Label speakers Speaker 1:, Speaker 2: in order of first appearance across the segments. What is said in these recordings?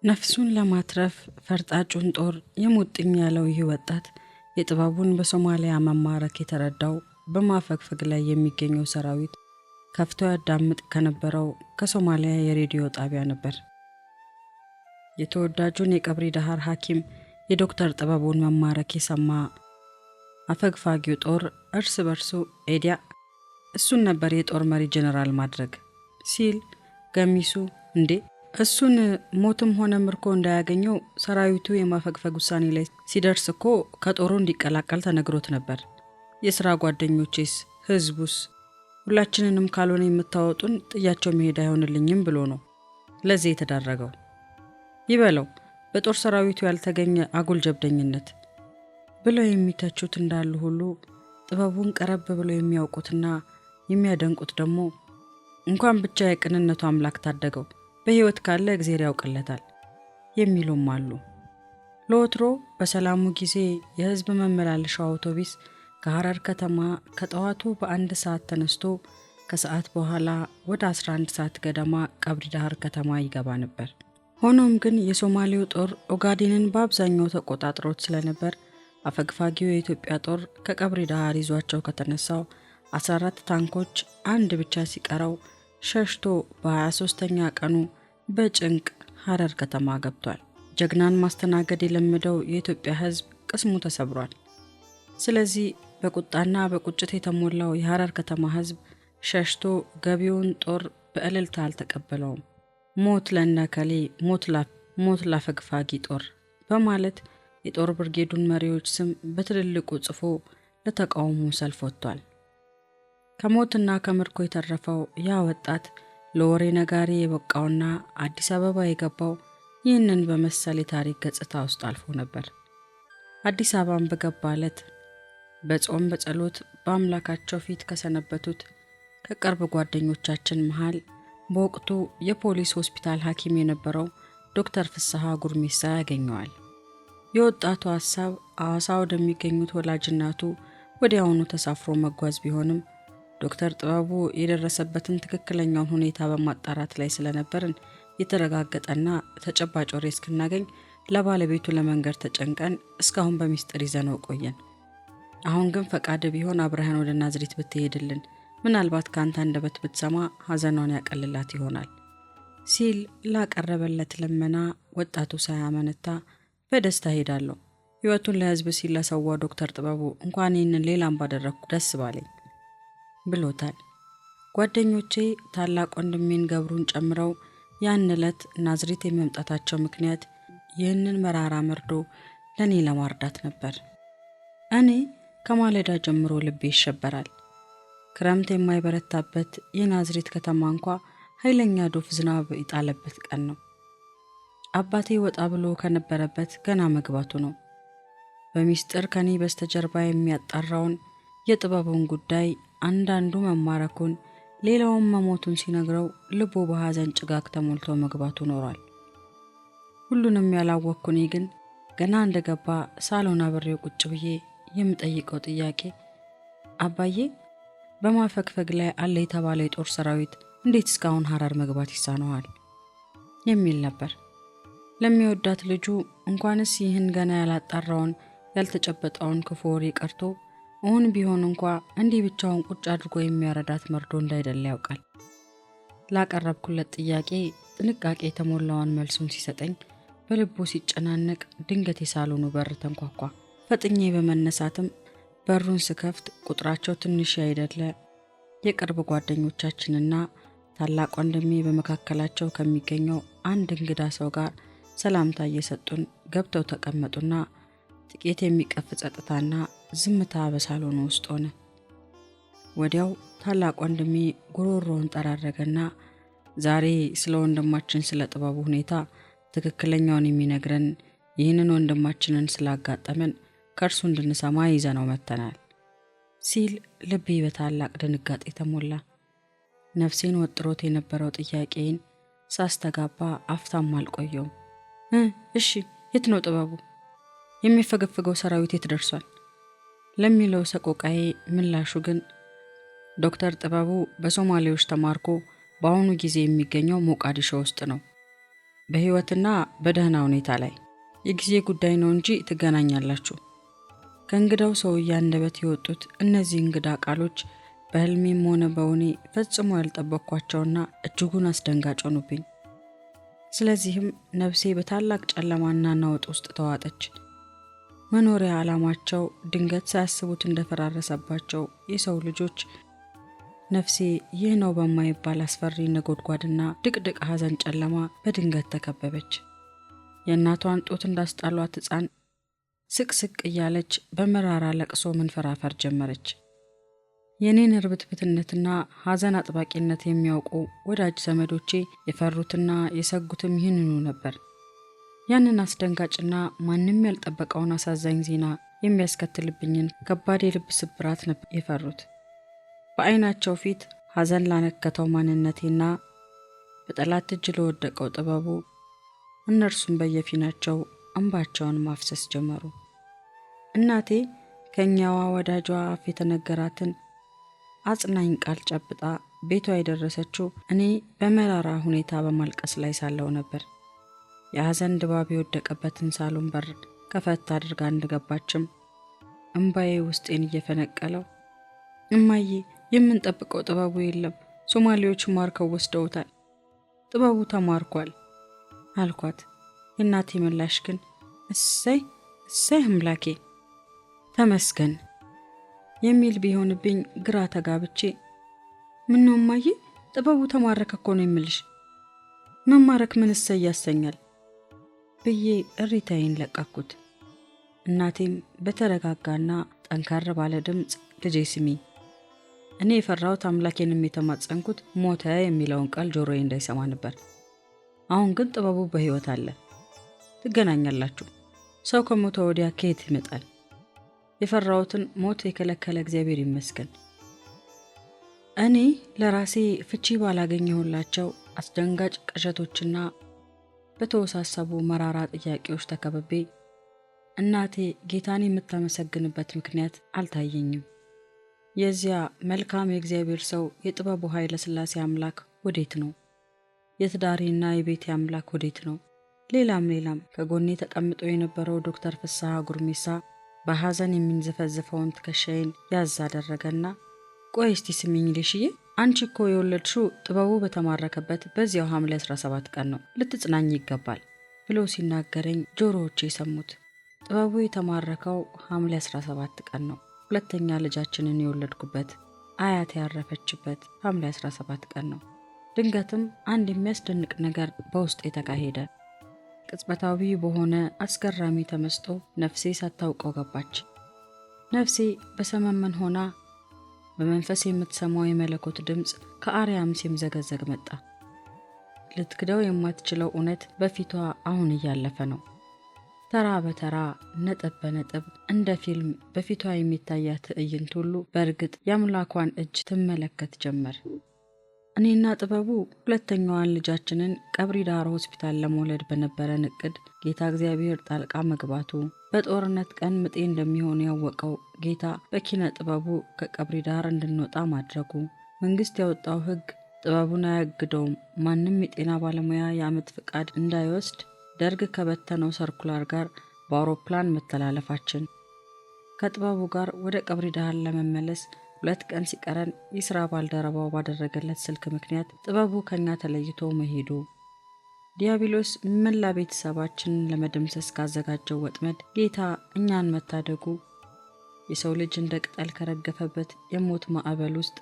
Speaker 1: ነፍሱን ለማትረፍ ፈርጣጩን ጦር የሙጥኝ ያለው ይህ ወጣት የጥበቡን በሶማሊያ መማረክ የተረዳው በማፈግፈግ ላይ የሚገኘው ሰራዊት ከፍቶ ያዳምጥ ከነበረው ከሶማሊያ የሬዲዮ ጣቢያ ነበር። የተወዳጁን የቀብሪ ዳሃር ሐኪም የዶክተር ጥበቡን መማረክ የሰማ አፈግፋጊው ጦር እርስ በርሱ ኤዲያ እሱን ነበር የጦር መሪ ጀነራል ማድረግ ሲል ገሚሱ እንዴ እሱን ሞትም ሆነ ምርኮ እንዳያገኘው ሰራዊቱ የማፈግፈግ ውሳኔ ላይ ሲደርስ እኮ ከጦሩ እንዲቀላቀል ተነግሮት ነበር። የሥራ ጓደኞቼስ ህዝቡስ ሁላችንንም ካልሆነ የምታወጡን ጥያቸው መሄድ አይሆንልኝም ብሎ ነው ለዚህ የተዳረገው። ይበለው በጦር ሰራዊቱ ያልተገኘ አጉል ጀብደኝነት ብለው የሚተቹት እንዳሉ ሁሉ ጥበቡን ቀረብ ብለው የሚያውቁትና የሚያደንቁት ደግሞ እንኳን ብቻ የቅንነቱ አምላክ ታደገው በህይወት ካለ እግዚአብሔር ያውቅለታል የሚሉም አሉ። ለወትሮ በሰላሙ ጊዜ የህዝብ መመላለሻው አውቶቡስ ከሐረር ከተማ ከጠዋቱ በአንድ ሰዓት ተነስቶ ከሰዓት በኋላ ወደ 11 ሰዓት ገደማ ቀብሪ ዳሃር ከተማ ይገባ ነበር። ሆኖም ግን የሶማሌው ጦር ኦጋዴንን በአብዛኛው ተቆጣጥሮት ስለነበር አፈግፋጊው የኢትዮጵያ ጦር ከቀብሪ ዳሃር ይዟቸው ከተነሳው 14 ታንኮች አንድ ብቻ ሲቀረው ሸሽቶ በ23ኛ ቀኑ በጭንቅ ሐረር ከተማ ገብቷል። ጀግናን ማስተናገድ የለመደው የኢትዮጵያ ህዝብ ቅስሙ ተሰብሯል። ስለዚህ በቁጣና በቁጭት የተሞላው የሐረር ከተማ ህዝብ ሸሽቶ ገቢውን ጦር በእልልታ አልተቀበለውም። ሞት ለነከሌ፣ ሞት ላፈግፋጊ ጦር በማለት የጦር ብርጌዱን መሪዎች ስም በትልልቁ ጽፎ ለተቃውሞ ሰልፍ ወጥቷል። ከሞትና ከምርኮ የተረፈው ያ ወጣት ለወሬ ነጋሪ የበቃውና አዲስ አበባ የገባው ይህንን በመሰለ የታሪክ ገጽታ ውስጥ አልፎ ነበር። አዲስ አበባን በገባለት በጾም በጸሎት በአምላካቸው ፊት ከሰነበቱት ከቅርብ ጓደኞቻችን መሃል በወቅቱ የፖሊስ ሆስፒታል ሐኪም የነበረው ዶክተር ፍስሐ ጉርሜሳ ያገኘዋል። የወጣቱ ሐሳብ አዋሳ ወደሚገኙት ወላጅናቱ ወዲያውኑ ተሳፍሮ መጓዝ ቢሆንም ዶክተር ጥበቡ የደረሰበትን ትክክለኛውን ሁኔታ በማጣራት ላይ ስለነበርን የተረጋገጠና ተጨባጭ ወሬ እስክናገኝ ለባለቤቱ ለመንገር ተጨንቀን እስካሁን በሚስጥር ይዘነው ቆየን። አሁን ግን ፈቃድ ቢሆን አብረህን ወደ ናዝሬት ብትሄድልን ምናልባት ካንተ አንደበት ብትሰማ ሐዘኗን ያቀልላት ይሆናል ሲል ላቀረበለት ልመና ወጣቱ ሳያመነታ በደስታ ሄዳለሁ፣ ህይወቱን ለህዝብ ሲል ለሰዋው ዶክተር ጥበቡ እንኳን ይህንን ሌላም ባደረኩ ደስ ባለኝ ብሎታል። ጓደኞቼ ታላቅ ወንድሜን ገብሩን ጨምረው ያን ዕለት ናዝሬት የመምጣታቸው ምክንያት ይህንን መራራ መርዶ ለኔ ለማርዳት ነበር። እኔ ከማለዳ ጀምሮ ልቤ ይሸበራል። ክረምት የማይበረታበት የናዝሬት ከተማ እንኳ ኃይለኛ ዶፍ ዝናብ ይጣለበት ቀን ነው። አባቴ ወጣ ብሎ ከነበረበት ገና መግባቱ ነው። በሚስጥር ከኔ በስተጀርባ የሚያጣራውን የጥበቡን ጉዳይ አንዳንዱ መማረኩን ሌላውን መሞቱን ሲነግረው ልቡ በሐዘን ጭጋግ ተሞልቶ መግባቱ ኖሯል። ሁሉንም ያላወቅኩኝ ግን ገና እንደገባ ሳሎን አብሬው ቁጭ ብዬ የምጠይቀው ጥያቄ አባዬ በማፈግፈግ ላይ አለ የተባለ የጦር ሰራዊት እንዴት እስካሁን ሐረር መግባት ይሳነዋል የሚል ነበር። ለሚወዳት ልጁ እንኳንስ ይህን ገና ያላጣራውን ያልተጨበጠውን ክፉ ወሬ ቀርቶ አሁን ቢሆን እንኳ እንዲህ ብቻውን ቁጭ አድርጎ የሚያረዳት መርዶ እንዳይደለ ያውቃል። ላቀረብኩለት ጥያቄ ጥንቃቄ የተሞላውን መልሱን ሲሰጠኝ በልቡ ሲጨናነቅ ድንገት የሳሎኑ በር ተንኳኳ። ፈጥኜ በመነሳትም በሩን ስከፍት ቁጥራቸው ትንሽ ያይደለ የቅርብ ጓደኞቻችንና ታላቅ ወንድሜ በመካከላቸው ከሚገኘው አንድ እንግዳ ሰው ጋር ሰላምታ እየሰጡን ገብተው ተቀመጡና ጥቂት የሚቀፍ ጸጥታና ዝምታ በሳሎኑ ውስጥ ሆነ። ወዲያው ታላቅ ወንድሜ ጉሮሮውን ጠራረገና ዛሬ ስለ ወንድማችን ስለ ጥበቡ ሁኔታ ትክክለኛውን የሚነግረን ይህንን ወንድማችንን ስላጋጠመን ከእርሱ እንድንሰማ ይዘነው መጥተናል ሲል ልቤ በታላቅ ድንጋጤ ተሞላ። ነፍሴን ወጥሮት የነበረው ጥያቄን ሳስተጋባ አፍታም አልቆየውም። እሺ የት ነው ጥበቡ? የሚፈገፍገው ሰራዊት የት ደርሷል? ለሚለው ሰቆቃዬ ምላሹ ግን ዶክተር ጥበቡ በሶማሌዎች ተማርኮ በአሁኑ ጊዜ የሚገኘው ሞቃዲሾ ውስጥ ነው በሕይወትና በደህና ሁኔታ ላይ የጊዜ ጉዳይ ነው እንጂ ትገናኛላችሁ። ከእንግዳው ሰውዬ አንደበት የወጡት እነዚህ እንግዳ ቃሎች በሕልሜም ሆነ በውኔ ፈጽሞ ያልጠበቅኳቸውና እጅጉን አስደንጋጭ ሆኑብኝ። ስለዚህም ነፍሴ በታላቅ ጨለማና ናውጥ ውስጥ ተዋጠች። መኖሪያ ዓላማቸው ድንገት ሳያስቡት እንደፈራረሰባቸው የሰው ልጆች ነፍሴ ይህ ነው በማይባል አስፈሪ ነጎድጓድና ድቅድቅ ሐዘን ጨለማ በድንገት ተከበበች። የእናቷን ጡት እንዳስጣሏት ሕፃን ስቅስቅ እያለች በመራራ ለቅሶ መንፈራፈር ጀመረች። የኔን እርብትብትነትና ሐዘን አጥባቂነት የሚያውቁ ወዳጅ ዘመዶቼ የፈሩትና የሰጉትም ይህንኑ ነበር። ያንን አስደንጋጭና ማንም ያልጠበቀውን አሳዛኝ ዜና የሚያስከትልብኝን ከባድ የልብ ስብራት ነበር የፈሩት። በዓይናቸው ፊት ሐዘን ላነከተው ማንነቴና በጠላት እጅ ለወደቀው ጥበቡ እነርሱም በየፊናቸው እንባቸውን ማፍሰስ ጀመሩ። እናቴ ከኛዋ ወዳጇ አፍ የተነገራትን አጽናኝ ቃል ጨብጣ ቤቷ የደረሰችው እኔ በመራራ ሁኔታ በማልቀስ ላይ ሳለሁ ነበር። የሐዘን ድባብ የወደቀበትን ሳሎን በር ከፈት አድርጋ እንደገባችም እንባዬ ውስጤን እየፈነቀለው እማዬ፣ የምንጠብቀው ጥበቡ የለም፣ ሶማሌዎች ማርከው ወስደውታል፣ ጥበቡ ተማርኳል አልኳት። የእናቴ ምላሽ ግን እሰይ እሰይ አምላኬ ተመስገን የሚል ቢሆንብኝ ግራ ተጋብቼ ምነው እማዬ፣ ጥበቡ ተማረከ እኮ ነው የምልሽ፣ መማረክ ምን እሰይ ያሰኛል ብዬ እሪታዬን ለቀኩት። እናቴም በተረጋጋና ጠንካራ ባለ ድምፅ ልጄ ስሚ፣ እኔ የፈራሁት አምላኬንም የተማጸንኩት ሞተ የሚለውን ቃል ጆሮዬ እንዳይሰማ ነበር። አሁን ግን ጥበቡ በሕይወት አለ፣ ትገናኛላችሁ። ሰው ከሞተ ወዲያ ከየት ይመጣል? የፈራሁትን ሞት የከለከለ እግዚአብሔር ይመስገን። እኔ ለራሴ ፍቺ ባላገኘሁላቸው አስደንጋጭ ቅዠቶችና በተወሳሰቡ መራራ ጥያቄዎች ተከብቤ እናቴ ጌታን የምታመሰግንበት ምክንያት አልታየኝም። የዚያ መልካም የእግዚአብሔር ሰው የጥበቡ ኃይለ ሥላሴ አምላክ ወዴት ነው? የትዳሬና የቤቴ አምላክ ወዴት ነው? ሌላም ከጎኔ ተቀምጦ የነበረው ዶክተር ፍስሐ ጉርሜሳ በሐዘን የሚንዘፈዝፈውን ትከሻዬን ያዝ አደረገና ቆይ እስቲ ስሚኝ ልሽዬ፣ አንቺ እኮ የወለድሽው ጥበቡ በተማረከበት በዚያው ሐምሌ 17 ቀን ነው፣ ልትጽናኝ ይገባል ብሎ ሲናገረኝ ጆሮዎቼ ሰሙት። ጥበቡ የተማረከው ሐምሌ 17 ቀን ነው። ሁለተኛ ልጃችንን የወለድኩበት አያቴ ያረፈችበት ሐምሌ 17 ቀን ነው። ድንገትም አንድ የሚያስደንቅ ነገር በውስጤ ተካሄደ። ቅጽበታዊ በሆነ አስገራሚ ተመስጦ ነፍሴ ሳታውቀው ገባች። ነፍሴ በሰመመን ሆና በመንፈስ የምትሰማው የመለኮት ድምፅ ከአርያም ሲምዘገዘግ መጣ። ልትክደው የማትችለው እውነት በፊቷ አሁን እያለፈ ነው። ተራ በተራ ነጥብ በነጥብ እንደ ፊልም በፊቷ የሚታያት ትዕይንት ሁሉ በእርግጥ የአምላኳን እጅ ትመለከት ጀመር። እኔና ጥበቡ ሁለተኛዋን ልጃችንን ቀብሪ ዳር ሆስፒታል ለመውለድ በነበረን እቅድ ጌታ እግዚአብሔር ጣልቃ መግባቱ፣ በጦርነት ቀን ምጤ እንደሚሆን ያወቀው ጌታ በኪነ ጥበቡ ከቀብሪ ዳር እንድንወጣ ማድረጉ፣ መንግስት ያወጣው ሕግ ጥበቡን አያግደውም፣ ማንም የጤና ባለሙያ የዓመት ፍቃድ እንዳይወስድ ደርግ ከበተነው ሰርኩላር ጋር በአውሮፕላን መተላለፋችን፣ ከጥበቡ ጋር ወደ ቀብሪ ዳር ለመመለስ 2 ቀን ሲቀረን የሥራ ባልደረባው ባደረገለት ስልክ ምክንያት ጥበቡ ከኛ ተለይቶ መሄዱ፣ ዲያብሎስ መላ ቤተሰባችንን ለመደምሰስ ካዘጋጀው ወጥመድ ጌታ እኛን መታደጉ፣ የሰው ልጅ እንደ ቅጠል ከረገፈበት የሞት ማዕበል ውስጥ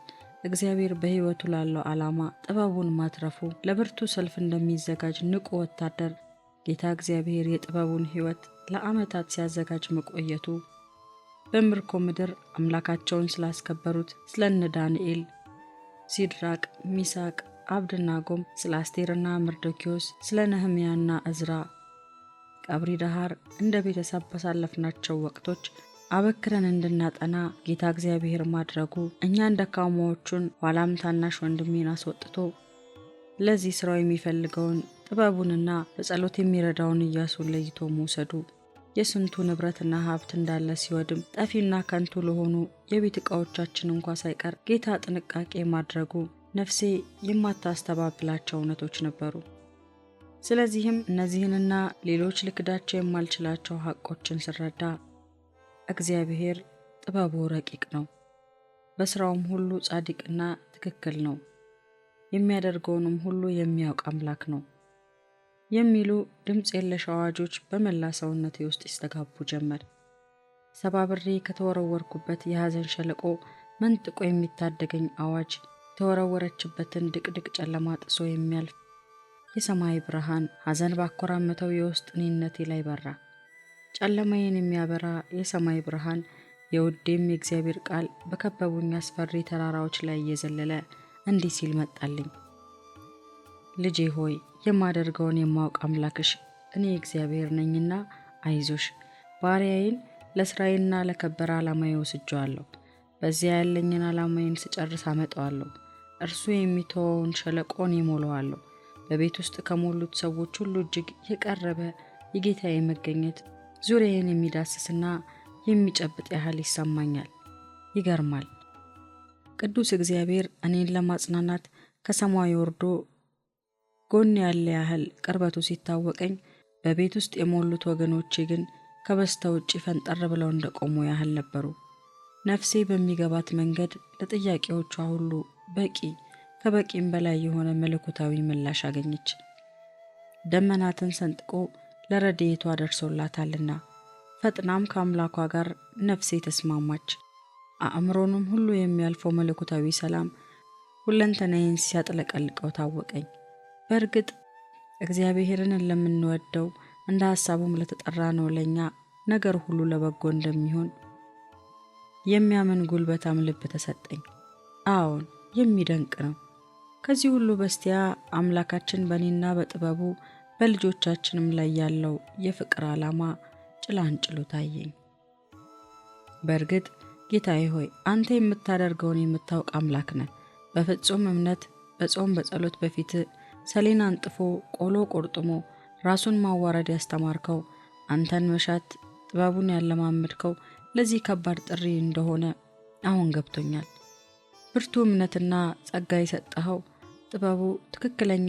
Speaker 1: እግዚአብሔር በሕይወቱ ላለው ዓላማ ጥበቡን ማትረፉ፣ ለብርቱ ሰልፍ እንደሚዘጋጅ ንቁ ወታደር ጌታ እግዚአብሔር የጥበቡን ሕይወት ለዓመታት ሲያዘጋጅ መቆየቱ፣ በምርኮ ምድር አምላካቸውን ስላስከበሩት ስለነ ዳንኤል፣ ሲድራቅ፣ ሚሳቅ፣ አብድናጎም፣ ስለ አስቴርና መርዶኪዮስ፣ ስለ ነህምያና እዝራ ቀብሪ ዳሃር እንደ ቤተሰብ ባሳለፍናቸው ወቅቶች አበክረን እንድናጠና ጌታ እግዚአብሔር ማድረጉ፣ እኛን ደካማዎቹን ኋላም ታናሽ ወንድሜን አስወጥቶ ለዚህ ስራው የሚፈልገውን ጥበቡንና በጸሎት የሚረዳውን ኢያሱን ለይቶ መውሰዱ፣ የስንቱ ንብረትና ሀብት እንዳለ ሲወድም ጠፊና ከንቱ ለሆኑ የቤት ዕቃዎቻችን እንኳ ሳይቀር ጌታ ጥንቃቄ ማድረጉ ነፍሴ የማታስተባብላቸው እውነቶች ነበሩ። ስለዚህም እነዚህንና ሌሎች ልክዳቸው የማልችላቸው ሐቆችን ስረዳ እግዚአብሔር ጥበቡ ረቂቅ ነው፣ በስራውም ሁሉ ጻድቅና ትክክል ነው፣ የሚያደርገውንም ሁሉ የሚያውቅ አምላክ ነው የሚሉ ድምፅ የለሽ አዋጆች በመላ ሰውነቴ ውስጥ ይስተጋቡ ጀመር። ሰባብሬ ከተወረወርኩበት የሐዘን ሸለቆ መንጥቆ የሚታደገኝ አዋጅ የተወረወረችበትን ድቅድቅ ጨለማ ጥሶ የሚያልፍ የሰማይ ብርሃን ሐዘን ባኮራመተው የውስጥ እኔነቴ ላይ በራ። ጨለማዬን የሚያበራ የሰማይ ብርሃን የውዴም የእግዚአብሔር ቃል በከበቡኝ አስፈሪ ተራራዎች ላይ እየዘለለ እንዲህ ሲል መጣልኝ። ልጄ ሆይ የማደርገውን የማውቅ አምላክሽ እኔ እግዚአብሔር ነኝና አይዞሽ፣ ባሪያዬን ለስራዬና ለከበረ ዓላማዬ ወስጄዋለሁ። በዚያ ያለኝን ዓላማዬን ስጨርስ አመጣዋለሁ። እርሱ የሚተወውን ሸለቆን ይሞላዋለሁ። በቤት ውስጥ ከሞሉት ሰዎች ሁሉ እጅግ የቀረበ የጌታዬ መገኘት ዙሪያዬን የሚዳስስና የሚጨብጥ ያህል ይሰማኛል። ይገርማል። ቅዱስ እግዚአብሔር እኔን ለማጽናናት ከሰማይ ወርዶ ጎን ያለ ያህል ቅርበቱ ሲታወቀኝ፣ በቤት ውስጥ የሞሉት ወገኖቼ ግን ከበስተ ውጭ ፈንጠር ብለው እንደቆሙ ያህል ነበሩ። ነፍሴ በሚገባት መንገድ ለጥያቄዎቿ ሁሉ በቂ ከበቂም በላይ የሆነ መለኮታዊ ምላሽ አገኘች። ደመናትን ሰንጥቆ ለረድኤቷ ደርሶላታልና ፈጥናም ከአምላኳ ጋር ነፍሴ ተስማማች። አእምሮንም ሁሉ የሚያልፈው መለኮታዊ ሰላም ሁለንተናዬን ሲያጥለቀልቀው ታወቀኝ። በእርግጥ እግዚአብሔርን ለምንወደው እንደ ሐሳቡም ለተጠራ ነው ለኛ ነገር ሁሉ ለበጎ እንደሚሆን የሚያምን ጉልበታም ልብ ተሰጠኝ። አዎን የሚደንቅ ነው። ከዚህ ሁሉ በስቲያ አምላካችን በእኔና በጥበቡ በልጆቻችንም ላይ ያለው የፍቅር ዓላማ ጭላንጭሉ ታየኝ። በእርግጥ ጌታዬ ሆይ አንተ የምታደርገውን የምታውቅ አምላክ ነህ። በፍጹም እምነት በጾም በጸሎት በፊት ሰሌን አንጥፎ ቆሎ ቆርጥሞ ራሱን ማዋረድ ያስተማርከው፣ አንተን መሻት ጥበቡን ያለማመድከው ለዚህ ከባድ ጥሪ እንደሆነ አሁን ገብቶኛል። ብርቱ እምነትና ጸጋ የሰጠኸው ጥበቡ ትክክለኛ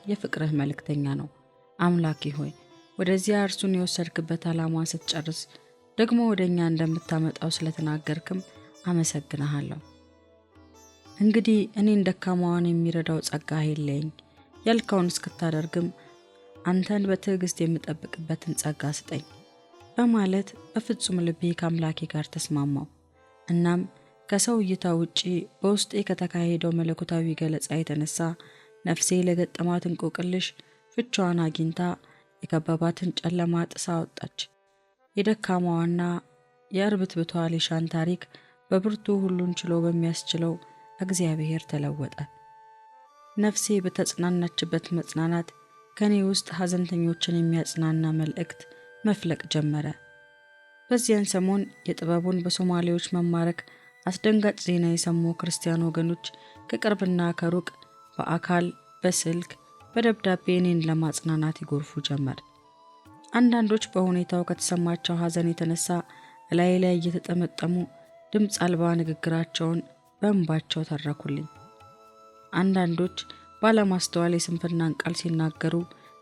Speaker 1: የፍቅርህ መልእክተኛ ነው። አምላኬ ሆይ ወደዚያ እርሱን የወሰድክበት ዓላማ ስትጨርስ ደግሞ ወደኛ እንደምታመጣው ስለተናገርክም አመሰግንሃለሁ። እንግዲህ እኔን ደካማዋን የሚረዳው ጸጋ የለኝ ያልከውን እስክታደርግም አንተን በትዕግስት የምጠብቅበትን ጸጋ ስጠኝ በማለት በፍጹም ልቤ ከአምላኬ ጋር ተስማማው። እናም ከሰው እይታ ውጪ በውስጤ ከተካሄደው መለኮታዊ ገለጻ የተነሳ ነፍሴ ለገጠማት እንቆቅልሽ ፍቿን አግኝታ የከበባትን ጨለማ ጥሳ ወጣች። የደካማዋና የእርብትብቷ ሊሻን ታሪክ በብርቱ ሁሉን ችሎ በሚያስችለው እግዚአብሔር ተለወጠ። ነፍሴ በተጽናናችበት መጽናናት ከኔ ውስጥ ሐዘንተኞችን የሚያጽናና መልእክት መፍለቅ ጀመረ። በዚያን ሰሞን የጥበቡን በሶማሌዎች መማረክ አስደንጋጭ ዜና የሰሙ ክርስቲያን ወገኖች ከቅርብና ከሩቅ በአካል በስልክ በደብዳቤ እኔን ለማጽናናት ይጎርፉ ጀመር። አንዳንዶች በሁኔታው ከተሰማቸው ሐዘን የተነሳ እላይ ላይ እየተጠመጠሙ ድምፅ አልባ ንግግራቸውን በእንባቸው ተረኩልኝ። አንዳንዶች ባለማስተዋል የስንፍናን ቃል ሲናገሩ፣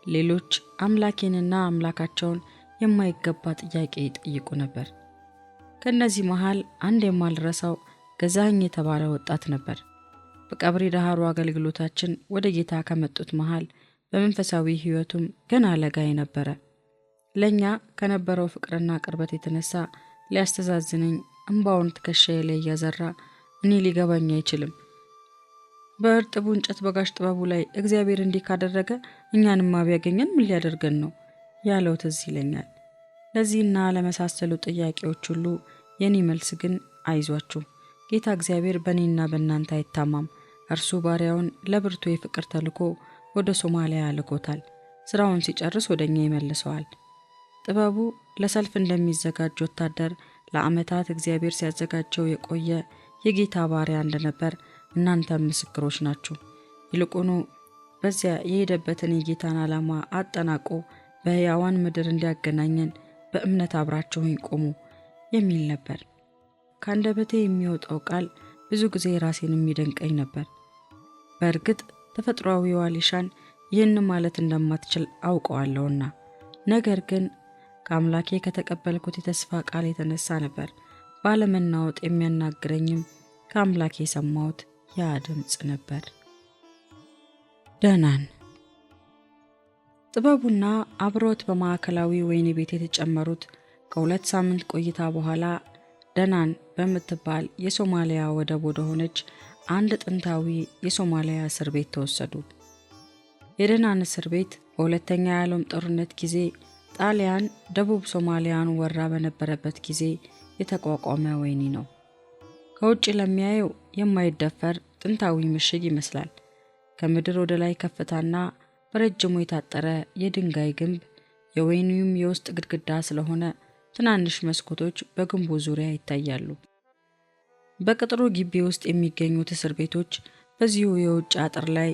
Speaker 1: ሌሎች አምላኬንና አምላካቸውን የማይገባ ጥያቄ ይጠይቁ ነበር። ከነዚህ መሃል አንድ የማልረሳው ገዛኸኝ የተባለ ወጣት ነበር። በቀብሪ ዳሃሩ አገልግሎታችን ወደ ጌታ ከመጡት መሃል በመንፈሳዊ ሕይወቱም ገና ለጋ ነበረ። ለኛ ከነበረው ፍቅርና ቅርበት የተነሳ ሊያስተዛዝነኝ እንባውን ትከሻዬ ላይ እያዘራ እኔ ሊገባኝ አይችልም፣ በእርጥቡ እንጨት በጋሽ ጥበቡ ላይ እግዚአብሔር እንዲህ ካደረገ እኛንማ ቢያገኘን ምን ሊያደርገን ነው ያለው ትዝ ይለኛል። ለዚህና ለመሳሰሉ ጥያቄዎች ሁሉ የኔ መልስ ግን አይዟችሁ፣ ጌታ እግዚአብሔር በእኔና በእናንተ አይታማም። እርሱ ባሪያውን ለብርቱ የፍቅር ተልኮ ወደ ሶማሊያ ልኮታል። ስራውን ሲጨርስ ወደኛ ይመልሰዋል። ጥበቡ ለሰልፍ እንደሚዘጋጅ ወታደር ለዓመታት እግዚአብሔር ሲያዘጋጀው የቆየ የጌታ ባሪያ እንደነበር እናንተም ምስክሮች ናችሁ። ይልቁኑ በዚያ የሄደበትን የጌታን ዓላማ አጠናቆ በሕያዋን ምድር እንዲያገናኘን በእምነት አብራችሁኝ ቆሙ የሚል ነበር። ከአንደበቴ የሚወጣው ቃል ብዙ ጊዜ ራሴን የሚደንቀኝ ነበር። በእርግጥ ተፈጥሯዊዋ ሊሻን ይህን ማለት እንደማትችል አውቀዋለሁና፣ ነገር ግን ከአምላኬ ከተቀበልኩት የተስፋ ቃል የተነሳ ነበር ባለመናወጥ የሚያናግረኝም ከአምላኬ የሰማሁት ያ ድምፅ ነበር። ደናን ጥበቡና አብሮት በማዕከላዊ ወህኒ ቤት የተጨመሩት ከ2 ሳምንት ቆይታ በኋላ ደናን በምትባል የሶማሊያ ወደብ ወደ ሆነች አንድ ጥንታዊ የሶማሊያ እስር ቤት ተወሰዱ። የደናን እስር ቤት በሁለተኛ የዓለም ጦርነት ጊዜ ጣሊያን ደቡብ ሶማሊያን ወራ በነበረበት ጊዜ የተቋቋመ ወህኒ ነው። ከውጭ ለሚያየው የማይደፈር ጥንታዊ ምሽግ ይመስላል። ከምድር ወደ ላይ ከፍታና በረጅሙ የታጠረ የድንጋይ ግንብ የወህኒውም የውስጥ ግድግዳ ስለሆነ ትናንሽ መስኮቶች በግንቡ ዙሪያ ይታያሉ። በቅጥሩ ግቢ ውስጥ የሚገኙት እስር ቤቶች በዚሁ የውጭ አጥር ላይ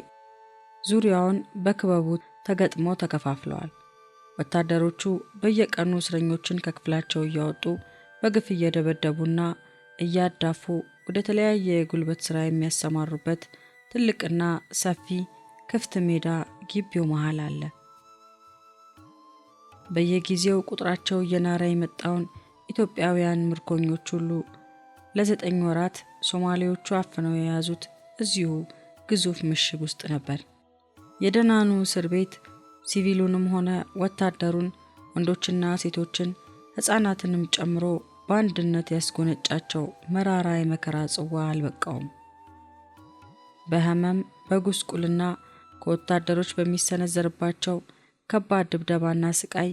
Speaker 1: ዙሪያውን በክበቡ ተገጥመው ተከፋፍለዋል። ወታደሮቹ በየቀኑ እስረኞችን ከክፍላቸው እያወጡ በግፍ እየደበደቡና እያዳፉ ወደ ተለያየ የጉልበት ሥራ የሚያሰማሩበት ትልቅና ሰፊ ክፍት ሜዳ ግቢው መሃል አለ። በየጊዜው ቁጥራቸው እየናረ የመጣውን ኢትዮጵያውያን ምርኮኞች ሁሉ ለ9 ወራት ሶማሌዎቹ አፍነው የያዙት እዚሁ ግዙፍ ምሽግ ውስጥ ነበር። የደናኑ እስር ቤት ሲቪሉንም ሆነ ወታደሩን፣ ወንዶችና ሴቶችን፣ ሕፃናትንም ጨምሮ በአንድነት ያስጎነጫቸው መራራ የመከራ ጽዋ አልበቃውም። በህመም በጉስቁልና ከወታደሮች በሚሰነዘርባቸው ከባድ ድብደባና ስቃይ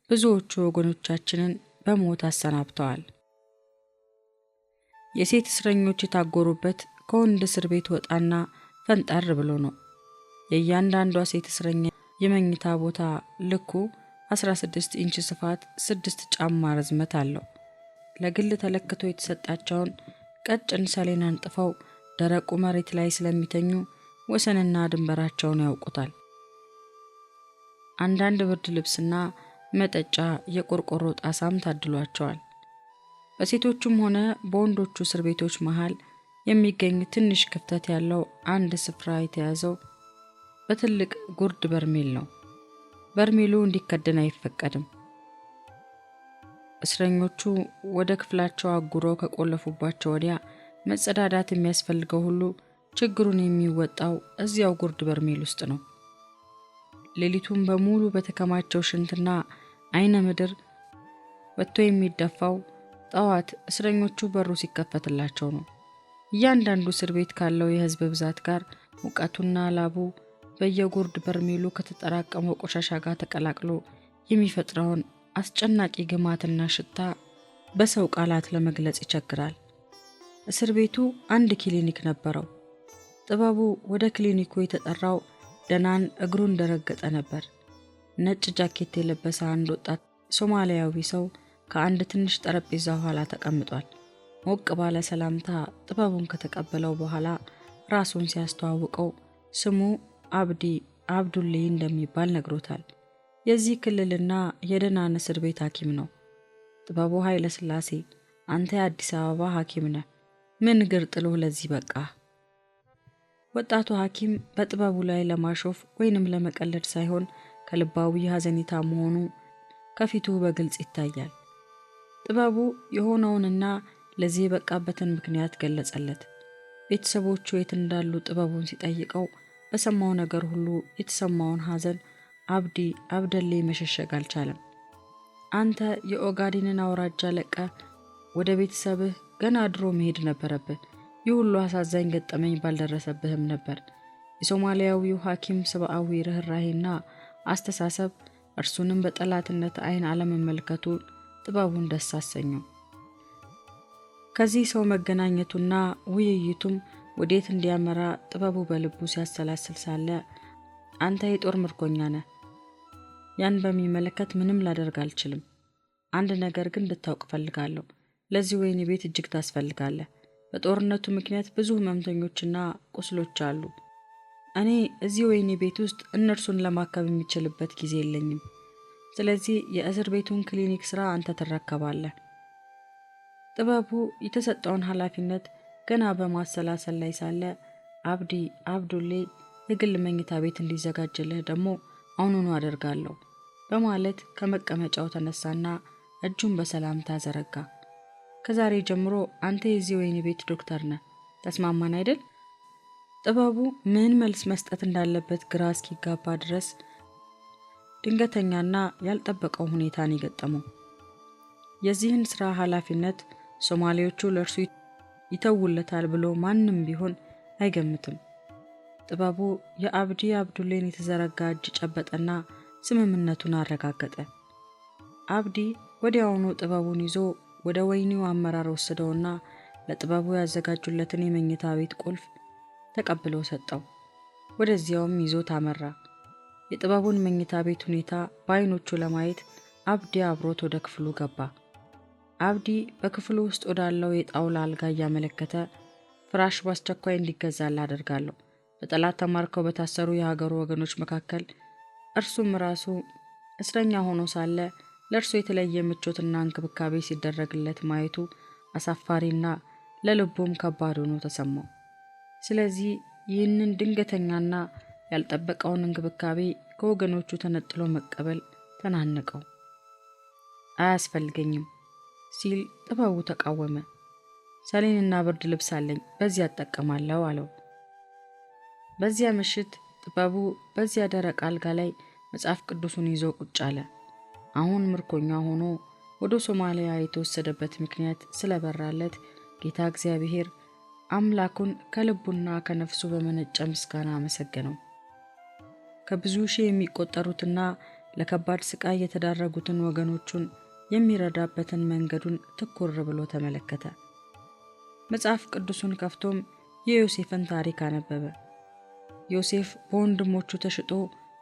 Speaker 1: ብዙዎቹ ወገኖቻችንን በሞት አሰናብተዋል። የሴት እስረኞች የታጎሩበት ከወንድ እስር ቤት ወጣና ፈንጠር ብሎ ነው። የእያንዳንዷ ሴት እስረኛ የመኝታ ቦታ ልኩ 16 ኢንች ስፋት 6 ጫማ ርዝመት አለው። ለግል ተለክቶ የተሰጣቸውን ቀጭን ሰሌን አንጥፈው ደረቁ መሬት ላይ ስለሚተኙ ወሰንና ድንበራቸውን ያውቁታል። አንዳንድ ብርድ ልብስና መጠጫ የቆርቆሮ ጣሳም ታድሏቸዋል። በሴቶቹም ሆነ በወንዶቹ እስር ቤቶች መሃል የሚገኝ ትንሽ ክፍተት ያለው አንድ ስፍራ የተያዘው በትልቅ ጉርድ በርሜል ነው። በርሜሉ እንዲከደን አይፈቀድም። እስረኞቹ ወደ ክፍላቸው አጉረው ከቆለፉባቸው ወዲያ መጸዳዳት የሚያስፈልገው ሁሉ ችግሩን የሚወጣው እዚያው ጉርድ በርሜል ውስጥ ነው። ሌሊቱን በሙሉ በተከማቸው ሽንትና አይነ ምድር ወጥቶ የሚደፋው ጠዋት እስረኞቹ በሩ ሲከፈትላቸው ነው። እያንዳንዱ እስር ቤት ካለው የሕዝብ ብዛት ጋር ሙቀቱና ላቡ በየጉርድ በርሜሉ ከተጠራቀመው ቆሻሻ ጋር ተቀላቅሎ የሚፈጥረውን አስጨናቂ ግማትና ሽታ በሰው ቃላት ለመግለጽ ይቸግራል። እስር ቤቱ አንድ ክሊኒክ ነበረው። ጥበቡ ወደ ክሊኒኩ የተጠራው ደናን እግሩ እንደረገጠ ነበር። ነጭ ጃኬት የለበሰ አንድ ወጣት ሶማሊያዊ ሰው ከአንድ ትንሽ ጠረጴዛ ኋላ ተቀምጧል። ሞቅ ባለ ሰላምታ ጥበቡን ከተቀበለው በኋላ ራሱን ሲያስተዋውቀው ስሙ አብዲ አብዱሌ እንደሚባል ነግሮታል። የዚህ ክልልና የደናን እስር ቤት ሐኪም ነው። ጥበቡ ኃይለ ሥላሴ፣ አንተ የአዲስ አበባ ሐኪም ነህ፣ ምን ግር ጥሎህ ለዚህ በቃ? ወጣቱ ሐኪም በጥበቡ ላይ ለማሾፍ ወይንም ለመቀለድ ሳይሆን ከልባዊ ሐዘኔታ መሆኑ ከፊቱ በግልጽ ይታያል። ጥበቡ የሆነውንና ለዚህ የበቃበትን ምክንያት ገለጸለት። ቤተሰቦቹ የት እንዳሉ ጥበቡን ሲጠይቀው በሰማው ነገር ሁሉ የተሰማውን ሐዘን አብዲ አብደሌ መሸሸግ አልቻለም። አንተ የኦጋዴንን አውራጃ ለቀ ወደ ቤተሰብህ ገና ድሮ መሄድ ነበረብህ። ይህ ሁሉ አሳዛኝ ገጠመኝ ባልደረሰብህም ነበር። የሶማሊያዊው ሐኪም ሰብአዊ ርህራሄና አስተሳሰብ እርሱንም በጠላትነት አይን አለመመልከቱ ጥበቡን ደስ አሰኘው። ከዚህ ሰው መገናኘቱና ውይይቱም ወዴት እንዲያመራ ጥበቡ በልቡ ሲያሰላስል ሳለ አንተ የጦር ምርኮኛ ነህ። ያን በሚመለከት ምንም ላደርግ አልችልም። አንድ ነገር ግን እንድታውቅ ፈልጋለሁ። ለዚህ ወህኒ ቤት እጅግ ታስፈልጋለህ። በጦርነቱ ምክንያት ብዙ ህመምተኞችና ቁስሎች አሉ። እኔ እዚህ ወህኒ ቤት ውስጥ እነርሱን ለማከም የሚችልበት ጊዜ የለኝም። ስለዚህ የእስር ቤቱን ክሊኒክ ስራ አንተ ትረከባለህ። ጥበቡ የተሰጠውን ኃላፊነት ገና በማሰላሰል ላይ ሳለ አብዲ አብዱሌ የግል መኝታ ቤት እንዲዘጋጅልህ ደግሞ አሁኑኑ አደርጋለሁ በማለት ከመቀመጫው ተነሳና እጁን በሰላምታ ዘረጋ። ከዛሬ ጀምሮ አንተ የዚህ ወይን ቤት ዶክተር ነህ። ተስማማን አይደል? ጥበቡ ምን መልስ መስጠት እንዳለበት ግራ እስኪጋባ ድረስ ድንገተኛና ያልጠበቀው ሁኔታን የገጠመው። የዚህን ስራ ኃላፊነት ሶማሌዎቹ ለእርሱ ይተውለታል ብሎ ማንም ቢሆን አይገምትም። ጥበቡ የአብዲ አብዱሌን የተዘረጋ እጅ ጨበጠና ስምምነቱን አረጋገጠ። አብዲ ወዲያውኑ ጥበቡን ይዞ ወደ ወይኒው አመራር ወሰደውና ለጥበቡ ያዘጋጁለትን የመኝታ ቤት ቁልፍ ተቀብሎ ሰጠው። ወደዚያውም ይዞት አመራ። የጥበቡን መኝታ ቤት ሁኔታ በአይኖቹ ለማየት አብዲ አብሮት ወደ ክፍሉ ገባ። አብዲ በክፍሉ ውስጥ ወዳለው የጣውላ አልጋ እያመለከተ ፍራሽ በአስቸኳይ እንዲገዛል አደርጋለሁ። በጠላት ተማርከው በታሰሩ የሀገሩ ወገኖች መካከል እርሱም ራሱ እስረኛ ሆኖ ሳለ ለእርሱ የተለየ ምቾትና እንክብካቤ ሲደረግለት ማየቱ አሳፋሪና ለልቡም ከባድ ሆኖ ተሰማው። ስለዚህ ይህንን ድንገተኛና ያልጠበቀውን እንክብካቤ ከወገኖቹ ተነጥሎ መቀበል ተናነቀው። አያስፈልገኝም ሲል ጥበቡ ተቃወመ። ሰሌንና ብርድ ልብስ አለኝ፣ በዚያ እጠቀማለሁ አለው። በዚያ ምሽት ጥበቡ በዚያ ደረቅ አልጋ ላይ መጽሐፍ ቅዱሱን ይዞ ቁጭ አለ። አሁን ምርኮኛ ሆኖ ወደ ሶማሊያ የተወሰደበት ምክንያት ስለበራለት ጌታ እግዚአብሔር አምላኩን ከልቡና ከነፍሱ በመነጨ ምስጋና አመሰገነው። ከብዙ ሺህ የሚቆጠሩትና ለከባድ ስቃይ የተዳረጉትን ወገኖቹን የሚረዳበትን መንገዱን ትኩር ብሎ ተመለከተ። መጽሐፍ ቅዱሱን ከፍቶም የዮሴፍን ታሪክ አነበበ። ዮሴፍ በወንድሞቹ ተሽጦ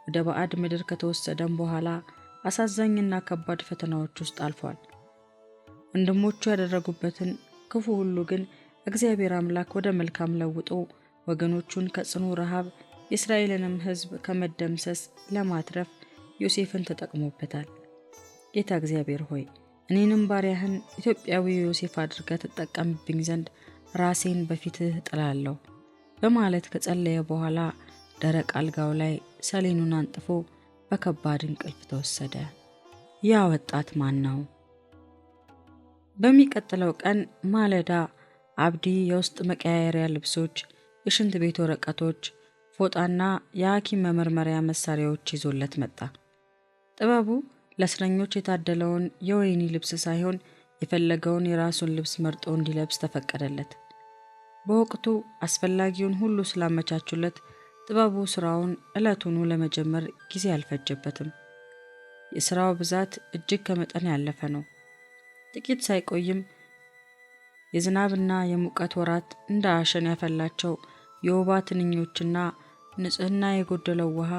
Speaker 1: ወደ ባዕድ ምድር ከተወሰደም በኋላ አሳዛኝና ከባድ ፈተናዎች ውስጥ አልፏል። ወንድሞቹ ያደረጉበትን ክፉ ሁሉ ግን እግዚአብሔር አምላክ ወደ መልካም ለውጦ ወገኖቹን ከጽኑ ረሃብ የእስራኤልንም ሕዝብ ከመደምሰስ ለማትረፍ ዮሴፍን ተጠቅሞበታል። ጌታ እግዚአብሔር ሆይ እኔንም ባሪያህን ኢትዮጵያዊ ዮሴፍ አድርገህ ተጠቀምብኝ ዘንድ ራሴን በፊትህ ጥላለሁ በማለት ከጸለየ በኋላ ደረቅ አልጋው ላይ ሰሌኑን አንጥፎ በከባድ እንቅልፍ ተወሰደ። ያ ወጣት ማን ነው? በሚቀጥለው ቀን ማለዳ አብዲ የውስጥ መቀያየሪያ ልብሶች፣ የሽንት ቤት ወረቀቶች፣ ፎጣና የሐኪም መመርመሪያ መሳሪያዎች ይዞለት መጣ። ጥበቡ ለእስረኞች የታደለውን የወይኒ ልብስ ሳይሆን የፈለገውን የራሱን ልብስ መርጦ እንዲለብስ ተፈቀደለት። በወቅቱ አስፈላጊውን ሁሉ ስላመቻቹለት ጥበቡ ስራውን ዕለቱኑ ለመጀመር ጊዜ አልፈጀበትም። የስራው ብዛት እጅግ ከመጠን ያለፈ ነው። ጥቂት ሳይቆይም የዝናብና የሙቀት ወራት እንደ አሸን ያፈላቸው የወባ ትንኞችና ንጽህና የጎደለው ውሃ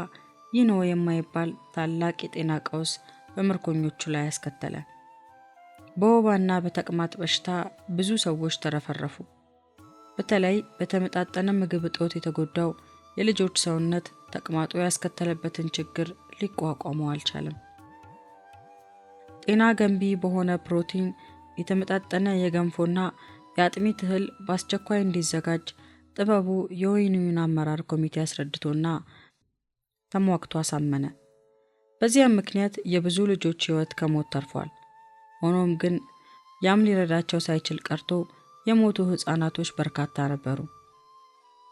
Speaker 1: ይህ ነው የማይባል ታላቅ የጤና ቀውስ በምርኮኞቹ ላይ ያስከተለ። በወባና በተቅማጥ በሽታ ብዙ ሰዎች ተረፈረፉ። በተለይ በተመጣጠነ ምግብ እጦት የተጎዳው የልጆች ሰውነት ተቅማጡ ያስከተለበትን ችግር ሊቋቋመው አልቻለም። ጤና ገንቢ በሆነ ፕሮቲን የተመጣጠነ የገንፎና የአጥሚት እህል በአስቸኳይ እንዲዘጋጅ ጥበቡ የወይኒውን አመራር ኮሚቴ አስረድቶና ተሟግቶ አሳመነ። በዚያም ምክንያት የብዙ ልጆች ሕይወት ከሞት ተርፏል። ሆኖም ግን ያም ሊረዳቸው ሳይችል ቀርቶ የሞቱ ሕፃናቶች በርካታ ነበሩ።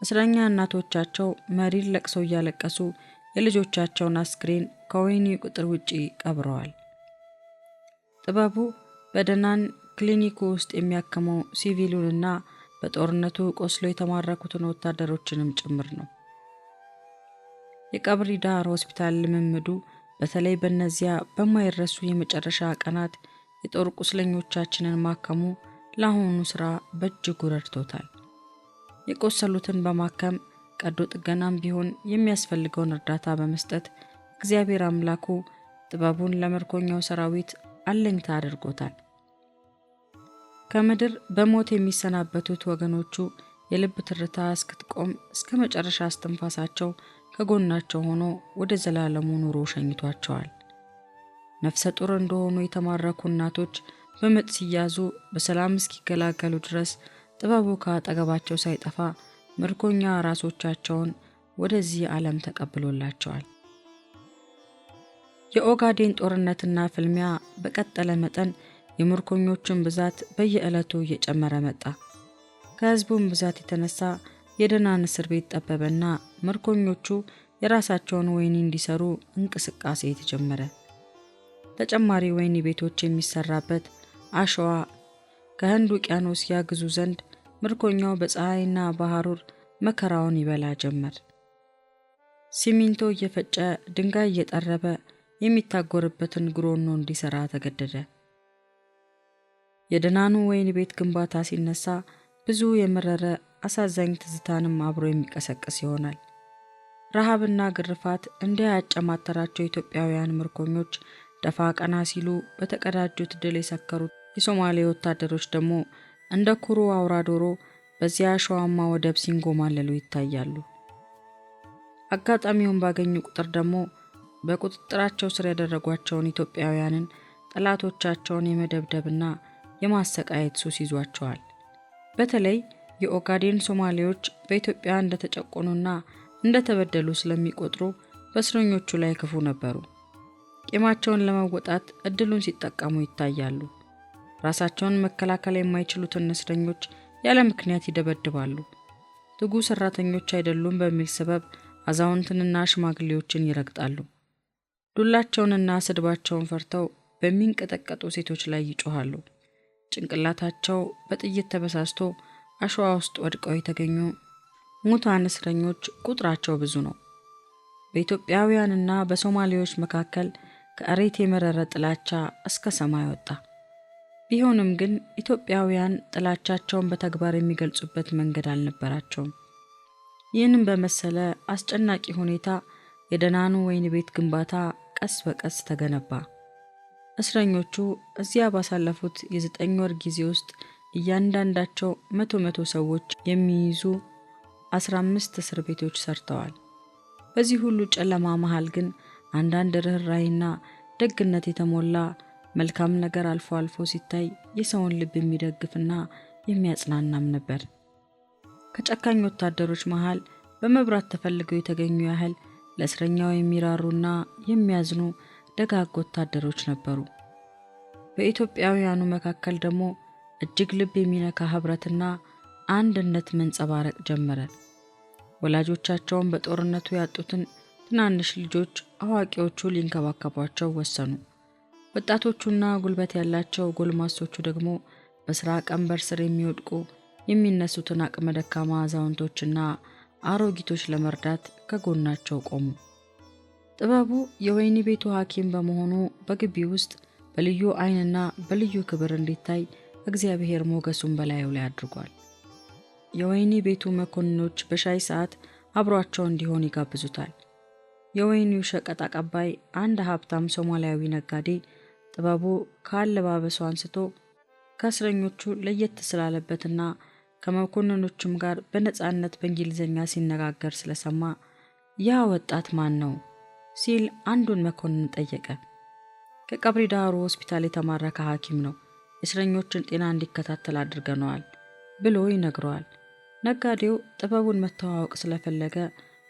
Speaker 1: እስረኛ እናቶቻቸው መሪር ለቅሶ እያለቀሱ የልጆቻቸውን አስክሬን ከወይኒ ቅጥር ውጪ ቀብረዋል። ጥበቡ በደናን ክሊኒኩ ውስጥ የሚያክመው ሲቪሉንና በጦርነቱ ቆስሎ የተማረኩትን ወታደሮችንም ጭምር ነው። የቀብሪ ዳር ሆስፒታል ልምምዱ በተለይ በእነዚያ በማይረሱ የመጨረሻ ቀናት የጦር ቁስለኞቻችንን ማከሙ ለአሁኑ ስራ በእጅጉ ረድቶታል። የቆሰሉትን በማከም ቀዶ ጥገናም ቢሆን የሚያስፈልገውን እርዳታ በመስጠት እግዚአብሔር አምላኩ ጥበቡን ለምርኮኛው ሰራዊት አለኝታ አድርጎታል። ከምድር በሞት የሚሰናበቱት ወገኖቹ የልብ ትርታ እስክትቆም እስከ መጨረሻ እስትንፋሳቸው ከጎናቸው ሆኖ ወደ ዘላለሙ ኑሮ ሸኝቷቸዋል። ነፍሰ ጡር እንደሆኑ የተማረኩ እናቶች በምጥ ሲያዙ በሰላም እስኪገላገሉ ድረስ ጥበቡ ከአጠገባቸው ሳይጠፋ ምርኮኛ ራሶቻቸውን ወደዚህ ዓለም ተቀብሎላቸዋል። የኦጋዴን ጦርነትና ፍልሚያ በቀጠለ መጠን የምርኮኞቹን ብዛት በየዕለቱ እየጨመረ መጣ። ከህዝቡም ብዛት የተነሳ የደናን እስር ቤት ጠበበና ምርኮኞቹ የራሳቸውን ወህኒ እንዲሰሩ እንቅስቃሴ ተጀመረ። ተጨማሪ ወህኒ ቤቶች የሚሰራበት አሸዋ ከህንድ ውቅያኖስ ያግዙ ዘንድ ምርኮኛው በፀሐይና በሐሩር መከራውን ይበላ ጀመር። ሲሚንቶ እየፈጨ ድንጋይ እየጠረበ የሚታጎርበትን ግሮኖ እንዲሰራ ተገደደ። የደናኑ ወህኒ ቤት ግንባታ ሲነሳ ብዙ የመረረ አሳዛኝ ትዝታንም አብሮ የሚቀሰቅስ ይሆናል። ረሃብና ግርፋት እንዲያጨማተራቸው ኢትዮጵያውያን ምርኮኞች ደፋ ቀና ሲሉ በተቀዳጁት ድል የሰከሩት የሶማሌ ወታደሮች ደግሞ እንደ ኩሩ አውራ ዶሮ በዚያ አሸዋማ ወደብ ሲንጎማለሉ ይታያሉ። አጋጣሚውን ባገኙ ቁጥር ደግሞ በቁጥጥራቸው ስር ያደረጓቸውን ኢትዮጵያውያንን ጠላቶቻቸውን የመደብደብና የማሰቃየት ሱስ ይዟቸዋል። በተለይ የኦጋዴን ሶማሌዎች በኢትዮጵያ እንደተጨቆኑና እንደተበደሉ ስለሚቆጥሩ በእስረኞቹ ላይ ክፉ ነበሩ። ቂማቸውን ለመወጣት እድሉን ሲጠቀሙ ይታያሉ። ራሳቸውን መከላከል የማይችሉትን እስረኞች ያለ ምክንያት ይደበድባሉ። ትጉ ሰራተኞች አይደሉም በሚል ሰበብ አዛውንትንና ሽማግሌዎችን ይረግጣሉ። ዱላቸውንና ስድባቸውን ፈርተው በሚንቀጠቀጡ ሴቶች ላይ ይጮሃሉ። ጭንቅላታቸው በጥይት ተበሳስቶ አሸዋ ውስጥ ወድቀው የተገኙ ሙታን እስረኞች ቁጥራቸው ብዙ ነው። በኢትዮጵያውያንና በሶማሌዎች መካከል ከእሬት የመረረ ጥላቻ እስከ ሰማይ ወጣ። ቢሆንም ግን ኢትዮጵያውያን ጥላቻቸውን በተግባር የሚገልጹበት መንገድ አልነበራቸውም። ይህንን በመሰለ አስጨናቂ ሁኔታ የደናኑ ወህኒ ቤት ግንባታ ቀስ በቀስ ተገነባ። እስረኞቹ እዚያ ባሳለፉት የ9 ወር ጊዜ ውስጥ እያንዳንዳቸው 100 ሰዎች የሚይዙ 15 እስር ቤቶች ሰርተዋል። በዚህ ሁሉ ጨለማ መሃል ግን አንዳንድ ርህራሄና ደግነት የተሞላ መልካም ነገር አልፎ አልፎ ሲታይ የሰውን ልብ የሚደግፍና የሚያጽናናም ነበር። ከጨካኝ ወታደሮች መሃል በመብራት ተፈልገው የተገኙ ያህል ለእስረኛው የሚራሩና የሚያዝኑ ደጋግ ወታደሮች ነበሩ። በኢትዮጵያውያኑ መካከል ደግሞ እጅግ ልብ የሚነካ ህብረትና አንድነት መንጸባረቅ ጀመረ። ወላጆቻቸውን በጦርነቱ ያጡትን ትናንሽ ልጆች አዋቂዎቹ ሊንከባከቧቸው ወሰኑ። ወጣቶቹና ጉልበት ያላቸው ጎልማሶቹ ደግሞ በስራ ቀንበር ስር የሚወድቁ የሚነሱትን አቅመ ደካማ አዛውንቶችና አሮጊቶች ለመርዳት ከጎናቸው ቆሙ። ጥበቡ የወህኒ ቤቱ ሐኪም በመሆኑ በግቢ ውስጥ በልዩ ዓይንና በልዩ ክብር እንዲታይ እግዚአብሔር ሞገሱን በላዩ ላይ አድርጓል። የወህኒ ቤቱ መኮንኖች በሻይ ሰዓት አብሯቸው እንዲሆን ይጋብዙታል። የወህኒው ሸቀጥ አቀባይ አንድ ሀብታም ሶማሊያዊ ነጋዴ ጥበቡ ከአለባበሱ አንስቶ ከእስረኞቹ ለየት ስላለበትና ከመኮንኖቹም ጋር በነጻነት በእንግሊዝኛ ሲነጋገር ስለሰማ ያ ወጣት ማን ነው ሲል አንዱን መኮንን ጠየቀ። ከቀብሪ ዳሩ ሆስፒታል የተማረከ ሐኪም ነው፣ እስረኞችን ጤና እንዲከታተል አድርገነዋል ብሎ ይነግረዋል። ነጋዴው ጥበቡን መተዋወቅ ስለፈለገ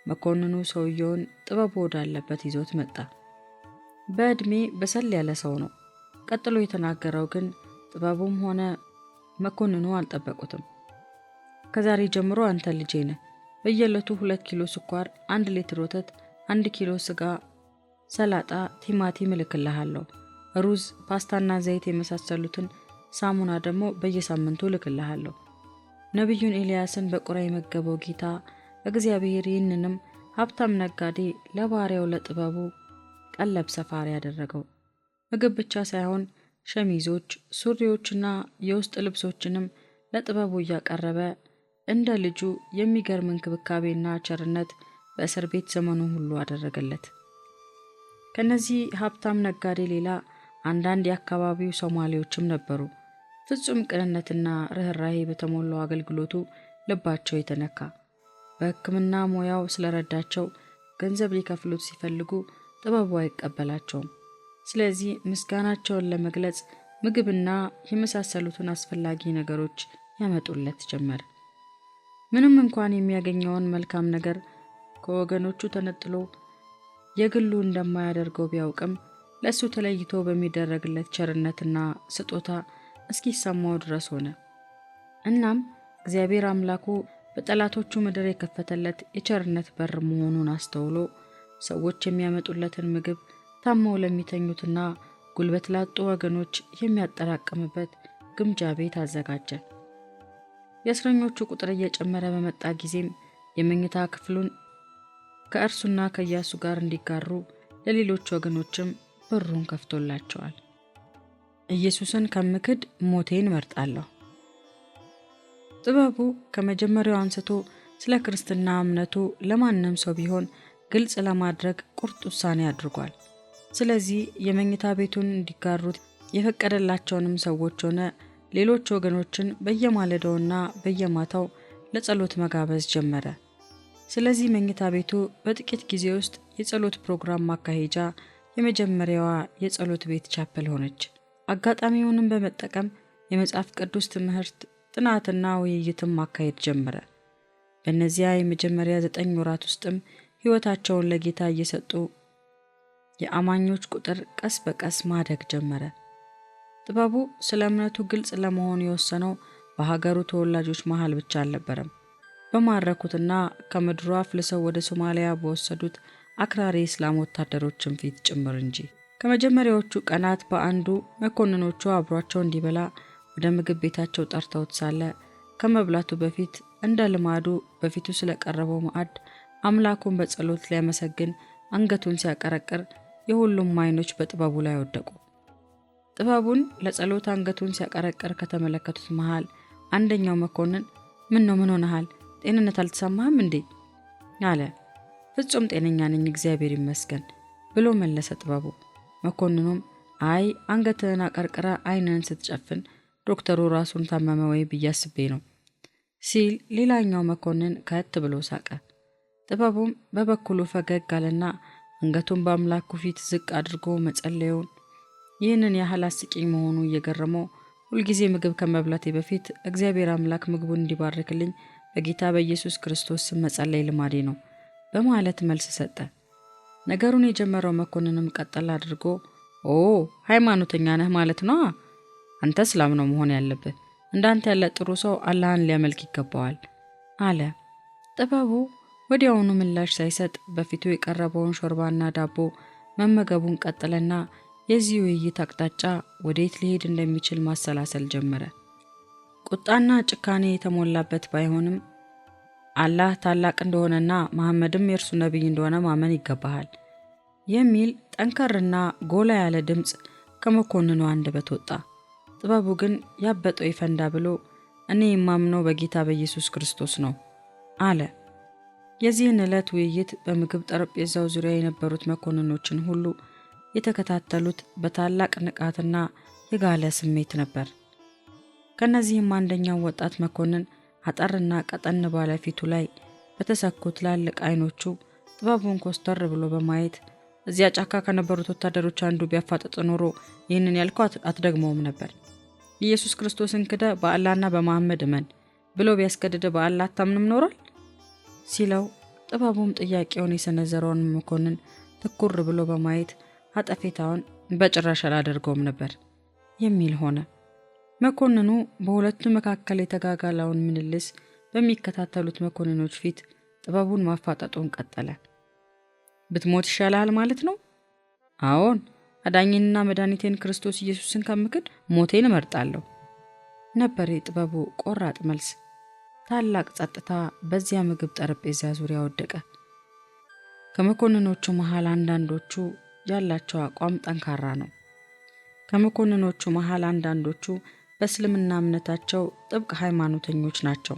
Speaker 1: መኮንኑ ሰውየውን ጥበቡ ወዳለበት ይዞት መጣ። በእድሜ በሰል ያለ ሰው ነው። ቀጥሎ የተናገረው ግን ጥበቡም ሆነ መኮንኑ አልጠበቁትም። ከዛሬ ጀምሮ አንተ ልጄ ነህ። በየዕለቱ 2 ኪሎ ስኳር፣ 1 ሊትር ወተት፣ 1 ኪሎ ስጋ፣ ሰላጣ፣ ቲማቲም እልክልሃለሁ። ሩዝ፣ ፓስታና ዘይት የመሳሰሉትን ሳሙና ደግሞ በየሳምንቱ እልክልሃለሁ። ነቢዩን ኤልያስን በቁራ የመገበው ጌታ እግዚአብሔር ይህንንም ሀብታም ነጋዴ ለባሪያው ለጥበቡ ቀለብ ሰፋሪ ያደረገው። ምግብ ብቻ ሳይሆን ሸሚዞች፣ ሱሪዎችና የውስጥ ልብሶችንም ለጥበቡ እያቀረበ እንደ ልጁ የሚገርም እንክብካቤና ቸርነት በእስር ቤት ዘመኑ ሁሉ አደረገለት። ከነዚህ ሀብታም ነጋዴ ሌላ አንዳንድ የአካባቢው ሶማሌዎችም ነበሩ። ፍጹም ቅንነትና ርህራሄ በተሞላው አገልግሎቱ ልባቸው የተነካ። በሕክምና ሙያው ስለረዳቸው ገንዘብ ሊከፍሉት ሲፈልጉ ጥበቡ አይቀበላቸውም። ስለዚህ ምስጋናቸውን ለመግለጽ ምግብና የመሳሰሉትን አስፈላጊ ነገሮች ያመጡለት ጀመር። ምንም እንኳን የሚያገኘውን መልካም ነገር ከወገኖቹ ተነጥሎ የግሉ እንደማያደርገው ቢያውቅም ለእሱ ተለይቶ በሚደረግለት ቸርነትና ስጦታ እስኪሰማው ድረስ ሆነ። እናም እግዚአብሔር አምላኩ በጠላቶቹ ምድር የከፈተለት የቸርነት በር መሆኑን አስተውሎ ሰዎች የሚያመጡለትን ምግብ ታመው ለሚተኙትና ጉልበት ላጡ ወገኖች የሚያጠራቅምበት ግምጃ ቤት አዘጋጀ። የእስረኞቹ ቁጥር እየጨመረ በመጣ ጊዜም የመኝታ ክፍሉን ከእርሱና ከኢያሱ ጋር እንዲጋሩ ለሌሎች ወገኖችም በሩን ከፍቶላቸዋል። ኢየሱስን ከምክድ ሞቴን እመርጣለሁ። ጥበቡ ከመጀመሪያው አንስቶ ስለ ክርስትና እምነቱ ለማንም ሰው ቢሆን ግልጽ ለማድረግ ቁርጥ ውሳኔ አድርጓል። ስለዚህ የመኝታ ቤቱን እንዲጋሩት የፈቀደላቸውንም ሰዎች ሆነ ሌሎች ወገኖችን በየማለዳውና በየማታው ለጸሎት መጋበዝ ጀመረ። ስለዚህ መኝታ ቤቱ በጥቂት ጊዜ ውስጥ የጸሎት ፕሮግራም ማካሄጃ የመጀመሪያዋ የጸሎት ቤት ቻፕል ሆነች። አጋጣሚውንም በመጠቀም የመጽሐፍ ቅዱስ ትምህርት ጥናትና ውይይትም ማካሄድ ጀመረ። በእነዚያ የመጀመሪያ 9 ወራት ውስጥም ሕይወታቸውን ለጌታ እየሰጡ የአማኞች ቁጥር ቀስ በቀስ ማደግ ጀመረ። ጥበቡ ስለ እምነቱ ግልጽ ለመሆን የወሰነው በሀገሩ ተወላጆች መሃል ብቻ አልነበረም። በማረኩትና ከምድሩ አፍልሰው ወደ ሶማሊያ በወሰዱት አክራሪ እስላም ወታደሮችን ፊት ጭምር እንጂ። ከመጀመሪያዎቹ ቀናት በአንዱ መኮንኖቹ አብሯቸው እንዲበላ ወደ ምግብ ቤታቸው ጠርተውት ሳለ ከመብላቱ በፊት እንደ ልማዱ በፊቱ ስለቀረበው ማዕድ አምላኩን በጸሎት ሊያመሰግን አንገቱን ሲያቀረቅር የሁሉም ዓይኖች በጥበቡ ላይ ወደቁ። ጥበቡን ለጸሎት አንገቱን ሲያቀረቅር ከተመለከቱት መሃል አንደኛው መኮንን ምን ሆነሃል? ጤንነት አልተሰማህም እንዴ? አለ። ፍጹም ጤነኛ ነኝ እግዚአብሔር ይመስገን ብሎ መለሰ ጥበቡ። መኮንኑም አይ አንገትህን አቀርቅረ ዓይንህን ስትጨፍን ዶክተሩ ራሱን ታመመ ወይ ብዬ አስቤ ነው ሲል ሌላኛው መኮንን ከት ብሎ ሳቀ። ጥበቡም በበኩሉ ፈገግ አለና አንገቱን በአምላኩ ፊት ዝቅ አድርጎ መጸለዩን ይህንን ያህል አስቂኝ መሆኑ እየገረመው ሁልጊዜ ምግብ ከመብላቴ በፊት እግዚአብሔር አምላክ ምግቡን እንዲባርክልኝ በጌታ በኢየሱስ ክርስቶስ ስም መጸለይ ልማዴ ነው በማለት መልስ ሰጠ። ነገሩን የጀመረው መኮንንም ቀጠል አድርጎ ሃይማኖተኛ ነህ ማለት ነው? አንተ እስላም ነው መሆን ያለብህ። እንዳንተ ያለ ጥሩ ሰው አላህን ሊያመልክ ይገባዋል አለ። ጥበቡ ወዲያውኑ ምላሽ ሳይሰጥ በፊቱ የቀረበውን ሾርባና ዳቦ መመገቡን ቀጠለና የዚህ ውይይት አቅጣጫ ወዴት ሊሄድ እንደሚችል ማሰላሰል ጀመረ። ቁጣና ጭካኔ የተሞላበት ባይሆንም አላህ ታላቅ እንደሆነና መሐመድም የእርሱ ነቢይ እንደሆነ ማመን ይገባሃል የሚል ጠንከርና ጎላ ያለ ድምፅ ከመኮንኑ አንደበት ወጣ። ጥበቡ ግን ያበጠው ይፈንዳ ብሎ እኔ የማምነው በጌታ በኢየሱስ ክርስቶስ ነው አለ። የዚህን ዕለት ውይይት በምግብ ጠረጴዛው ዙሪያ የነበሩት መኮንኖችን ሁሉ የተከታተሉት በታላቅ ንቃትና የጋለ ስሜት ነበር። ከነዚህም አንደኛው ወጣት መኮንን አጠርና ቀጠን ባለ ፊቱ ላይ በተሰኩት ትላልቅ ዓይኖቹ ጥበቡን ኮስተር ብሎ በማየት እዚያ ጫካ ከነበሩት ወታደሮች አንዱ ቢያፋጥጥ ኖሮ ይህንን ያልከው አትደግመውም ነበር። ኢየሱስ ክርስቶስን ክደ በአላህና በመሐመድ እመን ብሎ ቢያስገድድ በአላህ አታምንም ኖሯል ሲለው፣ ጥበቡም ጥያቄውን የሰነዘረውን መኮንን ትኩር ብሎ በማየት አጠፌታውን በጭራሽ አላደርገውም ነበር የሚል ሆነ። መኮንኑ በሁለቱ መካከል የተጋጋለውን ምልልስ በሚከታተሉት መኮንኖች ፊት ጥበቡን ማፋጠጡን ቀጠለ። ብትሞት ይሻላል ማለት ነው? አዎን፣ አዳኝንና መድኃኒቴን ክርስቶስ ኢየሱስን ከምክድ ሞቴን እመርጣለሁ ነበር የጥበቡ ቆራጥ መልስ። ታላቅ ጸጥታ በዚያ ምግብ ጠረጴዛ ዙሪያ ወደቀ። ከመኮንኖቹ መሃል አንዳንዶቹ ያላቸው አቋም ጠንካራ ነው። ከመኮንኖቹ መሃል አንዳንዶቹ በእስልምና እምነታቸው ጥብቅ ሃይማኖተኞች ናቸው።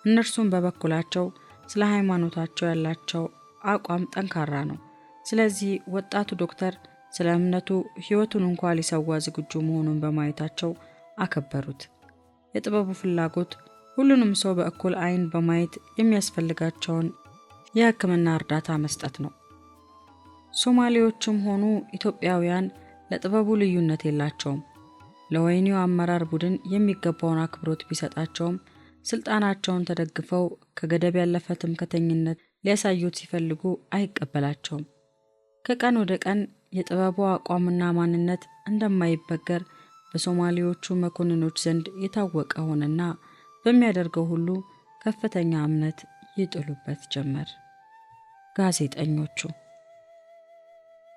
Speaker 1: እነርሱም በበኩላቸው ስለ ሃይማኖታቸው ያላቸው አቋም ጠንካራ ነው። ስለዚህ ወጣቱ ዶክተር ስለ እምነቱ ሕይወቱን እንኳን ሊሰዋ ዝግጁ መሆኑን በማየታቸው አከበሩት። የጥበቡ ፍላጎት ሁሉንም ሰው በእኩል ዓይን በማየት የሚያስፈልጋቸውን የሕክምና እርዳታ መስጠት ነው። ሶማሌዎችም ሆኑ ኢትዮጵያውያን ለጥበቡ ልዩነት የላቸውም። ለወይኒው አመራር ቡድን የሚገባውን አክብሮት ቢሰጣቸውም ስልጣናቸውን ተደግፈው ከገደብ ያለፈ ትምክህተኝነት ሊያሳዩት ሲፈልጉ አይቀበላቸውም። ከቀን ወደ ቀን የጥበቡ አቋምና ማንነት እንደማይበገር በሶማሌዎቹ መኮንኖች ዘንድ የታወቀ ሆነና በሚያደርገው ሁሉ ከፍተኛ እምነት ይጥሉበት ጀመር። ጋዜጠኞቹ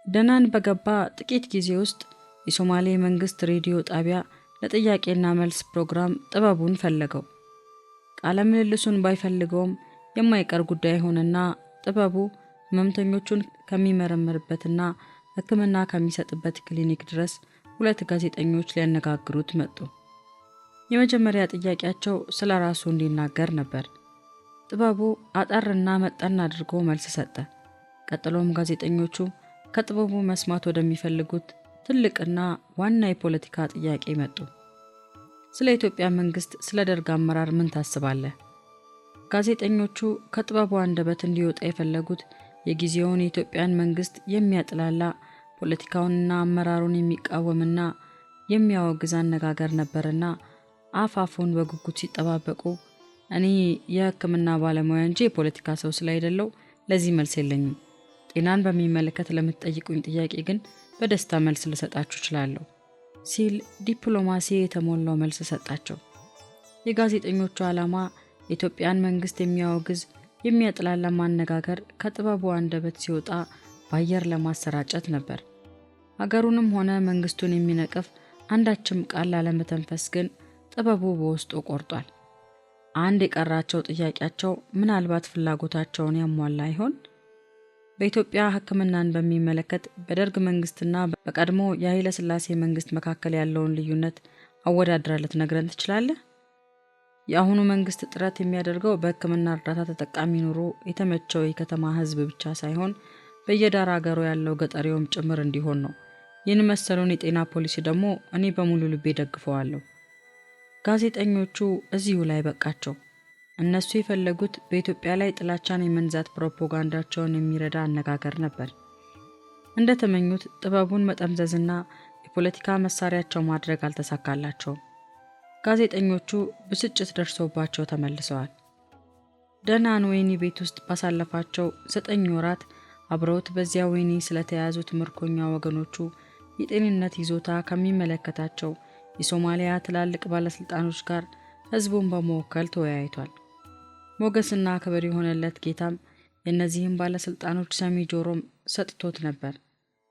Speaker 1: ደናን በገባ ጥቂት ጊዜ ውስጥ የሶማሌ መንግስት ሬዲዮ ጣቢያ ለጥያቄና መልስ ፕሮግራም ጥበቡን ፈለገው። ቃለ ምልልሱን ባይፈልገውም የማይቀር ጉዳይ ሆነና ጥበቡ ህመምተኞቹን ከሚመረምርበትና ሕክምና ከሚሰጥበት ክሊኒክ ድረስ 2 ጋዜጠኞች ሊያነጋግሩት መጡ። የመጀመሪያ ጥያቄያቸው ስለ ራሱ እንዲናገር ነበር። ጥበቡ አጠርና መጠን አድርጎ መልስ ሰጠ። ቀጥሎም ጋዜጠኞቹ ከጥበቡ መስማት ወደሚፈልጉት ትልቅና ዋና የፖለቲካ ጥያቄ መጡ። ስለ ኢትዮጵያ መንግስት፣ ስለ ደርግ አመራር ምን ታስባለህ? ጋዜጠኞቹ ከጥበቡ አንደበት እንዲወጣ የፈለጉት የጊዜውን የኢትዮጵያን መንግስት የሚያጥላላ ፖለቲካውንና አመራሩን የሚቃወምና የሚያወግዝ አነጋገር ነበርና አፋፉን በጉጉት ሲጠባበቁ እኔ የሕክምና ባለሙያ እንጂ የፖለቲካ ሰው ስላይደለው ለዚህ መልስ የለኝም። ጤናን በሚመለከት ለምትጠይቁኝ ጥያቄ ግን በደስታ መልስ ልሰጣችሁ እችላለሁ ሲል ዲፕሎማሲ የተሞላው መልስ ሰጣቸው። የጋዜጠኞቹ ዓላማ የኢትዮጵያን መንግስት የሚያወግዝ የሚያጥላላ ማነጋገር ከጥበቡ አንደበት ሲወጣ በአየር ለማሰራጨት ነበር። ሀገሩንም ሆነ መንግስቱን የሚነቅፍ አንዳችም ቃል ላለመተንፈስ ግን ጥበቡ በውስጡ ቆርጧል። አንድ የቀራቸው ጥያቄያቸው ምናልባት ፍላጎታቸውን ያሟላ ይሆን? በኢትዮጵያ ሕክምናን በሚመለከት በደርግ መንግስትና በቀድሞ የኃይለ ሥላሴ መንግስት መካከል ያለውን ልዩነት አወዳድረህ ልትነግረን ትችላለህ? የአሁኑ መንግስት ጥረት የሚያደርገው በሕክምና እርዳታ ተጠቃሚ ኑሮ የተመቸው የከተማ ህዝብ ብቻ ሳይሆን በየዳር ሀገሩ ያለው ገጠሬውም ጭምር እንዲሆን ነው። ይህን መሰሉን የጤና ፖሊሲ ደግሞ እኔ በሙሉ ልቤ ደግፈዋለሁ። ጋዜጠኞቹ እዚሁ ላይ በቃቸው። እነሱ የፈለጉት በኢትዮጵያ ላይ ጥላቻን የመንዛት ፕሮፓጋንዳቸውን የሚረዳ አነጋገር ነበር። እንደተመኙት ጥበቡን መጠምዘዝና የፖለቲካ መሳሪያቸው ማድረግ አልተሳካላቸውም። ጋዜጠኞቹ ብስጭት ደርሶባቸው ተመልሰዋል። ደናን ወህኒ ቤት ውስጥ ባሳለፋቸው 9 ወራት አብረውት በዚያ ወህኒ ስለተያዙት ምርኮኛ ወገኖቹ የጤንነት ይዞታ ከሚመለከታቸው የሶማሊያ ትላልቅ ባለስልጣኖች ጋር ህዝቡን በመወከል ተወያይቷል። ሞገስና ክብር የሆነለት ጌታም የእነዚህም ባለስልጣኖች ሰሚ ጆሮም ሰጥቶት ነበር።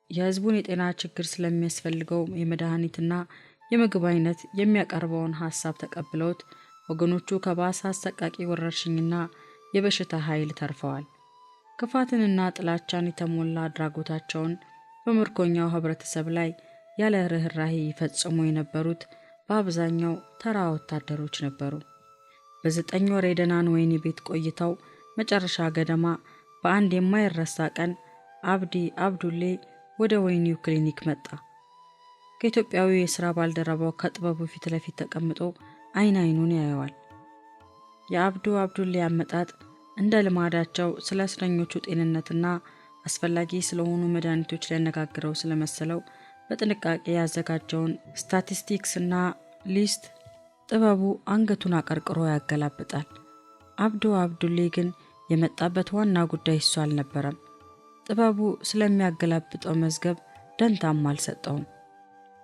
Speaker 1: የህዝቡን የጤና ችግር ስለሚያስፈልገው የመድኃኒትና የምግብ አይነት የሚያቀርበውን ሐሳብ ተቀብለውት ወገኖቹ ከባሰ አሰቃቂ ወረርሽኝና የበሽታ ኃይል ተርፈዋል። ክፋትንና ጥላቻን የተሞላ አድራጎታቸውን በምርኮኛው ህብረተሰብ ላይ ያለ ርህራሄ ይፈጽሙ የነበሩት በአብዛኛው ተራ ወታደሮች ነበሩ። በ9 ወር የደናን ወህኒ ቤት ቆይተው መጨረሻ ገደማ በአንድ የማይረሳ ቀን አብዲ አብዱሌ ወደ ወህኒው ክሊኒክ መጣ። ከኢትዮጵያዊ የሥራ ባልደረባው ከጥበቡ ፊት ለፊት ተቀምጦ አይን አይኑን ያየዋል። የአብዱ አብዱሌ አመጣጥ እንደ ልማዳቸው ስለ እስረኞቹ ጤንነትና አስፈላጊ ስለሆኑ መድኃኒቶች ሊያነጋግረው ስለመሰለው በጥንቃቄ ያዘጋጀውን ስታቲስቲክስና ሊስት ጥበቡ አንገቱን አቀርቅሮ ያገላብጣል። አብዱ አብዱሌ ግን የመጣበት ዋና ጉዳይ እሱ አልነበረም። ጥበቡ ስለሚያገላብጠው መዝገብ ደንታም አልሰጠውም።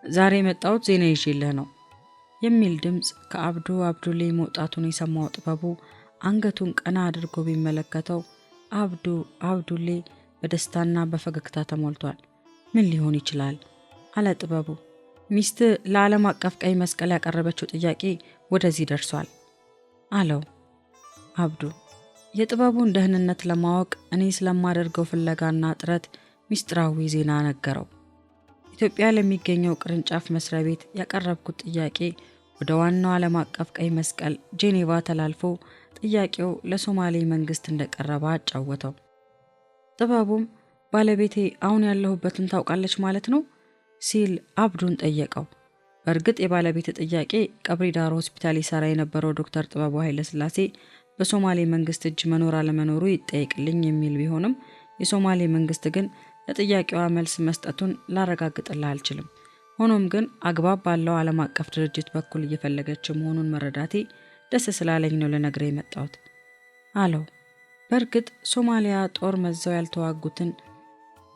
Speaker 1: ዛሬ የመጣሁት ዜና ይዤልህ ነው የሚል ድምፅ ከአብዱ አብዱሌ መውጣቱን የሰማው ጥበቡ አንገቱን ቀና አድርጎ ቢመለከተው አብዱ አብዱሌ በደስታና በፈገግታ ተሞልቷል። ምን ሊሆን ይችላል አለ ጥበቡ። ሚስት ለዓለም አቀፍ ቀይ መስቀል ያቀረበችው ጥያቄ ወደዚህ ደርሷል አለው አብዱ። የጥበቡን ደህንነት ለማወቅ እኔ ስለማደርገው ፍለጋና ጥረት ሚስጥራዊ ዜና ነገረው። ኢትዮጵያ ለሚገኘው ቅርንጫፍ መስሪያ ቤት ያቀረብኩት ጥያቄ ወደ ዋናው ዓለም አቀፍ ቀይ መስቀል ጄኔቫ ተላልፎ ጥያቄው ለሶማሌ መንግስት እንደቀረበ አጫወተው። ጥበቡም ባለቤቴ አሁን ያለሁበትን ታውቃለች ማለት ነው ሲል አብዱን ጠየቀው። በእርግጥ የባለቤት ጥያቄ ቀብሪ ዳር ሆስፒታል ይሰራ የነበረው ዶክተር ጥበቡ ኃይለ ሥላሴ በሶማሌ መንግስት እጅ መኖር አለመኖሩ ይጠየቅልኝ የሚል ቢሆንም የሶማሌ መንግስት ግን ለጥያቄዋ መልስ መስጠቱን ላረጋግጥልህ አልችልም። ሆኖም ግን አግባብ ባለው ዓለም አቀፍ ድርጅት በኩል እየፈለገች መሆኑን መረዳቴ ደስ ስላለኝ ነው ልነግርህ የመጣሁት አለው። በእርግጥ ሶማሊያ ጦር መዘው ያልተዋጉትን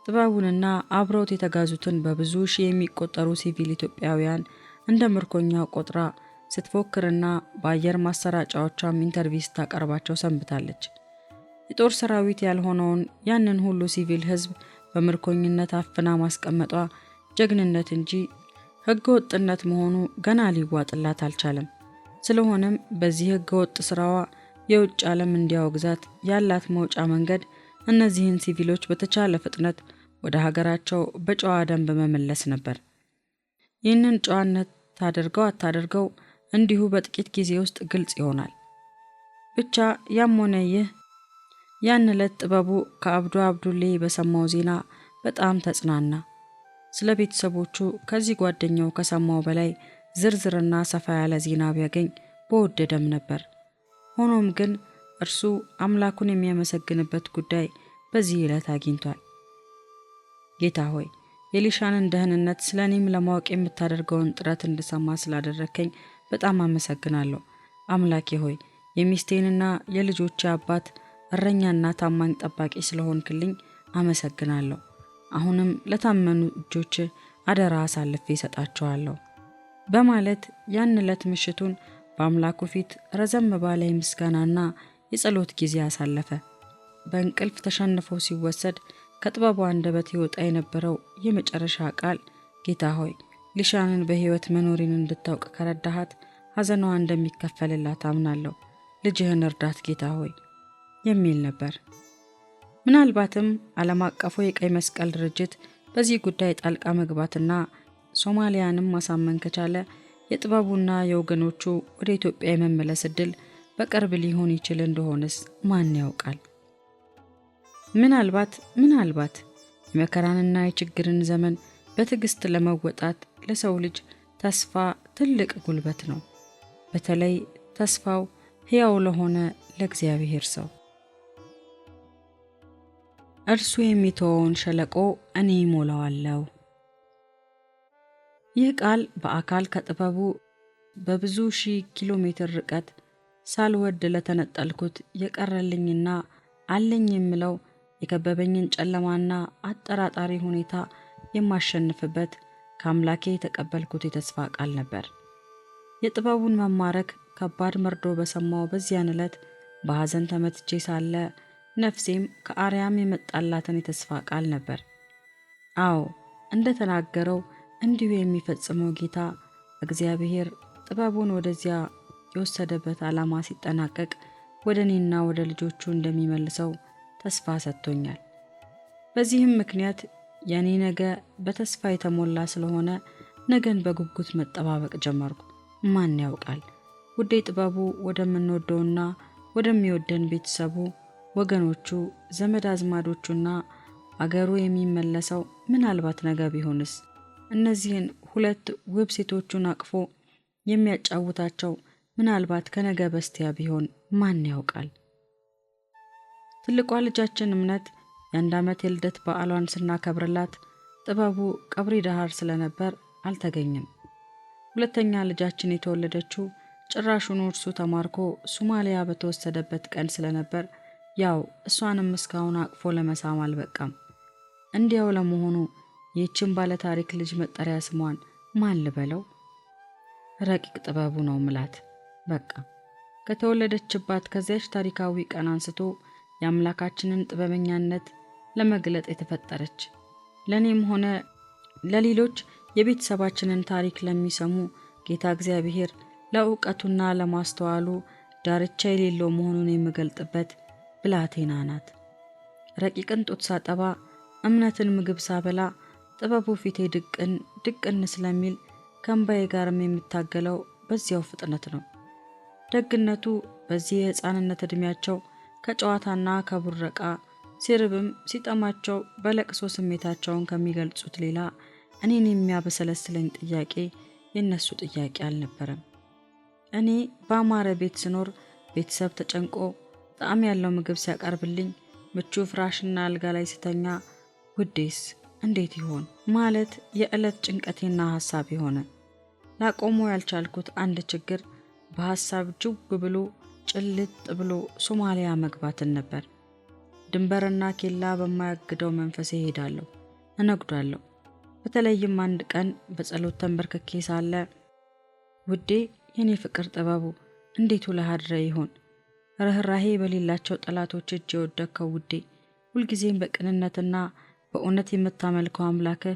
Speaker 1: ጥበቡንና አብረውት የተጋዙትን በብዙ ሺህ የሚቆጠሩ ሲቪል ኢትዮጵያውያን እንደ ምርኮኛ ቆጥራ ስትፎክርና በአየር ማሰራጫዎቿም ኢንተርቪው ስታቀርባቸው ሰንብታለች። የጦር ሰራዊት ያልሆነውን ያንን ሁሉ ሲቪል ህዝብ በምርኮኝነት አፍና ማስቀመጧ ጀግንነት እንጂ ህገ ወጥነት መሆኑ ገና ሊዋጥላት አልቻለም። ስለሆነም በዚህ ህገ ወጥ ስራዋ የውጭ ዓለም እንዲያወግዛት ያላት መውጫ መንገድ እነዚህን ሲቪሎች በተቻለ ፍጥነት ወደ ሀገራቸው በጨዋ ደንብ መመለስ ነበር። ይህንን ጨዋነት ታደርገው አታደርገው እንዲሁ በጥቂት ጊዜ ውስጥ ግልጽ ይሆናል። ብቻ ያም ሆነ ይህ ያን ዕለት ጥበቡ ከአብዱ አብዱሌ በሰማው ዜና በጣም ተጽናና። ስለ ቤተሰቦቹ ከዚህ ጓደኛው ከሰማው በላይ ዝርዝርና ሰፋ ያለ ዜና ቢያገኝ በወደደም ነበር። ሆኖም ግን እርሱ አምላኩን የሚያመሰግንበት ጉዳይ በዚህ ዕለት አግኝቷል። ጌታ ሆይ የሊሻንን ደህንነት ስለኔም ለማወቅ የምታደርገውን ጥረት እንድሰማ ስላደረከኝ በጣም አመሰግናለሁ። አምላኬ ሆይ የሚስቴንና የልጆቼ አባት እረኛና ታማኝ ጠባቂ ስለሆንክልኝ አመሰግናለሁ። አሁንም ለታመኑ እጆች አደራ አሳልፌ እሰጣቸዋለሁ በማለት ያን ዕለት ምሽቱን በአምላኩ ፊት ረዘም ባለ ምስጋናና የጸሎት ጊዜ አሳለፈ። በእንቅልፍ ተሸንፎ ሲወሰድ ከጥበቡ አንደበት ይወጣ የነበረው የመጨረሻ ቃል ጌታ ሆይ ሊሻንን በህይወት መኖሪን እንድታውቅ ከረዳሃት ሐዘኗ እንደሚከፈልላት አምናለሁ። ልጅህን እርዳት ጌታ ሆይ የሚል ነበር። ምናልባትም ዓለም አቀፉ የቀይ መስቀል ድርጅት በዚህ ጉዳይ ጣልቃ መግባትና ሶማሊያንም ማሳመን ከቻለ የጥበቡና የወገኖቹ ወደ ኢትዮጵያ የመመለስ ዕድል በቅርብ ሊሆን ይችል እንደሆነስ ማን ያውቃል? ምናልባት የመከራንና የችግርን ዘመን በትዕግስት ለመወጣት ለሰው ልጅ ተስፋ ትልቅ ጉልበት ነው። በተለይ ተስፋው ሕያው ለሆነ ለእግዚአብሔር ሰው። እርሱ የሚተወውን ሸለቆ እኔ ሞላዋለሁ። ይህ ቃል በአካል ከጥበቡ በብዙ ሺህ ኪሎ ሜትር ርቀት ሳልወድ ለተነጠልኩት የቀረልኝና አለኝ የምለው የከበበኝን ጨለማና አጠራጣሪ ሁኔታ የማሸንፍበት ከአምላኬ የተቀበልኩት የተስፋ ቃል ነበር። የጥበቡን መማረክ ከባድ መርዶ በሰማው በዚያን ዕለት በሐዘን ተመትቼ ሳለ ነፍሴም ከአርያም የመጣላትን የተስፋ ቃል ነበር። አዎ እንደተናገረው እንዲሁ የሚፈጽመው ጌታ እግዚአብሔር ጥበቡን ወደዚያ የወሰደበት ዓላማ ሲጠናቀቅ ወደ እኔና ወደ ልጆቹ እንደሚመልሰው ተስፋ ሰጥቶኛል። በዚህም ምክንያት የኔ ነገ በተስፋ የተሞላ ስለሆነ ነገን በጉጉት መጠባበቅ ጀመርኩ። ማን ያውቃል ውዴ ጥበቡ ወደምንወደውና ወደሚወደን ቤተሰቡ፣ ወገኖቹ፣ ዘመድ አዝማዶቹና አገሩ የሚመለሰው ምናልባት ነገ ቢሆንስ? እነዚህን ሁለት ውብ ሴቶቹን አቅፎ የሚያጫውታቸው ምናልባት ከነገ በስቲያ ቢሆን ማን ያውቃል? ትልቋ ልጃችን እምነት የ1 ዓመት የልደት በዓሏን ስናከብርላት ጥበቡ ቀብሪ ዳሃር ስለነበር አልተገኘም። ሁለተኛ ልጃችን የተወለደችው ጭራሹን እርሱ ተማርኮ ሶማሊያ በተወሰደበት ቀን ስለነበር ያው እሷንም እስካሁን አቅፎ ለመሳም አልበቃም። እንዲያው ለመሆኑ ይህችን ባለ ታሪክ ልጅ መጠሪያ ስሟን ማን ልበለው? ረቂቅ ጥበቡ ነው ምላት። በቃ ከተወለደችባት ከዚያች ታሪካዊ ቀን አንስቶ የአምላካችንን ጥበበኛነት ለመግለጥ የተፈጠረች፣ ለኔም ሆነ ለሌሎች የቤተሰባችንን ታሪክ ለሚሰሙ ጌታ እግዚአብሔር ለእውቀቱና ለማስተዋሉ ዳርቻ የሌለው መሆኑን የምገልጥበት ብላቴና ናት። ረቂቅን ጡት ሳጠባ፣ እምነትን ምግብ ሳበላ ጥበቡ ፊቴ ድቅን ስለሚል ከእምባዬ ጋርም የምታገለው በዚያው ፍጥነት ነው። ደግነቱ በዚህ የሕፃንነት ዕድሜያቸው ከጨዋታና ከቡረቃ ሲርብም ሲጠማቸው በለቅሶ ስሜታቸውን ከሚገልጹት ሌላ እኔን የሚያበሰለስለኝ ጥያቄ የነሱ ጥያቄ አልነበረም። እኔ በአማረ ቤት ስኖር ቤተሰብ ተጨንቆ ጣዕም ያለው ምግብ ሲያቀርብልኝ ምቹ ፍራሽና አልጋ ላይ ስተኛ ውዴስ እንዴት ይሆን ማለት የዕለት ጭንቀቴና ሐሳብ ሆነ። ላቆሞ ያልቻልኩት አንድ ችግር በሐሳብ ጅው ብሎ ጭልጥ ብሎ ሶማሊያ መግባትን ነበር። ድንበርና ኬላ በማያግደው መንፈስ እሄዳለሁ፣ እነግዳለሁ። በተለይም አንድ ቀን በጸሎት ተንበርክኬ ሳለ ውዴ የኔ ፍቅር ጥበቡ እንዴት ውለህ አድረህ ይሆን? ርህራሄ በሌላቸው ጠላቶች እጅ የወደቅከው ውዴ፣ ሁልጊዜም በቅንነትና በእውነት የምታመልከው አምላክህ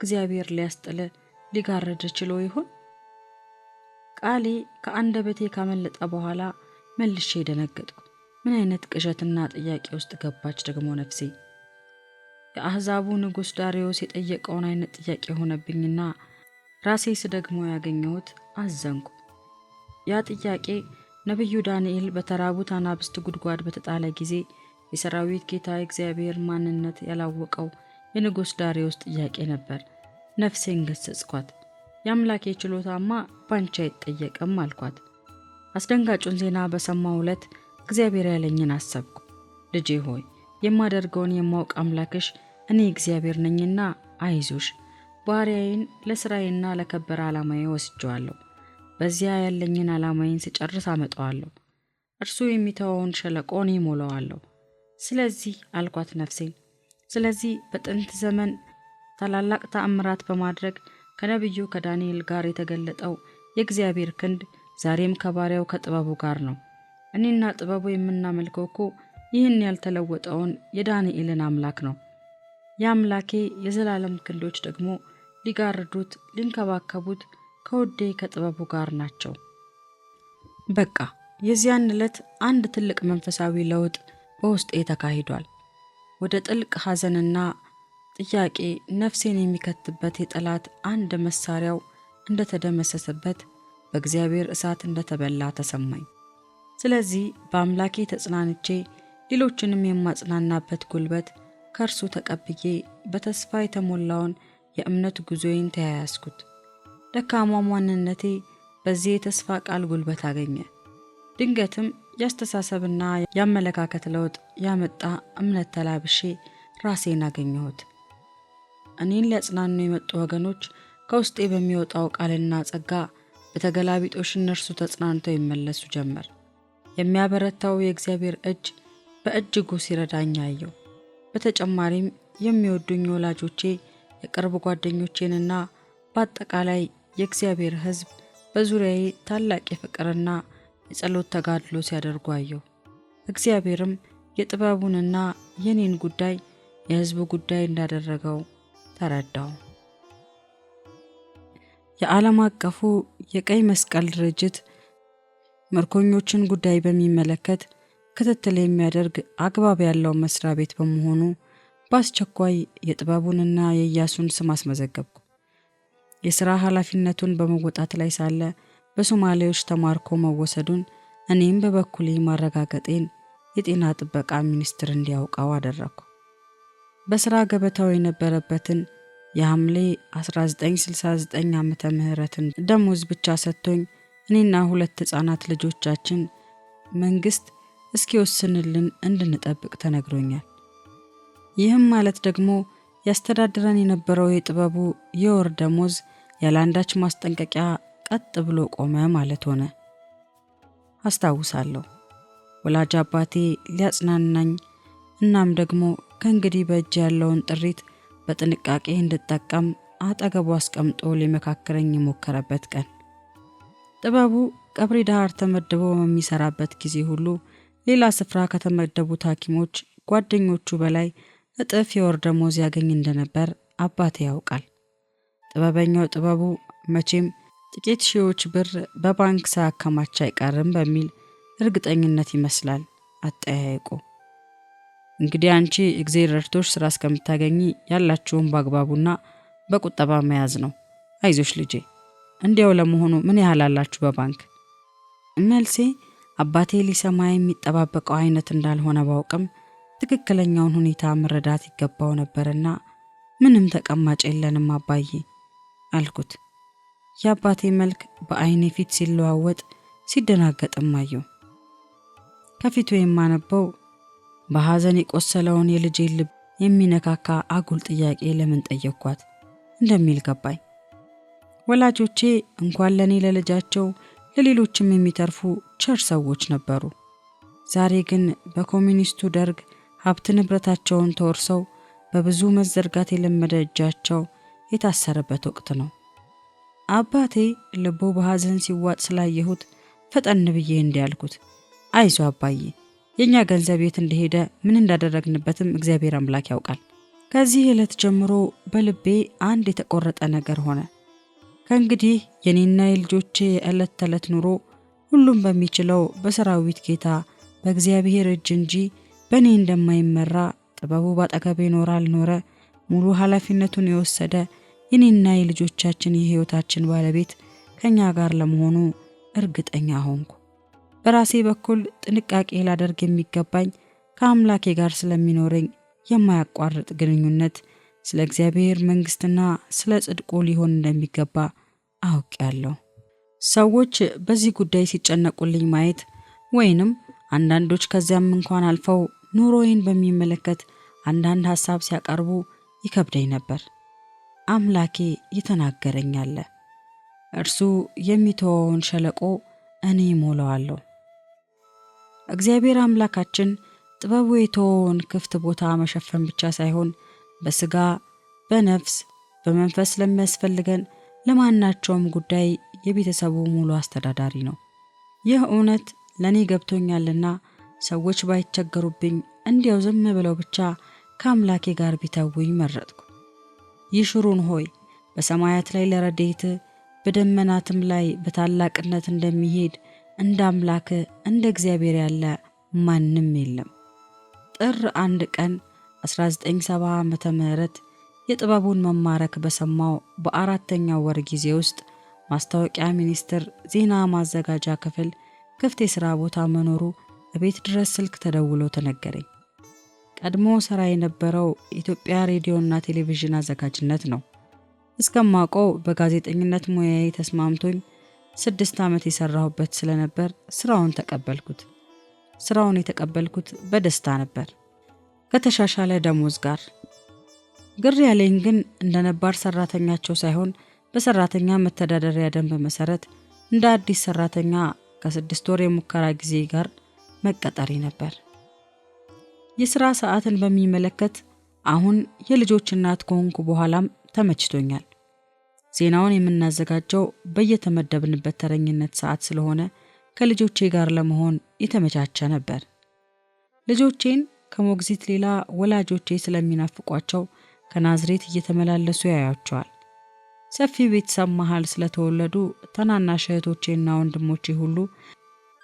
Speaker 1: እግዚአብሔር ሊያስጥልህ ሊጋርድ ችሎ ይሆን? ቃሌ ከአንደበቴ ካመለጠ በኋላ መልሼ ደነገጥኩ። ምን አይነት ቅዠትና ጥያቄ ውስጥ ገባች ደግሞ ነፍሴ? የአሕዛቡ ንጉሥ ዳርዮስ የጠየቀውን አይነት ጥያቄ ሆነብኝና ራሴ ስደግሞ ያገኘሁት አዘንኩ። ያ ጥያቄ ነቢዩ ዳንኤል በተራቡት አናብስት ጉድጓድ በተጣለ ጊዜ የሰራዊት ጌታ እግዚአብሔር ማንነት ያላወቀው የንጉሥ ዳርዮስ ጥያቄ ነበር። ነፍሴን ገሰጽኳት። የአምላኬ ችሎታማ ባንቺ አይጠየቅም አልኳት። አስደንጋጩን ዜና በሰማሁ ዕለት እግዚአብሔር ያለኝን አሰብኩ። ልጄ ሆይ የማደርገውን የማውቅ አምላክሽ እኔ እግዚአብሔር ነኝና አይዞሽ፣ ባሪያዬን ለስራዬና ለከበረ ዓላማዬ ወስጄዋለሁ። በዚያ ያለኝን ዓላማዬን ስጨርስ አመጣዋለሁ። እርሱ የሚተወውን ሸለቆ እኔ እሞላዋለሁ። ስለዚህ አልኳት ነፍሴን፣ ስለዚህ በጥንት ዘመን ታላላቅ ተአምራት በማድረግ ከነቢዩ ከዳንኤል ጋር የተገለጠው የእግዚአብሔር ክንድ ዛሬም ከባሪያው ከጥበቡ ጋር ነው። እኔና ጥበቡ የምናመልከው እኮ ይህን ያልተለወጠውን የዳንኤልን አምላክ ነው። የአምላኬ የዘላለም ክንዶች ደግሞ ሊጋርዱት ሊንከባከቡት ከውዴ ከጥበቡ ጋር ናቸው። በቃ የዚያን ዕለት አንድ ትልቅ መንፈሳዊ ለውጥ በውስጤ ተካሂዷል። ወደ ጥልቅ ሐዘንና ጥያቄ ነፍሴን የሚከትበት የጠላት አንድ መሳሪያው እንደተደመሰሰበት በእግዚአብሔር እሳት እንደተበላ ተሰማኝ። ስለዚህ በአምላኬ ተጽናንቼ ሌሎችንም የማጽናናበት ጉልበት ከእርሱ ተቀብዬ በተስፋ የተሞላውን የእምነት ጉዞዬን ተያያዝኩት። ደካማ ማንነቴ በዚህ የተስፋ ቃል ጉልበት አገኘ። ድንገትም ያስተሳሰብና ያመለካከት ለውጥ ያመጣ እምነት ተላብሼ ራሴን አገኘሁት። እኔን ሊያጽናኑ የመጡ ወገኖች ከውስጤ በሚወጣው ቃልና ጸጋ በተገላቢጦሽ እነርሱ ተጽናንተው ይመለሱ ጀመር። የሚያበረታው የእግዚአብሔር እጅ በእጅጉ ሲረዳኝ አየሁ። በተጨማሪም የሚወዱኝ ወላጆቼ፣ የቅርብ ጓደኞቼንና በአጠቃላይ የእግዚአብሔር ሕዝብ በዙሪያዬ ታላቅ የፍቅርና የጸሎት ተጋድሎ ሲያደርጉ አየሁ። እግዚአብሔርም የጥበቡንና የኔን ጉዳይ የሕዝቡ ጉዳይ እንዳደረገው ተረዳው። የዓለም አቀፉ የቀይ መስቀል ድርጅት ምርኮኞችን ጉዳይ በሚመለከት ክትትል የሚያደርግ አግባብ ያለው መስሪያ ቤት በመሆኑ በአስቸኳይ የጥበቡንና የኢያሱን ስም አስመዘገብኩ። የሥራ ኃላፊነቱን በመወጣት ላይ ሳለ በሶማሌዎች ተማርኮ መወሰዱን እኔም በበኩሌ ማረጋገጤን የጤና ጥበቃ ሚኒስትር እንዲያውቀው አደረግኩ። በሥራ ገበታው የነበረበትን የሐምሌ 1969 ዓመተ ምህረትን ደሞዝ ብቻ ሰጥቶኝ እኔና 2 ሕፃናት ልጆቻችን መንግስት እስኪወስንልን እንድንጠብቅ ተነግሮኛል። ይህም ማለት ደግሞ ያስተዳድረን የነበረው የጥበቡ የወር ደሞዝ ያለአንዳች ማስጠንቀቂያ ቀጥ ብሎ ቆመ ማለት ሆነ። አስታውሳለሁ ወላጅ አባቴ ሊያጽናናኝ እናም ደግሞ ከእንግዲህ በእጅ ያለውን ጥሪት በጥንቃቄ እንድጠቀም አጠገቡ አስቀምጦ ሊመካከረኝ የሞከረበት ቀን። ጥበቡ ቀብሪ ዳህር ተመድቦ በሚሰራበት ጊዜ ሁሉ ሌላ ስፍራ ከተመደቡት ሐኪሞች ጓደኞቹ በላይ እጥፍ የወር ደሞዝ ያገኝ እንደነበር አባቴ ያውቃል። ጥበበኛው ጥበቡ መቼም ጥቂት ሺዎች ብር በባንክ ሳያከማች አይቀርም በሚል እርግጠኝነት ይመስላል አጠያየቁ። እንግዲህ አንቺ እግዚአብሔር ረድቶሽ ስራ እስከምታገኚ ያላችሁን በአግባቡና በቁጠባ መያዝ ነው። አይዞሽ ልጄ። እንዲያው ለመሆኑ ምን ያህል አላችሁ በባንክ? መልሴ አባቴ ሊሰማ የሚጠባበቀው አይነት እንዳልሆነ ባውቅም ትክክለኛውን ሁኔታ መረዳት ይገባው ነበርና ምንም ተቀማጭ የለንም አባዬ አልኩት። የአባቴ መልክ በአይኔ ፊት ሲለዋወጥ ሲደናገጥም አየሁ። ከፊቱ የማነበው በሐዘን የቆሰለውን የልጄን ልብ የሚነካካ አጉል ጥያቄ ለምን ጠየቅኳት እንደሚል ገባኝ። ወላጆቼ እንኳን ለኔ ለልጃቸው ለሌሎችም የሚተርፉ ቸር ሰዎች ነበሩ። ዛሬ ግን በኮሚኒስቱ ደርግ ሀብት ንብረታቸውን ተወርሰው በብዙ መዘርጋት የለመደ እጃቸው የታሰረበት ወቅት ነው። አባቴ ልቦ በሐዘን ሲዋጥ ስላየሁት ፈጠን ብዬ እንዲያልኩት፣ አይዞ አባዬ፣ የኛ ገንዘብ የት እንደሄደ ምን እንዳደረግንበትም እግዚአብሔር አምላክ ያውቃል። ከዚህ ዕለት ጀምሮ በልቤ አንድ የተቆረጠ ነገር ሆነ። ከእንግዲህ የኔና የልጆቼ የዕለት ተዕለት ኑሮ ሁሉም በሚችለው በሰራዊት ጌታ በእግዚአብሔር እጅ እንጂ በእኔ እንደማይመራ፣ ጥበቡ ባጠገቤ ኖረ አልኖረ ሙሉ ኃላፊነቱን የወሰደ የኔና የልጆቻችን የሕይወታችን ባለቤት ከኛ ጋር ለመሆኑ እርግጠኛ ሆንኩ። በራሴ በኩል ጥንቃቄ ላደርግ የሚገባኝ ከአምላኬ ጋር ስለሚኖረኝ የማያቋርጥ ግንኙነት፣ ስለ እግዚአብሔር መንግሥትና ስለ ጽድቁ ሊሆን እንደሚገባ አውቄያለሁ። ሰዎች በዚህ ጉዳይ ሲጨነቁልኝ ማየት ወይንም አንዳንዶች ከዚያም እንኳን አልፈው ኑሮዬን በሚመለከት አንዳንድ ሐሳብ ሲያቀርቡ ይከብደኝ ነበር። አምላኬ የተናገረኝ አለ። እርሱ የሚተወውን ሸለቆ እኔ ሞላዋለሁ። እግዚአብሔር አምላካችን ጥበቡ የተወውን ክፍት ቦታ መሸፈን ብቻ ሳይሆን በሥጋ፣ በነፍስ፣ በመንፈስ ለሚያስፈልገን ለማናቸውም ጉዳይ የቤተሰቡ ሙሉ አስተዳዳሪ ነው። ይህ እውነት ለእኔ ገብቶኛልና ሰዎች ባይቸገሩብኝ እንዲያው ዝም ብለው ብቻ ከአምላኬ ጋር ቢተውኝ መረጥኩ። ይሽሩን ሆይ በሰማያት ላይ ለረድኤት በደመናትም ላይ በታላቅነት እንደሚሄድ እንደ አምላክ እንደ እግዚአብሔር ያለ ማንም የለም። ጥር 1 ቀን 1970 ዓመተ ምህረት የጥበቡን መማረክ በሰማው በአራተኛው ወር ጊዜ ውስጥ ማስታወቂያ ሚኒስቴር ዜና ማዘጋጃ ክፍል ክፍት የሥራ ቦታ መኖሩ በቤት ድረስ ስልክ ተደውሎ ተነገረኝ። ቀድሞ ሥራ የነበረው የኢትዮጵያ ሬዲዮና ቴሌቪዥን አዘጋጅነት ነው። እስከማውቀው በጋዜጠኝነት ሙያዬ ተስማምቶኝ 6 ዓመት የሰራሁበት ስለነበር ስራውን ተቀበልኩት። ስራውን የተቀበልኩት በደስታ ነበር፣ ከተሻሻለ ደሞዝ ጋር። ግር ያለኝ ግን እንደ ነባር ሰራተኛቸው ሳይሆን በሰራተኛ መተዳደሪያ ደንብ መሰረት እንደ አዲስ ሰራተኛ ከ6 ወር የሙከራ ጊዜ ጋር መቀጠሪ ነበር። የሥራ ሰዓትን በሚመለከት አሁን የልጆች እናት ከሆንኩ በኋላም ተመችቶኛል። ዜናውን የምናዘጋጀው በየተመደብንበት ተረኝነት ሰዓት ስለሆነ ከልጆቼ ጋር ለመሆን የተመቻቸ ነበር። ልጆቼን ከሞግዚት ሌላ ወላጆቼ ስለሚናፍቋቸው ከናዝሬት እየተመላለሱ ያያቸዋል። ሰፊ ቤተሰብ መሃል ስለተወለዱ ታናናሽ እህቶቼና ወንድሞቼ ሁሉ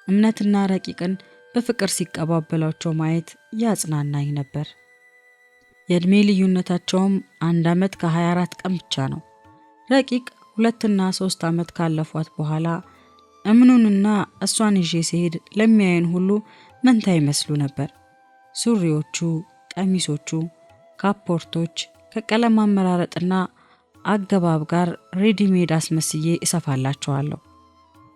Speaker 1: እምነትና ረቂቅን በፍቅር ሲቀባበሏቸው ማየት ያጽናናኝ ነበር። የዕድሜ ልዩነታቸውም 1 ዓመት ከ24 ቀን ብቻ ነው። ረቂቅ 2 እና 3 ዓመት ካለፏት በኋላ እምኑንና እሷን ይዤ ሲሄድ ለሚያየን ሁሉ መንታ ይመስሉ ነበር። ሱሪዎቹ፣ ቀሚሶቹ፣ ካፖርቶች ከቀለም አመራረጥና አገባብ ጋር ሬዲሜድ አስመስዬ እሰፋላቸዋለሁ።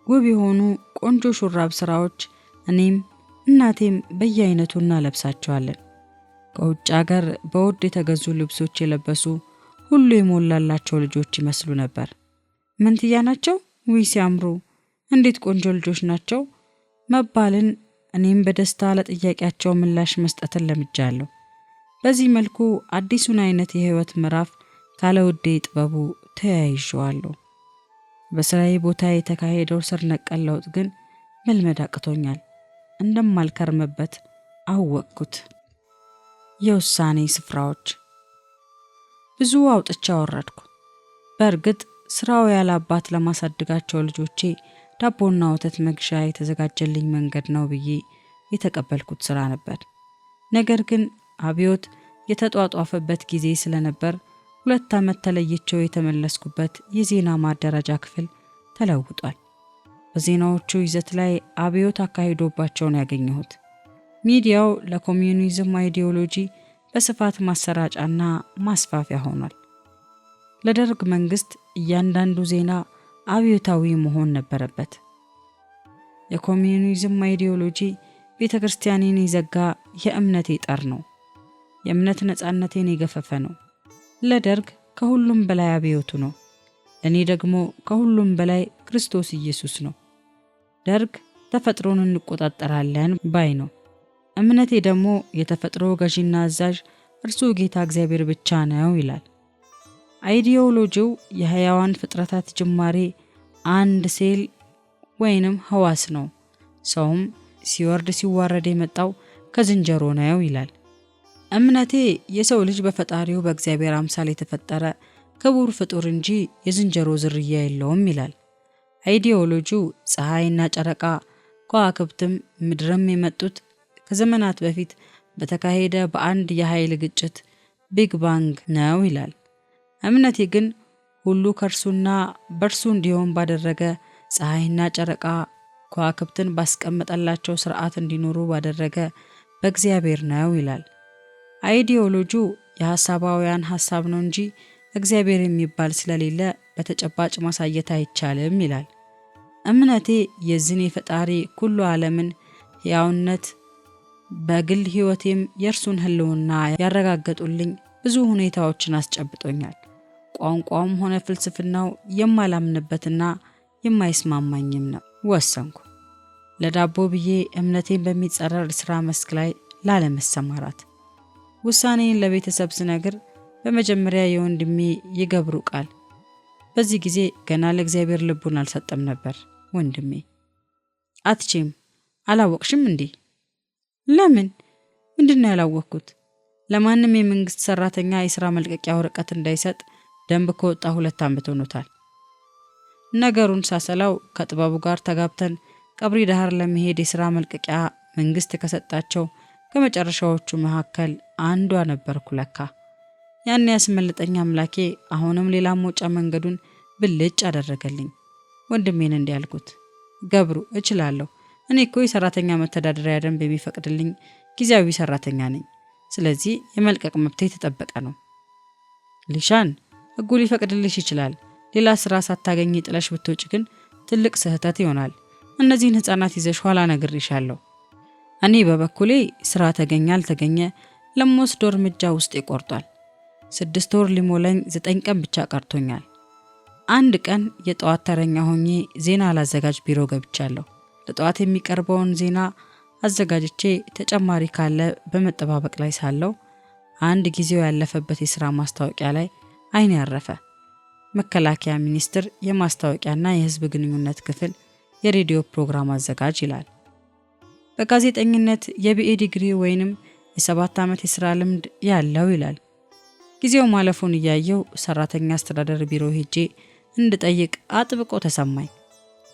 Speaker 1: ውብ የሆኑ ቆንጆ ሹራብ ስራዎች እኔም እናቴም በየአይነቱ እናለብሳቸዋለን። ከውጭ ሀገር በውድ የተገዙ ልብሶች የለበሱ ሁሉ የሞላላቸው ልጆች ይመስሉ ነበር። መንትያ ናቸው? ውይ ሲያምሩ! እንዴት ቆንጆ ልጆች ናቸው መባልን እኔም በደስታ ለጥያቄያቸው ምላሽ መስጠትን ለምጃለሁ። በዚህ መልኩ አዲሱን አይነት የህይወት ምዕራፍ ካለ ውዴ ጥበቡ ተያይዤዋለሁ። በስራዬ ቦታ የተካሄደው ስር ነቀል ለውጥ ግን መልመድ አቅቶኛል። እንደማልከርምበት አወቅኩት። የውሳኔ ስፍራዎች ብዙ አውጥቻ ወረድኩ። በእርግጥ ስራው ያለ አባት ለማሳደጋቸው ልጆቼ ዳቦና ወተት መግዣ የተዘጋጀልኝ መንገድ ነው ብዬ የተቀበልኩት ስራ ነበር። ነገር ግን አብዮት የተጧጧፈበት ጊዜ ስለነበር 2 ዓመት ተለይቼው የተመለስኩበት የዜና ማደራጃ ክፍል ተለውጧል። በዜናዎቹ ይዘት ላይ አብዮት አካሂዶባቸው ነው ያገኘሁት። ሚዲያው ለኮሚዩኒዝም አይዲዮሎጂ በስፋት ማሰራጫና ማስፋፊያ ሆኗል። ለደርግ መንግስት እያንዳንዱ ዜና አብዮታዊ መሆን ነበረበት። የኮሚዩኒዝም አይዲዮሎጂ ቤተክርስቲያኔን የዘጋ የእምነቴ ጠር ነው። የእምነት ነጻነቴን የገፈፈ ነው። ለደርግ ከሁሉም በላይ አብዮቱ ነው። ለኔ ደግሞ ከሁሉም በላይ ክርስቶስ ኢየሱስ ነው። ደርግ ተፈጥሮን እንቆጣጠራለን ባይ ነው። እምነቴ ደግሞ የተፈጥሮ ገዢና አዛዥ እርሱ ጌታ እግዚአብሔር ብቻ ነው ይላል። አይዲዮሎጂው የሕያዋን ፍጥረታት ጅማሬ አንድ ሴል ወይንም ሕዋስ ነው። ሰውም ሲወርድ ሲዋረድ የመጣው ከዝንጀሮ ነው ይላል። እምነቴ የሰው ልጅ በፈጣሪው በእግዚአብሔር አምሳል የተፈጠረ ክቡር ፍጡር እንጂ የዝንጀሮ ዝርያ የለውም ይላል። አይዲዮሎጂው ፀሐይና ጨረቃ ከዋክብትም ምድርም የመጡት ከዘመናት በፊት በተካሄደ በአንድ የኃይል ግጭት ቢግ ባንግ ነው ይላል። እምነቴ ግን ሁሉ ከእርሱና በእርሱ እንዲሆን ባደረገ ፀሐይና ጨረቃ ከዋክብትን ባስቀመጠላቸው ስርዓት እንዲኖሩ ባደረገ በእግዚአብሔር ነው ይላል። አይዲዮሎጂው የሐሳባውያን ሐሳብ ነው እንጂ እግዚአብሔር የሚባል ስለሌለ በተጨባጭ ማሳየት አይቻልም ይላል። እምነቴ የዚህን የፈጣሪ ኩሉ ዓለምን ሕያውነት በግል ሕይወቴም የእርሱን ህልውና ያረጋገጡልኝ ብዙ ሁኔታዎችን አስጨብጦኛል። ቋንቋውም ሆነ ፍልስፍናው የማላምንበትና የማይስማማኝም ነው። ወሰንኩ ለዳቦ ብዬ እምነቴን በሚጻረር ስራ መስክ ላይ ላለመሰማራት። ውሳኔን ለቤተሰብ ስነግር በመጀመሪያ የወንድሜ የገብሩ ቃል። በዚህ ጊዜ ገና ለእግዚአብሔር ልቡን አልሰጠም ነበር። ወንድሜ አትቼም አላወቅሽም እንዴ? ለምን? ምንድነው ያላወቅኩት? ለማንም የመንግስት ሰራተኛ የሥራ መልቀቂያ ወረቀት እንዳይሰጥ ደንብ ከወጣ 2 ዓመት ሆኖታል። ነገሩን ሳሰላው ከጥበቡ ጋር ተጋብተን ቀብሪ ዳህር ለመሄድ የሥራ መልቀቂያ መንግስት ከሰጣቸው ከመጨረሻዎቹ መካከል አንዷ ነበርኩ ለካ። ያን ያስመለጠኝ አምላኬ አሁንም ሌላ መውጫ መንገዱን ብልጭ አደረገልኝ። ወንድሜን እንዲያልኩት፣ ገብሩ እችላለሁ። እኔ እኮ የሰራተኛ መተዳደሪያ ደንብ የሚፈቅድልኝ ጊዜያዊ ሰራተኛ ነኝ። ስለዚህ የመልቀቅ መብቴ የተጠበቀ ነው። ሊሻን ሕጉ ሊፈቅድልሽ ይችላል። ሌላ ስራ ሳታገኝ ጥለሽ ብትወጪ ግን ትልቅ ስህተት ይሆናል። እነዚህን ህፃናት ይዘሽ ኋላ ነግሬሻለሁ። እኔ በበኩሌ ስራ ተገኘ አልተገኘ ለምወስደው እርምጃ ውስጥ ይቆርጣል። 6 ወር ሊሞላኝ 9 ቀን ብቻ ቀርቶኛል። አንድ ቀን የጠዋት ተረኛ ሆኜ ዜና ላዘጋጅ ቢሮ ገብቻለሁ። ለጠዋት የሚቀርበውን ዜና አዘጋጅቼ ተጨማሪ ካለ በመጠባበቅ ላይ ሳለው አንድ ጊዜው ያለፈበት የሥራ ማስታወቂያ ላይ አይኔ ያረፈ። መከላከያ ሚኒስቴር የማስታወቂያና የህዝብ ግንኙነት ክፍል የሬዲዮ ፕሮግራም አዘጋጅ ይላል። በጋዜጠኝነት የቢኤ ዲግሪ ወይንም የ7 ዓመት የሥራ ልምድ ያለው ይላል። ጊዜው ማለፉን እያየው ሰራተኛ አስተዳደር ቢሮ ሄጄ እንድጠይቅ አጥብቆ ተሰማኝ።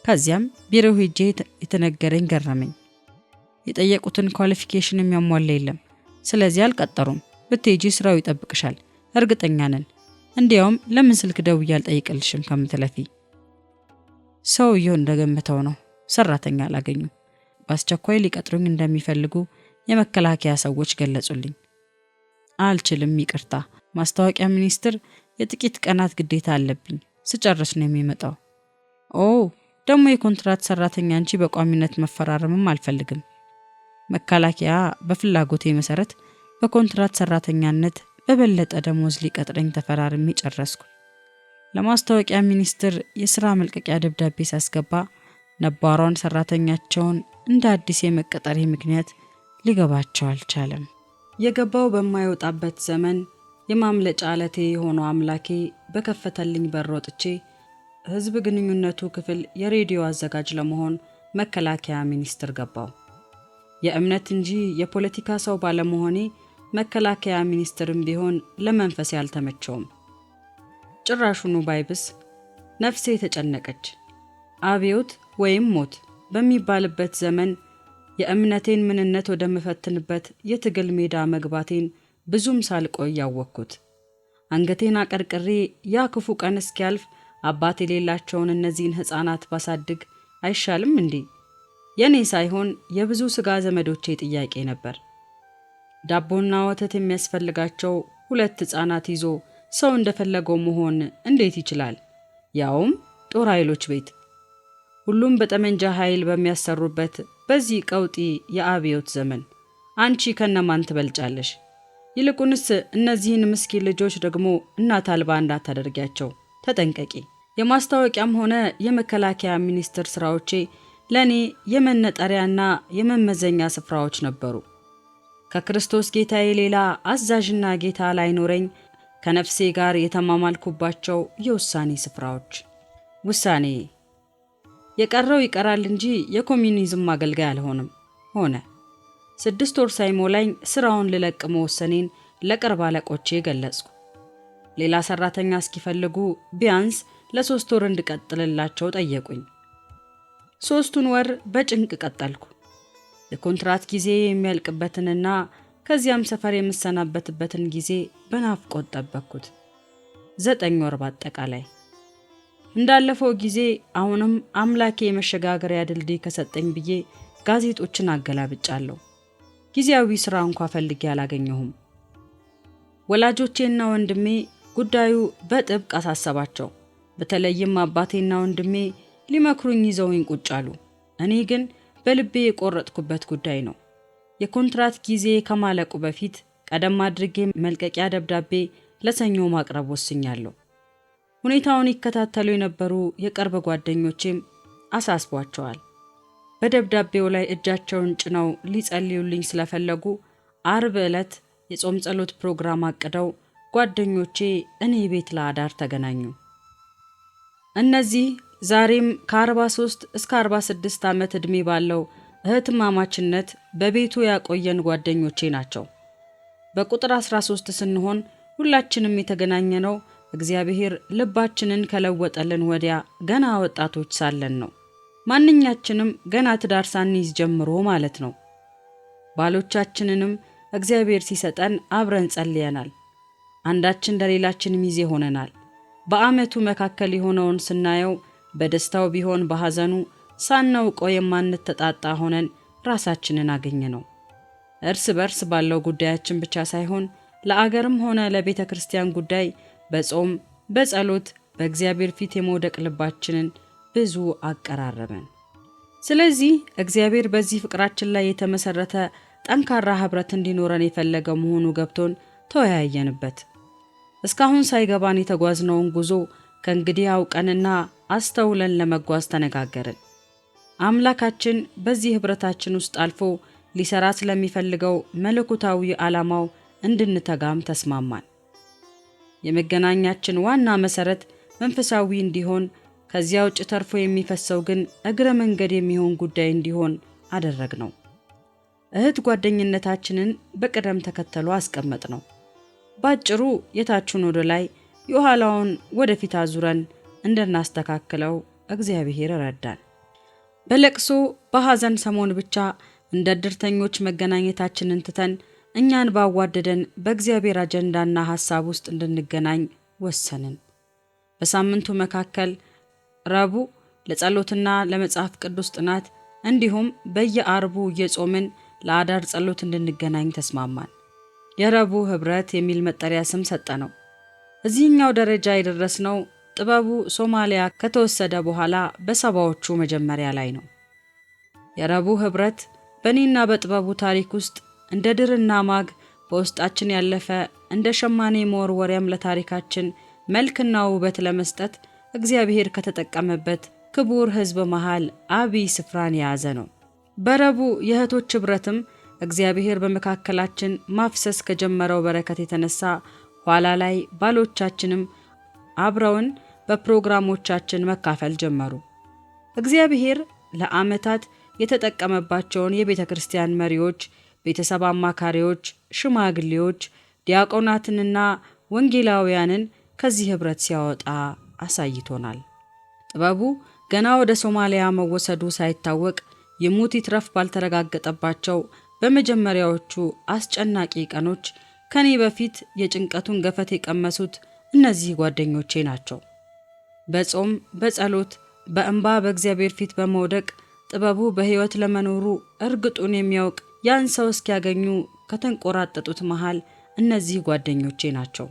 Speaker 1: ከዚያም ቢሮ ሄጄ የተነገረኝ ገረመኝ። የጠየቁትን ኳሊፊኬሽን የሚያሟላ የለም። ስለዚህ አልቀጠሩም። ብትሄጂ ስራው ይጠብቅሻል፣ እርግጠኛ ነን። እንዲያውም ለምን ስልክ ደውዬ አልጠይቅልሽም ከምትለፊ። ሰውየው እንደገመተው ነው። ሰራተኛ አላገኙም። በአስቸኳይ ሊቀጥሩኝ እንደሚፈልጉ የመከላከያ ሰዎች ገለጹልኝ። አልችልም፣ ይቅርታ፣ ማስታወቂያ ሚኒስቴር የጥቂት ቀናት ግዴታ አለብኝ። ስጨርስ ነው የሚመጣው። ኦ ደግሞ የኮንትራት ሰራተኛ እንጂ በቋሚነት መፈራረምም አልፈልግም። መከላከያ በፍላጎቴ መሰረት በኮንትራት ሰራተኛነት በበለጠ ደሞዝ ሊቀጥረኝ ተፈራርሜ ጨረስኩ። ለማስታወቂያ ሚኒስቴር የሥራ መልቀቂያ ደብዳቤ ሳስገባ ነባሯን ሰራተኛቸውን እንደ አዲስ የመቀጠሬ ምክንያት ሊገባቸው አልቻለም። የገባው በማይወጣበት ዘመን የማምለጫ ዓለቴ የሆነው አምላኬ በከፈተልኝ በር ወጥቼ ህዝብ ግንኙነቱ ክፍል የሬዲዮ አዘጋጅ ለመሆን መከላከያ ሚኒስቴር ገባው። የእምነት እንጂ የፖለቲካ ሰው ባለመሆኔ መከላከያ ሚኒስቴርም ቢሆን ለመንፈስ ያልተመቸውም። ጭራሹኑ ባይብስ ነፍሴ ተጨነቀች። አብዮት ወይም ሞት በሚባልበት ዘመን የእምነቴን ምንነት ወደምፈትንበት የትግል ሜዳ መግባቴን ብዙም ሳልቆይ ያወቅኩት። አንገቴን አቀርቅሬ ያ ክፉ ቀን እስኪያልፍ አባት የሌላቸውን እነዚህን ህፃናት ባሳድግ አይሻልም እንዴ? የኔ ሳይሆን የብዙ ስጋ ዘመዶቼ ጥያቄ ነበር። ዳቦና ወተት የሚያስፈልጋቸው 2 ህፃናት ይዞ ሰው እንደፈለገው መሆን እንዴት ይችላል? ያውም ጦር ኃይሎች ቤት። ሁሉም በጠመንጃ ኃይል በሚያሰሩበት በዚህ ቀውጢ የአብዮት ዘመን አንቺ ከነማን ትበልጫለሽ? ይልቁንስ እነዚህን ምስኪን ልጆች ደግሞ እናት አልባ እንዳታደርጊያቸው ተጠንቀቂ። የማስታወቂያም ሆነ የመከላከያ ሚኒስቴር ስራዎቼ ለኔ የመነጠሪያና የመመዘኛ ስፍራዎች ነበሩ። ከክርስቶስ ጌታዬ ሌላ አዛዥና ጌታ ላይኖረኝ ከነፍሴ ጋር የተማማልኩባቸው የውሳኔ ስፍራዎች። ውሳኔ የቀረው ይቀራል እንጂ የኮሚኒዝም አገልጋይ አልሆንም ሆነ። 6 ወር ሳይሞላኝ ስራውን ልለቅ መወሰኔን ለቅርብ አለቆቼ ገለጽኩ። ሌላ ሰራተኛ እስኪፈልጉ ቢያንስ ለ3 ወር እንድቀጥልላቸው ጠየቁኝ። 3ቱን ወር በጭንቅ ቀጠልኩ። የኮንትራት ጊዜ የሚያልቅበትንና ከዚያም ሰፈር የምሰናበትበትን ጊዜ በናፍቆት ጠበቅኩት። 9 ወር በአጠቃላይ። እንዳለፈው ጊዜ አሁንም አምላኬ የመሸጋገሪያ ድልድይ ከሰጠኝ ብዬ ጋዜጦችን አገላብጫለሁ። ጊዜያዊ ስራ እንኳ ፈልጌ አላገኘሁም። ወላጆቼና ወንድሜ ጉዳዩ በጥብቅ አሳሰባቸው። በተለይም አባቴና ወንድሜ ሊመክሩኝ ይዘውኝ ቁጭ አሉ። እኔ ግን በልቤ የቆረጥኩበት ጉዳይ ነው። የኮንትራት ጊዜ ከማለቁ በፊት ቀደም አድርጌ መልቀቂያ ደብዳቤ ለሰኞ ማቅረብ ወስኛለሁ። ሁኔታውን ይከታተሉ የነበሩ የቅርብ ጓደኞቼም አሳስቧቸዋል። በደብዳቤው ላይ እጃቸውን ጭነው ሊጸልዩልኝ ስለፈለጉ አርብ ዕለት የጾም ጸሎት ፕሮግራም አቅደው ጓደኞቼ እኔ ቤት ለአዳር ተገናኙ። እነዚህ ዛሬም ከ43 እስከ 46 ዓመት ዕድሜ ባለው እህትማማችነት በቤቱ ያቆየን ጓደኞቼ ናቸው። በቁጥር 13 ስንሆን ሁላችንም የተገናኘነው እግዚአብሔር ልባችንን ከለወጠልን ወዲያ ገና ወጣቶች ሳለን ነው። ማንኛችንም ገና ትዳር ሳንይዝ ጀምሮ ማለት ነው። ባሎቻችንንም እግዚአብሔር ሲሰጠን አብረን ጸልየናል። አንዳችን ለሌላችን ሚዜ ሆነናል። በአመቱ መካከል የሆነውን ስናየው በደስታው ቢሆን በሐዘኑ ሳናውቀው የማንተጣጣ ሆነን ራሳችንን አገኘነው። እርስ በርስ ባለው ጉዳያችን ብቻ ሳይሆን ለአገርም ሆነ ለቤተ ክርስቲያን ጉዳይ በጾም በጸሎት በእግዚአብሔር ፊት የመውደቅ ልባችንን ብዙ አቀራረበን። ስለዚህ እግዚአብሔር በዚህ ፍቅራችን ላይ የተመሰረተ ጠንካራ ህብረት እንዲኖረን የፈለገ መሆኑ ገብቶን ተወያየንበት። እስካሁን ሳይገባን የተጓዝነውን ጉዞ ከእንግዲህ አውቀንና አስተውለን ለመጓዝ ተነጋገርን። አምላካችን በዚህ ህብረታችን ውስጥ አልፎ ሊሰራ ስለሚፈልገው መለኮታዊ ዓላማው እንድንተጋም ተስማማን። የመገናኛችን ዋና መሰረት መንፈሳዊ እንዲሆን ከዚያ ውጭ ተርፎ የሚፈሰው ግን እግረ መንገድ የሚሆን ጉዳይ እንዲሆን አደረግነው። እህት ጓደኝነታችንን በቅደም ተከተሉ አስቀመጥነው። ባጭሩ የታቹን ወደ ላይ የኋላውን ወደፊት አዙረን እንድናስተካክለው እግዚአብሔር ረዳን። በለቅሶ በሐዘን ሰሞን ብቻ እንደ ዕድርተኞች መገናኘታችንን ትተን እኛን ባዋደደን በእግዚአብሔር አጀንዳና ሐሳብ ውስጥ እንድንገናኝ ወሰንን። በሳምንቱ መካከል ረቡዕ ለጸሎትና ለመጽሐፍ ቅዱስ ጥናት እንዲሁም በየአርቡ እየጾምን ለአዳር ጸሎት እንድንገናኝ ተስማማን። የረቡዕ ህብረት የሚል መጠሪያ ስም ሰጠነው። እዚህኛው ደረጃ የደረስነው ጥበቡ ሶማሊያ ከተወሰደ በኋላ በሰባዎቹ መጀመሪያ ላይ ነው። የረቡዕ ህብረት በእኔና በጥበቡ ታሪክ ውስጥ እንደ ድርና ማግ በውስጣችን ያለፈ እንደ ሸማኔ መወርወሪያም ለታሪካችን መልክና ውበት ለመስጠት እግዚአብሔር ከተጠቀመበት ክቡር ህዝብ መሃል አብይ ስፍራን የያዘ ነው። በረቡዕ የእህቶች ህብረትም እግዚአብሔር በመካከላችን ማፍሰስ ከጀመረው በረከት የተነሳ ኋላ ላይ ባሎቻችንም አብረውን በፕሮግራሞቻችን መካፈል ጀመሩ። እግዚአብሔር ለዓመታት የተጠቀመባቸውን የቤተ ክርስቲያን መሪዎች፣ ቤተሰብ አማካሪዎች፣ ሽማግሌዎች፣ ዲያቆናትንና ወንጌላውያንን ከዚህ ህብረት ሲያወጣ አሳይቶናል። ጥበቡ ገና ወደ ሶማሊያ መወሰዱ ሳይታወቅ የሙት ይትረፍ ባልተረጋገጠባቸው በመጀመሪያዎቹ አስጨናቂ ቀኖች ከኔ በፊት የጭንቀቱን ገፈት የቀመሱት እነዚህ ጓደኞቼ ናቸው። በጾም በጸሎት በእንባ በእግዚአብሔር ፊት በመውደቅ ጥበቡ በህይወት ለመኖሩ እርግጡን የሚያውቅ ያን ሰው እስኪያገኙ ከተንቆራጠጡት መሃል እነዚህ ጓደኞቼ ናቸው።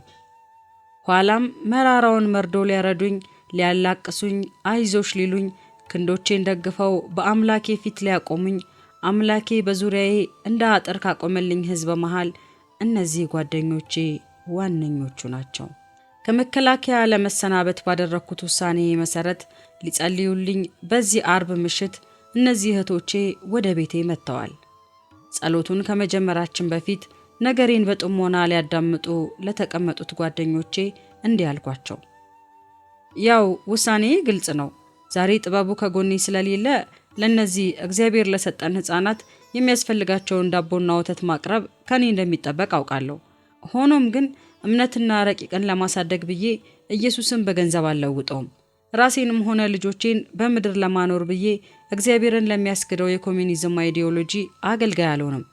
Speaker 1: ኋላም መራራውን መርዶ ሊያረዱኝ፣ ሊያላቅሱኝ፣ አይዞሽ ሊሉኝ፣ ክንዶቼን ደግፈው በአምላኬ ፊት ሊያቆሙኝ፣ አምላኬ በዙሪያዬ እንደ አጥር ካቆመልኝ ህዝብ መሃል እነዚህ ጓደኞቼ ዋነኞቹ ናቸው። ከመከላከያ ለመሰናበት ባደረኩት ውሳኔ መሰረት ሊጸልዩልኝ በዚህ አርብ ምሽት እነዚህ እህቶቼ ወደ ቤቴ መጥተዋል። ጸሎቱን ከመጀመራችን በፊት ነገሬን በጥሞና ሊያዳምጡ ለተቀመጡት ጓደኞቼ እንዲህ አልኳቸው። ያው ውሳኔ ግልጽ ነው። ዛሬ ጥበቡ ከጎኔ ስለሌለ ለነዚህ እግዚአብሔር ለሰጠን ሕፃናት የሚያስፈልጋቸውን ዳቦና ወተት ማቅረብ ከኔ እንደሚጠበቅ አውቃለሁ። ሆኖም ግን እምነትና ረቂቅን ለማሳደግ ብዬ ኢየሱስን በገንዘብ አልለውጠውም። ራሴንም ሆነ ልጆቼን በምድር ለማኖር ብዬ እግዚአብሔርን ለሚያስክደው የኮሚኒዝም አይዲዮሎጂ አገልጋይ አልሆንም።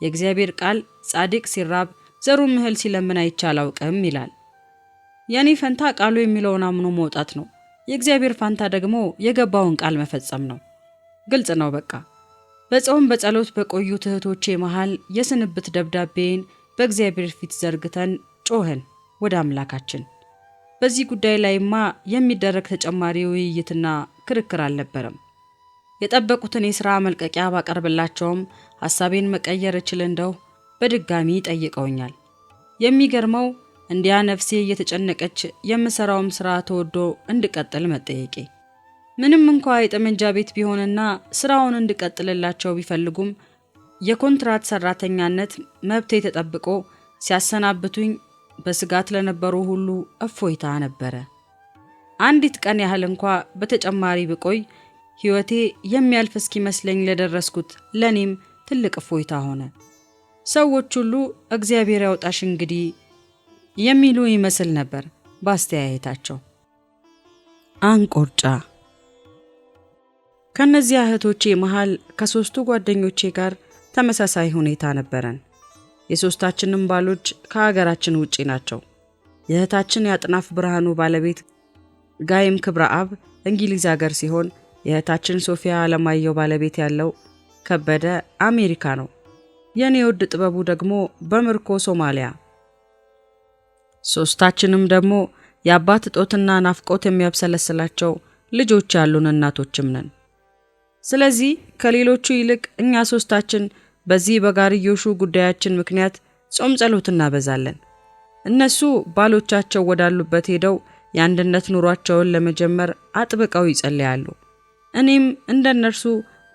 Speaker 1: የእግዚአብሔር ቃል ጻድቅ ሲራብ ዘሩም እህል ሲለምን አይቼ አላውቅም ይላል። የኔ ፈንታ ቃሉ የሚለውን አምኖ መውጣት ነው። የእግዚአብሔር ፋንታ ደግሞ የገባውን ቃል መፈጸም ነው። ግልጽ ነው በቃ። በጾም በጸሎት በቆዩት እህቶቼ መሃል የስንብት ደብዳቤን በእግዚአብሔር ፊት ዘርግተን ጮህን ወደ አምላካችን። በዚህ ጉዳይ ላይማ የሚደረግ ተጨማሪ ውይይትና ክርክር አልነበረም። የጠበቁትን የሥራ መልቀቂያ ባቀርብላቸውም ሐሳቤን መቀየር እችል እንደው በድጋሚ ጠይቀውኛል። የሚገርመው እንዲያ ነፍሴ እየተጨነቀች የምሰራውም ሥራ ተወዶ እንድቀጥል መጠየቄ። ምንም እንኳ የጠመንጃ ቤት ቢሆንና ሥራውን እንድቀጥልላቸው ቢፈልጉም የኮንትራት ሰራተኛነት መብቴ ተጠብቆ ሲያሰናብቱኝ በስጋት ለነበሩ ሁሉ እፎይታ ነበረ። አንዲት ቀን ያህል እንኳ በተጨማሪ ብቆይ ሕይወቴ የሚያልፍ እስኪመስለኝ ለደረስኩት ለኔም ትልቅ እፎይታ ሆነ። ሰዎች ሁሉ እግዚአብሔር ያውጣሽ እንግዲህ የሚሉ ይመስል ነበር በአስተያየታቸው። አንቆርጫ። ከነዚያ እህቶቼ መሃል ከሶስቱ ጓደኞቼ ጋር ተመሳሳይ ሁኔታ ነበረን። የሶስታችንም ባሎች ከሀገራችን ውጪ ናቸው። የእህታችን የአጥናፍ ብርሃኑ ባለቤት ጋይም ክብረአብ እንግሊዝ ሀገር ሲሆን የእህታችን ሶፊያ አለማየሁ ባለቤት ያለው ከበደ አሜሪካ ነው። የኔ ውድ ጥበቡ ደግሞ በምርኮ ሶማሊያ። ሶስታችንም ደግሞ የአባት እጦትና ናፍቆት የሚያብሰለስላቸው ልጆች ያሉን እናቶችም ነን። ስለዚህ ከሌሎቹ ይልቅ እኛ ሶስታችን በዚህ በጋርዮሹ ጉዳያችን ምክንያት ጾም ጸሎት እናበዛለን። እነሱ ባሎቻቸው ወዳሉበት ሄደው የአንድነት ኑሯቸውን ለመጀመር አጥብቀው ይጸልያሉ። እኔም እንደነርሱ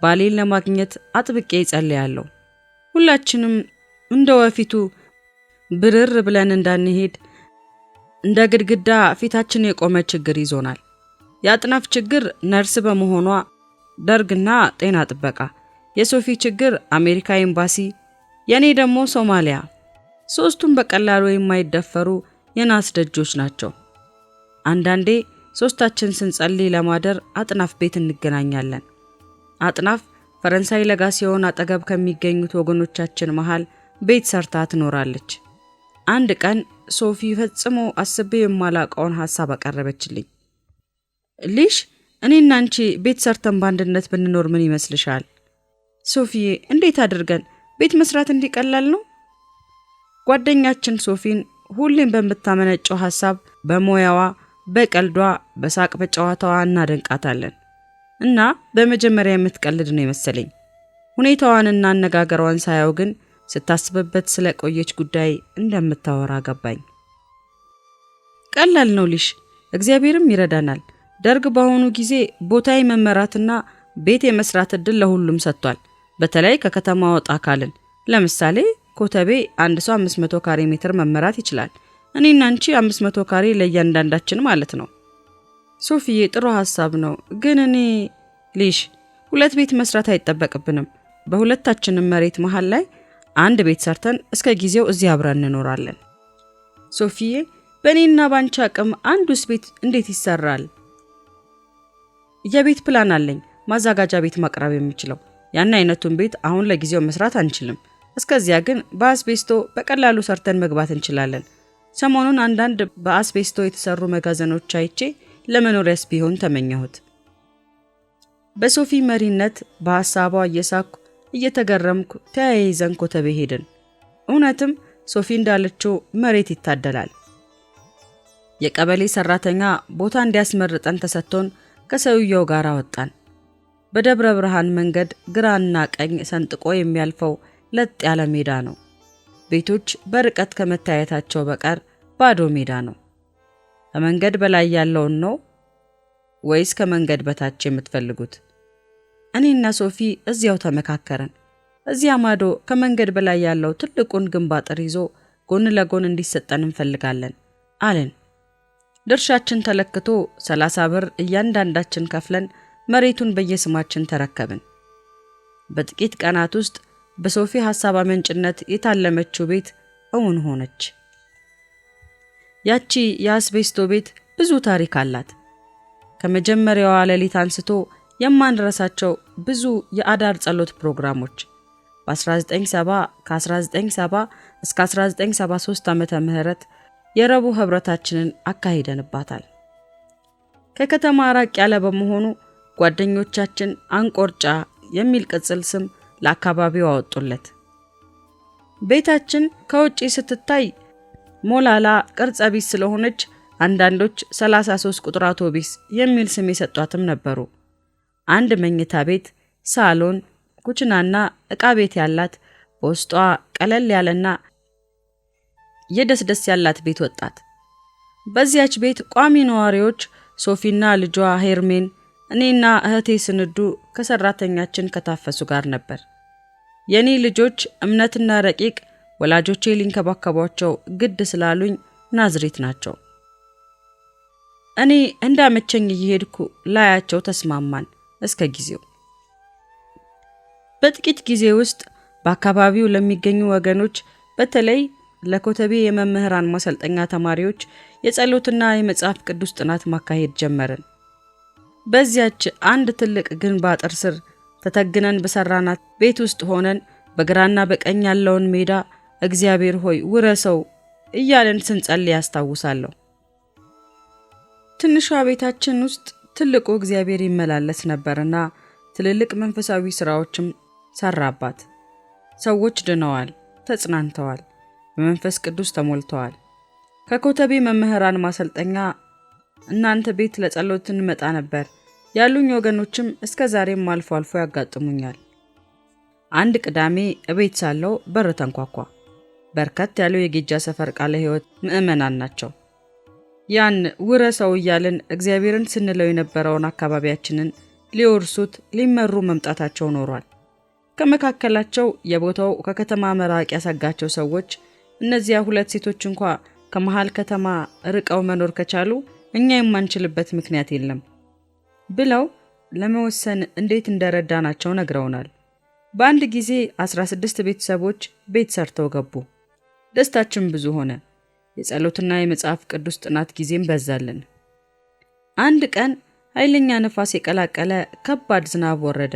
Speaker 1: ባሌን ለማግኘት አጥብቄ ይጸልያለሁ። ሁላችንም እንደ ወፊቱ ብርር ብለን እንዳንሄድ እንደ ግድግዳ ፊታችን የቆመ ችግር ይዞናል። የአጥናፍ ችግር ነርስ በመሆኗ ደርግና ጤና ጥበቃ፣ የሶፊ ችግር አሜሪካ ኤምባሲ፣ የኔ ደግሞ ሶማሊያ። ሶስቱም በቀላሉ የማይደፈሩ የናስ ደጆች ናቸው። አንዳንዴ ሶስታችን ስንጸልይ ለማደር አጥናፍ ቤት እንገናኛለን። አጥናፍ ፈረንሳይ ለጋሲዮን አጠገብ ከሚገኙት ወገኖቻችን መሃል ቤት ሰርታ ትኖራለች። አንድ ቀን ሶፊ ፈጽሞ አስቤ የማላቀውን ሐሳብ አቀረበችልኝ። ሊሽ እኔና አንቺ ቤት ሰርተን በአንድነት ብንኖር ምን ይመስልሻል? ሶፊዬ፣ እንዴት አድርገን ቤት መስራት እንዲቀላል ነው? ጓደኛችን ሶፊን ሁሌም በምታመነጨው ሐሳብ በሞያዋ፣ በቀልዷ፣ በሳቅ በጨዋታዋ እናደንቃታለን እና በመጀመሪያ የምትቀልድ ነው የመሰለኝ። ሁኔታዋንና አነጋገሯን ሳያው ግን ስታስብበት ስለቆየች ጉዳይ እንደምታወራ ገባኝ። ቀላል ነው ሊሽ፣ እግዚአብሔርም ይረዳናል። ደርግ በአሁኑ ጊዜ ቦታ የመመራትና ቤት የመስራት እድል ለሁሉም ሰጥቷል። በተለይ ከከተማ ወጣ ካልን፣ ለምሳሌ ኮተቤ አንድ ሰው 500 ካሬ ሜትር መመራት ይችላል። እኔና አንቺ 500 ካሬ ለእያንዳንዳችን ማለት ነው። ሶፊዬ፣ ጥሩ ሐሳብ ነው፣ ግን እኔ ሊሽ ሁለት ቤት መስራት አይጠበቅብንም። በሁለታችንም መሬት መሃል ላይ አንድ ቤት ሰርተን እስከ ጊዜው እዚህ አብረን እንኖራለን። ሶፊዬ፣ በእኔና ባንቺ አቅም አንዱስ ቤት እንዴት ይሰራል? የቤት ፕላን አለኝ፣ ማዘጋጃ ቤት ማቅረብ የሚችለው። ያን አይነቱን ቤት አሁን ለጊዜው መስራት አንችልም። እስከዚያ ግን በአስቤስቶ በቀላሉ ሰርተን መግባት እንችላለን። ሰሞኑን አንዳንድ በአስቤስቶ የተሰሩ መጋዘኖች አይቼ ለመኖሪያስ ቢሆን ተመኘሁት። በሶፊ መሪነት በሐሳቧ እየሳኩ እየተገረምኩ ተያይዘን ኮተቤ ሄድን። እውነትም ሶፊ እንዳለችው መሬት ይታደላል። የቀበሌ ሰራተኛ ቦታ እንዲያስመርጠን ተሰጥቶን ከሰውየው ጋር ወጣን። በደብረ ብርሃን መንገድ ግራና ቀኝ ሰንጥቆ የሚያልፈው ለጥ ያለ ሜዳ ነው። ቤቶች በርቀት ከመታየታቸው በቀር ባዶ ሜዳ ነው። ከመንገድ በላይ ያለውን ነው ወይስ ከመንገድ በታች የምትፈልጉት? እኔና ሶፊ እዚያው ተመካከረን። እዚያ ማዶ ከመንገድ በላይ ያለው ትልቁን ግንብ አጥር ይዞ ጎን ለጎን እንዲሰጠን እንፈልጋለን አለን። ድርሻችን ተለክቶ 30 ብር እያንዳንዳችን ከፍለን መሬቱን በየስማችን ተረከብን። በጥቂት ቀናት ውስጥ በሶፊ ሐሳብ አመንጭነት የታለመችው ቤት እውን ሆነች። ያቺ የአስቤስቶ ቤት ብዙ ታሪክ አላት። ከመጀመሪያዋ ሌሊት አንስቶ የማንረሳቸው ብዙ የአዳር ጸሎት ፕሮግራሞች በ1970 ከ1970 እስከ 1973 ዓመተ ምህረት የረቡዕ ህብረታችንን አካሂደንባታል። ከከተማ ራቅ ያለ በመሆኑ ጓደኞቻችን አንቆርጫ የሚል ቅጽል ስም ለአካባቢው አወጡለት። ቤታችን ከውጪ ስትታይ ሞላላ ቅርጸ ቢስ ስለሆነች አንዳንዶች 33 ቁጥር አውቶቢስ የሚል ስም የሰጧትም ነበሩ። አንድ መኝታ ቤት፣ ሳሎን፣ ኩችናና ዕቃ ቤት ያላት በውስጧ ቀለል ያለና የደስደስ ያላት ቤት ወጣት። በዚያች ቤት ቋሚ ነዋሪዎች ሶፊና ልጇ ሄርሜን፣ እኔና እህቴ ስንዱ ከሰራተኛችን ከታፈሱ ጋር ነበር። የኔ ልጆች እምነትና ረቂቅ ወላጆቼ ሊንከባከቧቸው ግድ ስላሉኝ ናዝሬት ናቸው። እኔ እንዳመቸኝ እየሄድኩ ላያቸው ተስማማን እስከ ጊዜው። በጥቂት ጊዜ ውስጥ በአካባቢው ለሚገኙ ወገኖች በተለይ ለኮተቤ የመምህራን ማሰልጠኛ ተማሪዎች የጸሎትና የመጽሐፍ ቅዱስ ጥናት ማካሄድ ጀመርን። በዚያች አንድ ትልቅ ግንብ አጥር ስር ተተግነን በሰራናት ቤት ውስጥ ሆነን በግራና በቀኝ ያለውን ሜዳ እግዚአብሔር ሆይ ውረሰው እያለን ስንጸልይ ያስታውሳለሁ። ትንሿ ቤታችን ውስጥ ትልቁ እግዚአብሔር ይመላለስ ነበርና ትልልቅ መንፈሳዊ ስራዎችም ሰራባት። ሰዎች ድነዋል፣ ተጽናንተዋል፣ በመንፈስ ቅዱስ ተሞልተዋል። ከኮተቤ መምህራን ማሰልጠኛ እናንተ ቤት ለጸሎት እንመጣ ነበር ያሉኝ ወገኖችም እስከ ዛሬም አልፎ አልፎ ያጋጥሙኛል። አንድ ቅዳሜ እቤት ሳለው በር ተንኳኳ። በርከት ያለው የጌጃ ሰፈር ቃለ ሕይወት ምዕመናን ናቸው። ያን ውረሰው እያልን እግዚአብሔርን ስንለው የነበረውን አካባቢያችንን ሊወርሱት ሊመሩ መምጣታቸው ኖሯል። ከመካከላቸው የቦታው ከከተማ መራቅ ያሰጋቸው ሰዎች እነዚያ ሁለት ሴቶች እንኳ ከመሃል ከተማ ርቀው መኖር ከቻሉ እኛ የማንችልበት ምክንያት የለም ብለው ለመወሰን እንዴት እንደረዳናቸው ነግረውናል። በአንድ ጊዜ 16 ቤተሰቦች ቤት ሰርተው ገቡ። ደስታችን ብዙ ሆነ። የጸሎትና የመጽሐፍ ቅዱስ ጥናት ጊዜም በዛልን። አንድ ቀን ኃይለኛ ነፋስ የቀላቀለ ከባድ ዝናብ ወረደ።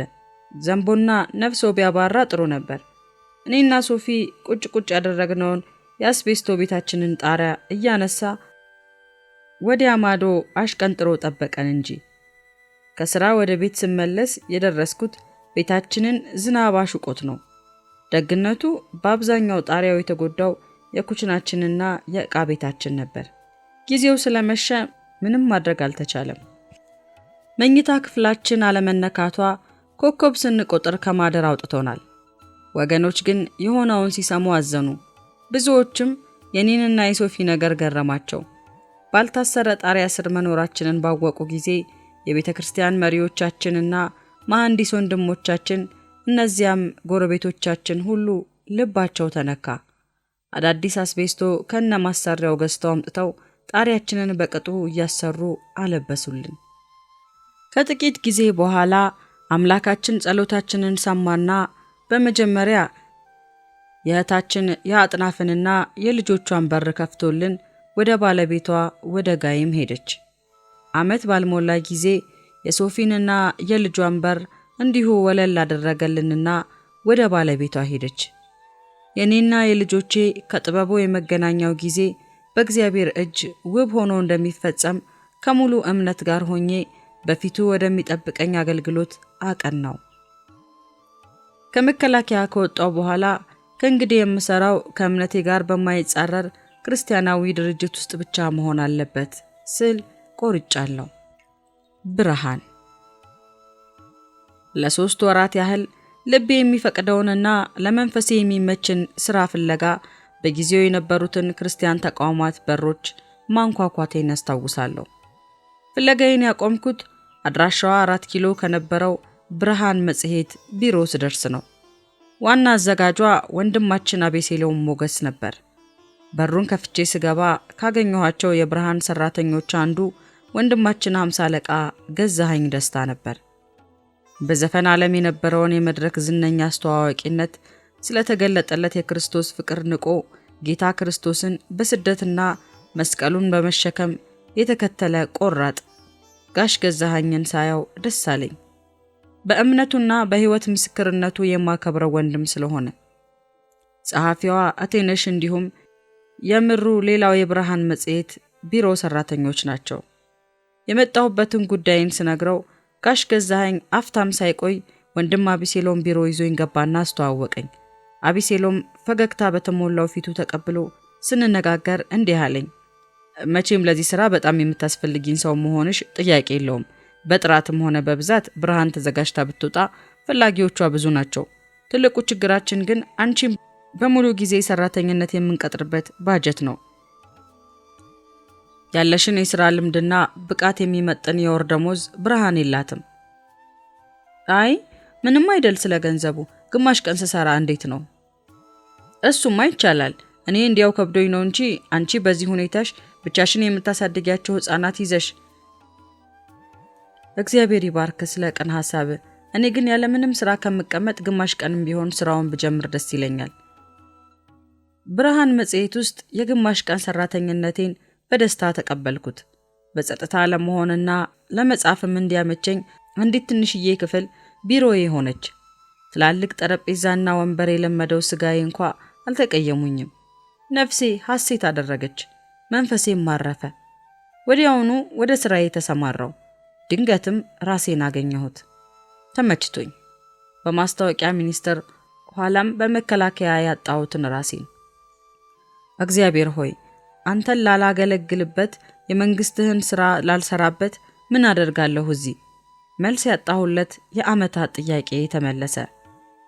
Speaker 1: ዘንቦና ነፍሶ ቢያባራ ጥሩ ነበር። እኔና ሶፊ ቁጭ ቁጭ ያደረግነውን የአስቤስቶ ቤታችንን ጣሪያ እያነሳ ወዲያ ማዶ አሽቀንጥሮ ጠበቀን እንጂ። ከስራ ወደ ቤት ስመለስ የደረስኩት ቤታችንን ዝናብ አሽቆት ነው። ደግነቱ በአብዛኛው ጣሪያው የተጎዳው የኩችናችንና የዕቃ ቤታችን ነበር። ጊዜው ስለመሸ ምንም ማድረግ አልተቻለም። መኝታ ክፍላችን አለመነካቷ ኮከብ ስንቆጥር ከማደር አውጥቶናል። ወገኖች ግን የሆነውን ሲሰሙ አዘኑ። ብዙዎችም የኔንና የሶፊ ነገር ገረማቸው። ባልታሰረ ጣሪያ ስር መኖራችንን ባወቁ ጊዜ የቤተ ክርስቲያን መሪዎቻችንና መሐንዲስ ወንድሞቻችን እነዚያም ጎረቤቶቻችን ሁሉ ልባቸው ተነካ። አዳዲስ አስቤስቶ ከነ ማሰሪያው ገዝተው አምጥተው ጣሪያችንን በቅጡ እያሰሩ አለበሱልን። ከጥቂት ጊዜ በኋላ አምላካችን ጸሎታችንን ሰማና በመጀመሪያ የእህታችን የአጥናፍንና የልጆቿን በር ከፍቶልን ወደ ባለቤቷ ወደ ጋይም ሄደች። ዓመት ባልሞላ ጊዜ የሶፊንና የልጇን በር እንዲሁ ወለል አደረገልንና ወደ ባለቤቷ ሄደች። የኔና የልጆቼ ከጥበቡ የመገናኛው ጊዜ በእግዚአብሔር እጅ ውብ ሆኖ እንደሚፈጸም ከሙሉ እምነት ጋር ሆኜ በፊቱ ወደሚጠብቀኝ አገልግሎት አቀናው። ከመከላከያ ከወጣው በኋላ ከእንግዲህ የምሰራው ከእምነቴ ጋር በማይጻረር ክርስቲያናዊ ድርጅት ውስጥ ብቻ መሆን አለበት ስል ቆርጫለሁ። ብርሃን ለ3 ወራት ያህል ልቤ የሚፈቅደውንና ለመንፈሴ የሚመችን ስራ ፍለጋ በጊዜው የነበሩትን ክርስቲያን ተቋማት በሮች ማንኳኳቴን አስታውሳለሁ። ፍለጋዬን ያቆምኩት አድራሻዋ 4 ኪሎ ከነበረው ብርሃን መጽሔት ቢሮ ስደርስ ነው። ዋና አዘጋጇ ወንድማችን አቤሴሎም ሞገስ ነበር። በሩን ከፍቼ ስገባ ካገኘኋቸው የብርሃን ሰራተኞች አንዱ ወንድማችን 50 አለቃ ገዛኸኝ ደስታ ነበር። በዘፈን ዓለም የነበረውን የመድረክ ዝነኛ አስተዋዋቂነት ስለተገለጠለት የክርስቶስ ፍቅር ንቆ ጌታ ክርስቶስን በስደትና መስቀሉን በመሸከም የተከተለ ቆራጥ ጋሽ ገዛኸኝን ሳያው ደስ አለኝ። በእምነቱና በሕይወት ምስክርነቱ የማከብረው ወንድም ስለሆነ። ጸሐፊዋ አቴነሽ እንዲሁም የምሩ ሌላው የብርሃን መጽሔት ቢሮ ሰራተኞች ናቸው። የመጣሁበትን ጉዳይን ስነግረው ጋሽ ገዛኸኝ አፍታም ሳይቆይ ወንድም አቢሴሎም ቢሮ ይዞኝ ገባና አስተዋወቀኝ። አቢሴሎም ፈገግታ በተሞላው ፊቱ ተቀብሎ ስንነጋገር እንዲህ አለኝ። መቼም ለዚህ ሥራ በጣም የምታስፈልጊኝ ሰው መሆንሽ ጥያቄ የለውም። በጥራትም ሆነ በብዛት ብርሃን ተዘጋጅታ ብትወጣ ፈላጊዎቿ ብዙ ናቸው። ትልቁ ችግራችን ግን አንቺም በሙሉ ጊዜ ሰራተኝነት የምንቀጥርበት ባጀት ነው። ያለሽን የሥራ ልምድና ብቃት የሚመጥን የወር ደሞዝ ብርሃን የላትም። አይ ምንም አይደል፣ ስለ ገንዘቡ ግማሽ ቀን ስሰራ እንዴት ነው? እሱማ ይቻላል። እኔ እንዲያው ከብዶኝ ነው እንጂ አንቺ በዚህ ሁኔታሽ ብቻሽን የምታሳድጊያቸው ሕፃናት ይዘሽ። እግዚአብሔር ይባርክ ስለ ቀን ሐሳብ። እኔ ግን ያለምንም ሥራ ከምቀመጥ ግማሽ ቀንም ቢሆን ሥራውን ብጀምር ደስ ይለኛል። ብርሃን መጽሔት ውስጥ የግማሽ ቀን ሰራተኝነቴን በደስታ ተቀበልኩት። በጸጥታ ለመሆንና ለመጻፍም እንዲያመቸኝ አንዲት ትንሽዬ ክፍል ቢሮዬ ሆነች። ትላልቅ ጠረጴዛና ወንበር የለመደው ስጋዬ እንኳ አልተቀየሙኝም። ነፍሴ ሐሴት አደረገች፣ መንፈሴም ማረፈ። ወዲያውኑ ወደ ስራዬ ተሰማራው። ድንገትም ራሴን አገኘሁት። ተመችቶኝ በማስታወቂያ ሚኒስቴር ኋላም በመከላከያ ያጣሁትን ራሴን። እግዚአብሔር ሆይ አንተን ላላገለግልበት የመንግስትህን ሥራ ላልሰራበት ምን አደርጋለሁ እዚህ? መልስ ያጣሁለት የዓመታት ጥያቄ ተመለሰ።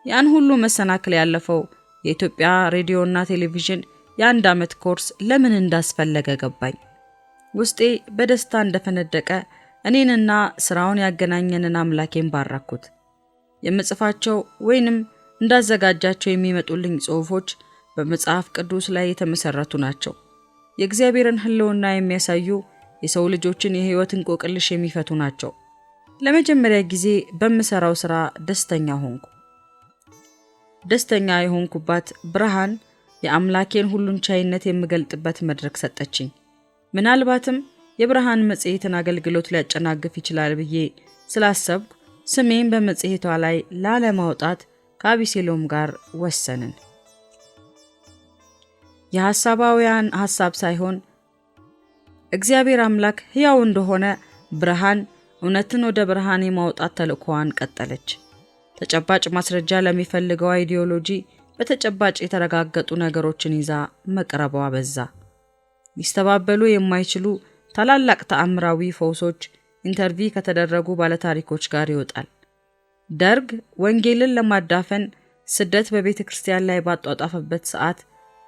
Speaker 1: ያን ሁሉ መሰናክል ያለፈው የኢትዮጵያ ሬዲዮና ቴሌቪዥን የ1 ዓመት ኮርስ ለምን እንዳስፈለገ ገባኝ። ውስጤ በደስታ እንደፈነደቀ እኔንና ስራውን ያገናኘንን አምላኬን ባረኩት። የምጽፋቸው ወይንም እንዳዘጋጃቸው የሚመጡልኝ ጽሑፎች በመጽሐፍ ቅዱስ ላይ የተመሰረቱ ናቸው። የእግዚአብሔርን ሕልውና የሚያሳዩ የሰው ልጆችን የሕይወት እንቆቅልሽ የሚፈቱ ናቸው። ለመጀመሪያ ጊዜ በምሰራው ሥራ ደስተኛ ሆንኩ። ደስተኛ የሆንኩባት ብርሃን የአምላኬን ሁሉን ቻይነት የምገልጥበት መድረክ ሰጠችኝ። ምናልባትም የብርሃን መጽሔትን አገልግሎት ሊያጨናግፍ ይችላል ብዬ ስላሰብኩ ስሜን በመጽሔቷ ላይ ላለማውጣት ከአቢሴሎም ጋር ወሰንን። የሐሳባውያን ሐሳብ ሳይሆን እግዚአብሔር አምላክ ሕያው እንደሆነ ብርሃን እውነትን ወደ ብርሃን የማውጣት ተልእኮዋን ቀጠለች። ተጨባጭ ማስረጃ ለሚፈልገው አይዲዮሎጂ በተጨባጭ የተረጋገጡ ነገሮችን ይዛ መቅረቧ በዛ። ሊስተባበሉ የማይችሉ ታላላቅ ተአምራዊ ፈውሶች ኢንተርቪው ከተደረጉ ባለታሪኮች ጋር ይወጣል። ደርግ ወንጌልን ለማዳፈን ስደት በቤተ ክርስቲያን ላይ ባጧጧፈበት ሰዓት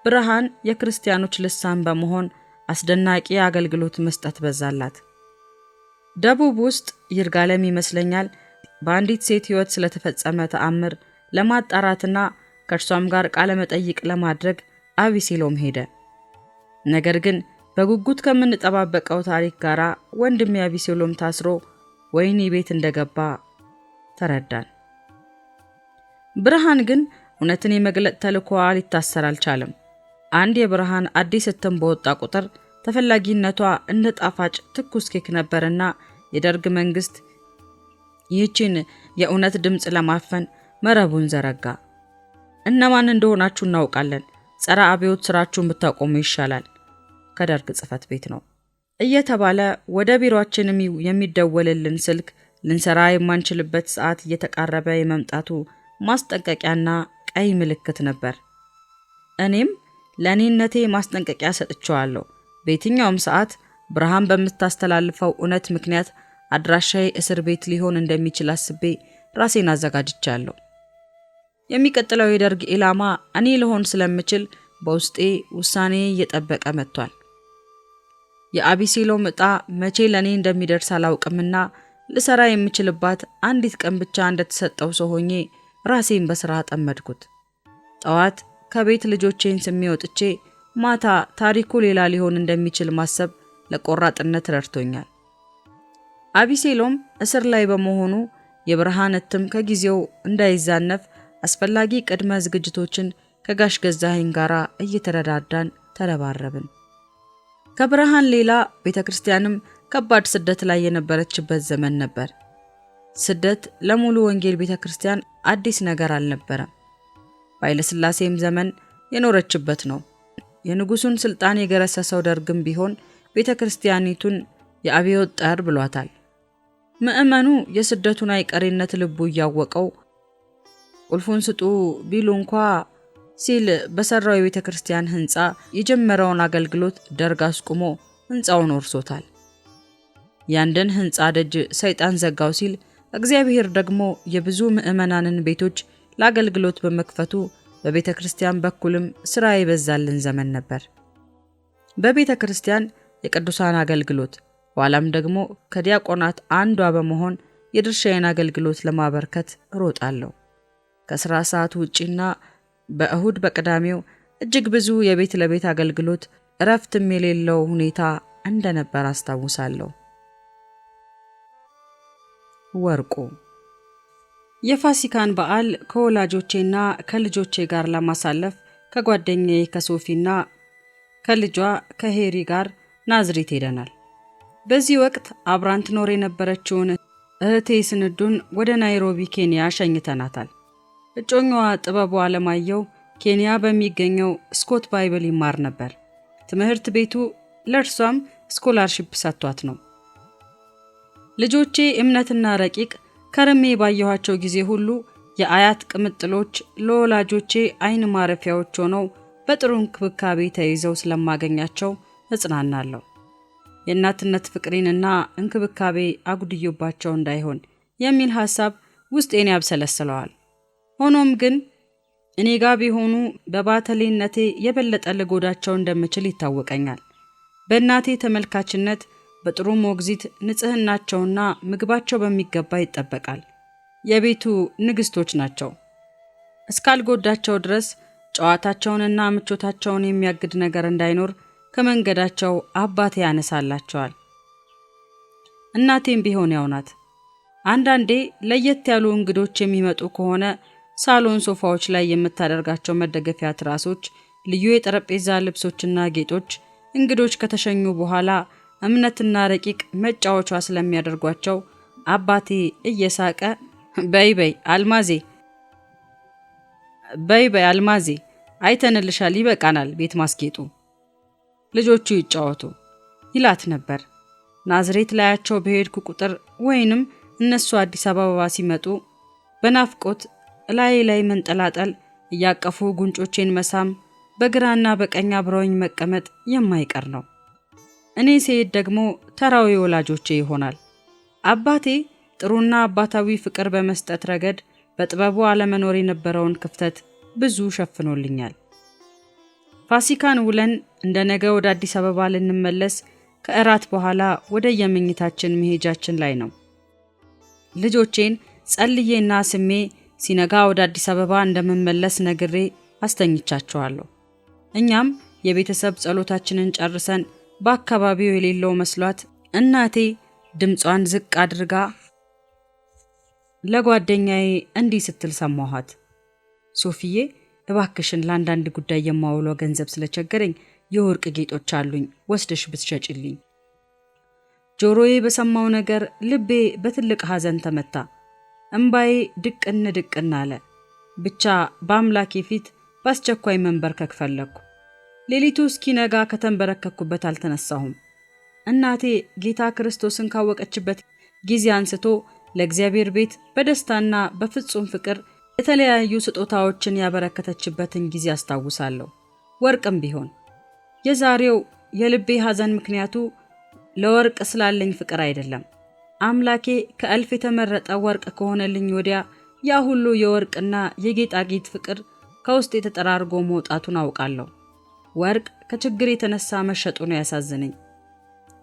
Speaker 1: ብርሃን የክርስቲያኖች ልሳን በመሆን አስደናቂ አገልግሎት መስጠት በዛላት። ደቡብ ውስጥ ይርጋለም ይመስለኛል በአንዲት ሴት ሕይወት ስለተፈጸመ ተአምር ለማጣራትና ከእርሷም ጋር ቃለ መጠይቅ ለማድረግ አቢሴሎም ሄደ። ነገር ግን በጉጉት ከምንጠባበቀው ታሪክ ጋር ወንድም አቢሴሎም ታስሮ ወህኒ ቤት እንደገባ ተረዳን። ብርሃን ግን እውነትን የመግለጥ ተልእኮዋ ሊታሰር አልቻለም። አንድ የብርሃን አዲስ እትም በወጣ ቁጥር ተፈላጊነቷ እንደ ጣፋጭ ትኩስ ኬክ ነበርና የደርግ መንግስት ይህችን የእውነት ድምፅ ለማፈን መረቡን ዘረጋ። እነማን እንደሆናችሁ እናውቃለን፣ ጸረ አብዮት ስራችሁን ብታቆሙ ይሻላል፣ ከደርግ ጽሕፈት ቤት ነው እየተባለ ወደ ቢሮአችን የሚደወልልን ስልክ ልንሰራ የማንችልበት ሰዓት እየተቃረበ የመምጣቱ ማስጠንቀቂያና ቀይ ምልክት ነበር። እኔም ለኔነቴ ማስጠንቀቂያ ሰጥቼዋለሁ። በየትኛውም ሰዓት ብርሃን በምታስተላልፈው እውነት ምክንያት አድራሻዬ እስር ቤት ሊሆን እንደሚችል አስቤ ራሴን አዘጋጅቻለሁ። የሚቀጥለው የደርግ ኢላማ እኔ ልሆን ስለምችል በውስጤ ውሳኔ እየጠበቀ መጥቷል። የአቢሴሎም ዕጣ መቼ ለኔ እንደሚደርስ አላውቅምና ልሰራ የምችልባት አንዲት ቀን ብቻ እንደተሰጠው ሰው ሆኜ ራሴን በስራ ጠመድኩት። ጠዋት ከቤት ልጆቼን ስሜ ወጥቼ ማታ ታሪኩ ሌላ ሊሆን እንደሚችል ማሰብ ለቆራጥነት ረድቶኛል። አቢሴሎም እስር ላይ በመሆኑ የብርሃን እትም ከጊዜው እንዳይዛነፍ አስፈላጊ ቅድመ ዝግጅቶችን ከጋሽ ገዛኸኝ ጋር እየተረዳዳን ተረባረብን። ከብርሃን ሌላ ቤተክርስቲያንም ከባድ ስደት ላይ የነበረችበት ዘመን ነበር። ስደት ለሙሉ ወንጌል ቤተክርስቲያን አዲስ ነገር አልነበረም። በኃይለሥላሴም ዘመን የኖረችበት ነው። የንጉሱን ስልጣን የገረሰሰው ደርግም ቢሆን ቤተክርስቲያኒቱን የአብዮት ጠር ብሏታል። ምእመኑ የስደቱን አይቀሬነት ልቡ እያወቀው ቁልፉን ስጡ ቢሉ እንኳ ሲል በሰራው የቤተክርስቲያን ህንጻ የጀመረውን አገልግሎት ደርግ አስቁሞ ህንጻውን ወርሶታል። ያንደን ህንጻ ደጅ ሰይጣን ዘጋው ሲል እግዚአብሔር ደግሞ የብዙ ምእመናንን ቤቶች ለአገልግሎት በመክፈቱ በቤተክርስቲያን በኩልም ስራ ይበዛልን ዘመን ነበር። በቤተክርስቲያን የቅዱሳን አገልግሎት ኋላም ደግሞ ከዲያቆናት አንዷ በመሆን የድርሻዬን አገልግሎት ለማበርከት ሮጣለሁ። ከስራ ሰዓት ውጪና በእሁድ በቅዳሜው እጅግ ብዙ የቤት ለቤት አገልግሎት እረፍትም የሌለው ሁኔታ እንደነበር አስታውሳለሁ። ወርቁ የፋሲካን በዓል ከወላጆቼና ከልጆቼ ጋር ለማሳለፍ ከጓደኛዬ ከሶፊና ከልጇ ከሄሪ ጋር ናዝሬት ሄደናል። በዚህ ወቅት አብራን ትኖር የነበረችውን እህቴ ስንዱን ወደ ናይሮቢ ኬንያ ሸኝተናታል። እጮኛዋ ጥበቡ አለማየሁ ኬንያ በሚገኘው ስኮት ባይብል ይማር ነበር። ትምህርት ቤቱ ለእርሷም ስኮላርሺፕ ሰጥቷት ነው። ልጆቼ እምነትና ረቂቅ ከርሜ ባየኋቸው ጊዜ ሁሉ የአያት ቅምጥሎች ለወላጆቼ አይን ማረፊያዎች ሆነው በጥሩ እንክብካቤ ተይዘው ስለማገኛቸው እጽናናለሁ። የእናትነት ፍቅሬንና እንክብካቤ አጉድዮባቸው እንዳይሆን የሚል ሐሳብ ውስጤን ያብሰለስለዋል። ሆኖም ግን እኔ ጋር ቢሆኑ በባተሌነቴ የበለጠ ልጎዳቸው እንደምችል ይታወቀኛል። በእናቴ ተመልካችነት በጥሩ ሞግዚት ንጽህናቸውና ምግባቸው በሚገባ ይጠበቃል። የቤቱ ንግስቶች ናቸው። እስካልጎዳቸው ድረስ ጨዋታቸውንና ምቾታቸውን የሚያግድ ነገር እንዳይኖር ከመንገዳቸው አባቴ ያነሳላቸዋል። እናቴም ቢሆን ያው ናት። አንዳንዴ ለየት ያሉ እንግዶች የሚመጡ ከሆነ ሳሎን ሶፋዎች ላይ የምታደርጋቸው መደገፊያ ትራሶች፣ ልዩ የጠረጴዛ ልብሶችና ጌጦች እንግዶች ከተሸኙ በኋላ እምነትና ረቂቅ መጫወቻ ስለሚያደርጓቸው አባቴ እየሳቀ በይ አልማዜ አይተንልሻል፣ ይበቃናል ቤት ማስጌጡ፣ ልጆቹ ይጫወቱ ይላት ነበር። ናዝሬት ላያቸው በሄድኩ ቁጥር ወይንም እነሱ አዲስ አበባ ሲመጡ በናፍቆት ላይ መንጠላጠል፣ እያቀፉ ጉንጮቼን መሳም፣ በግራና በቀኝ አብረውኝ መቀመጥ የማይቀር ነው። እኔ ስሄድ ደግሞ ተራዊ ወላጆቼ ይሆናል። አባቴ ጥሩና አባታዊ ፍቅር በመስጠት ረገድ በጥበቡ አለመኖር የነበረውን ክፍተት ብዙ ሸፍኖልኛል። ፋሲካን ውለን እንደ ነገ ወደ አዲስ አበባ ልንመለስ ከእራት በኋላ ወደ የመኝታችን መሄጃችን ላይ ነው። ልጆቼን ጸልዬና ስሜ ሲነጋ ወደ አዲስ አበባ እንደምመለስ ነግሬ አስተኝቻቸዋለሁ። እኛም የቤተሰብ ጸሎታችንን ጨርሰን በአካባቢው የሌለው መስሏት እናቴ ድምጿን ዝቅ አድርጋ ለጓደኛዬ እንዲህ ስትል ሰማኋት። ሶፊዬ እባክሽን ለአንዳንድ ጉዳይ የማውለው ገንዘብ ስለቸገረኝ የወርቅ ጌጦች አሉኝ ወስደሽ ብትሸጭልኝ። ጆሮዬ በሰማው ነገር ልቤ በትልቅ ሐዘን ተመታ። እምባዬ ድቅን አለ። ብቻ በአምላኬ ፊት በአስቸኳይ መንበርከክ ፈለግኩ። ሌሊቱ እስኪነጋ ከተንበረከኩበት አልተነሳሁም። እናቴ ጌታ ክርስቶስን ካወቀችበት ጊዜ አንስቶ ለእግዚአብሔር ቤት በደስታና በፍጹም ፍቅር የተለያዩ ስጦታዎችን ያበረከተችበትን ጊዜ አስታውሳለሁ። ወርቅም ቢሆን የዛሬው የልቤ ሐዘን ምክንያቱ ለወርቅ ስላለኝ ፍቅር አይደለም። አምላኬ ከእልፍ የተመረጠ ወርቅ ከሆነልኝ ወዲያ ያ ሁሉ የወርቅና የጌጣጌጥ ፍቅር ከውስጥ የተጠራርጎ መውጣቱን አውቃለሁ። ወርቅ ከችግር የተነሳ መሸጡ ነው ያሳዝነኝ።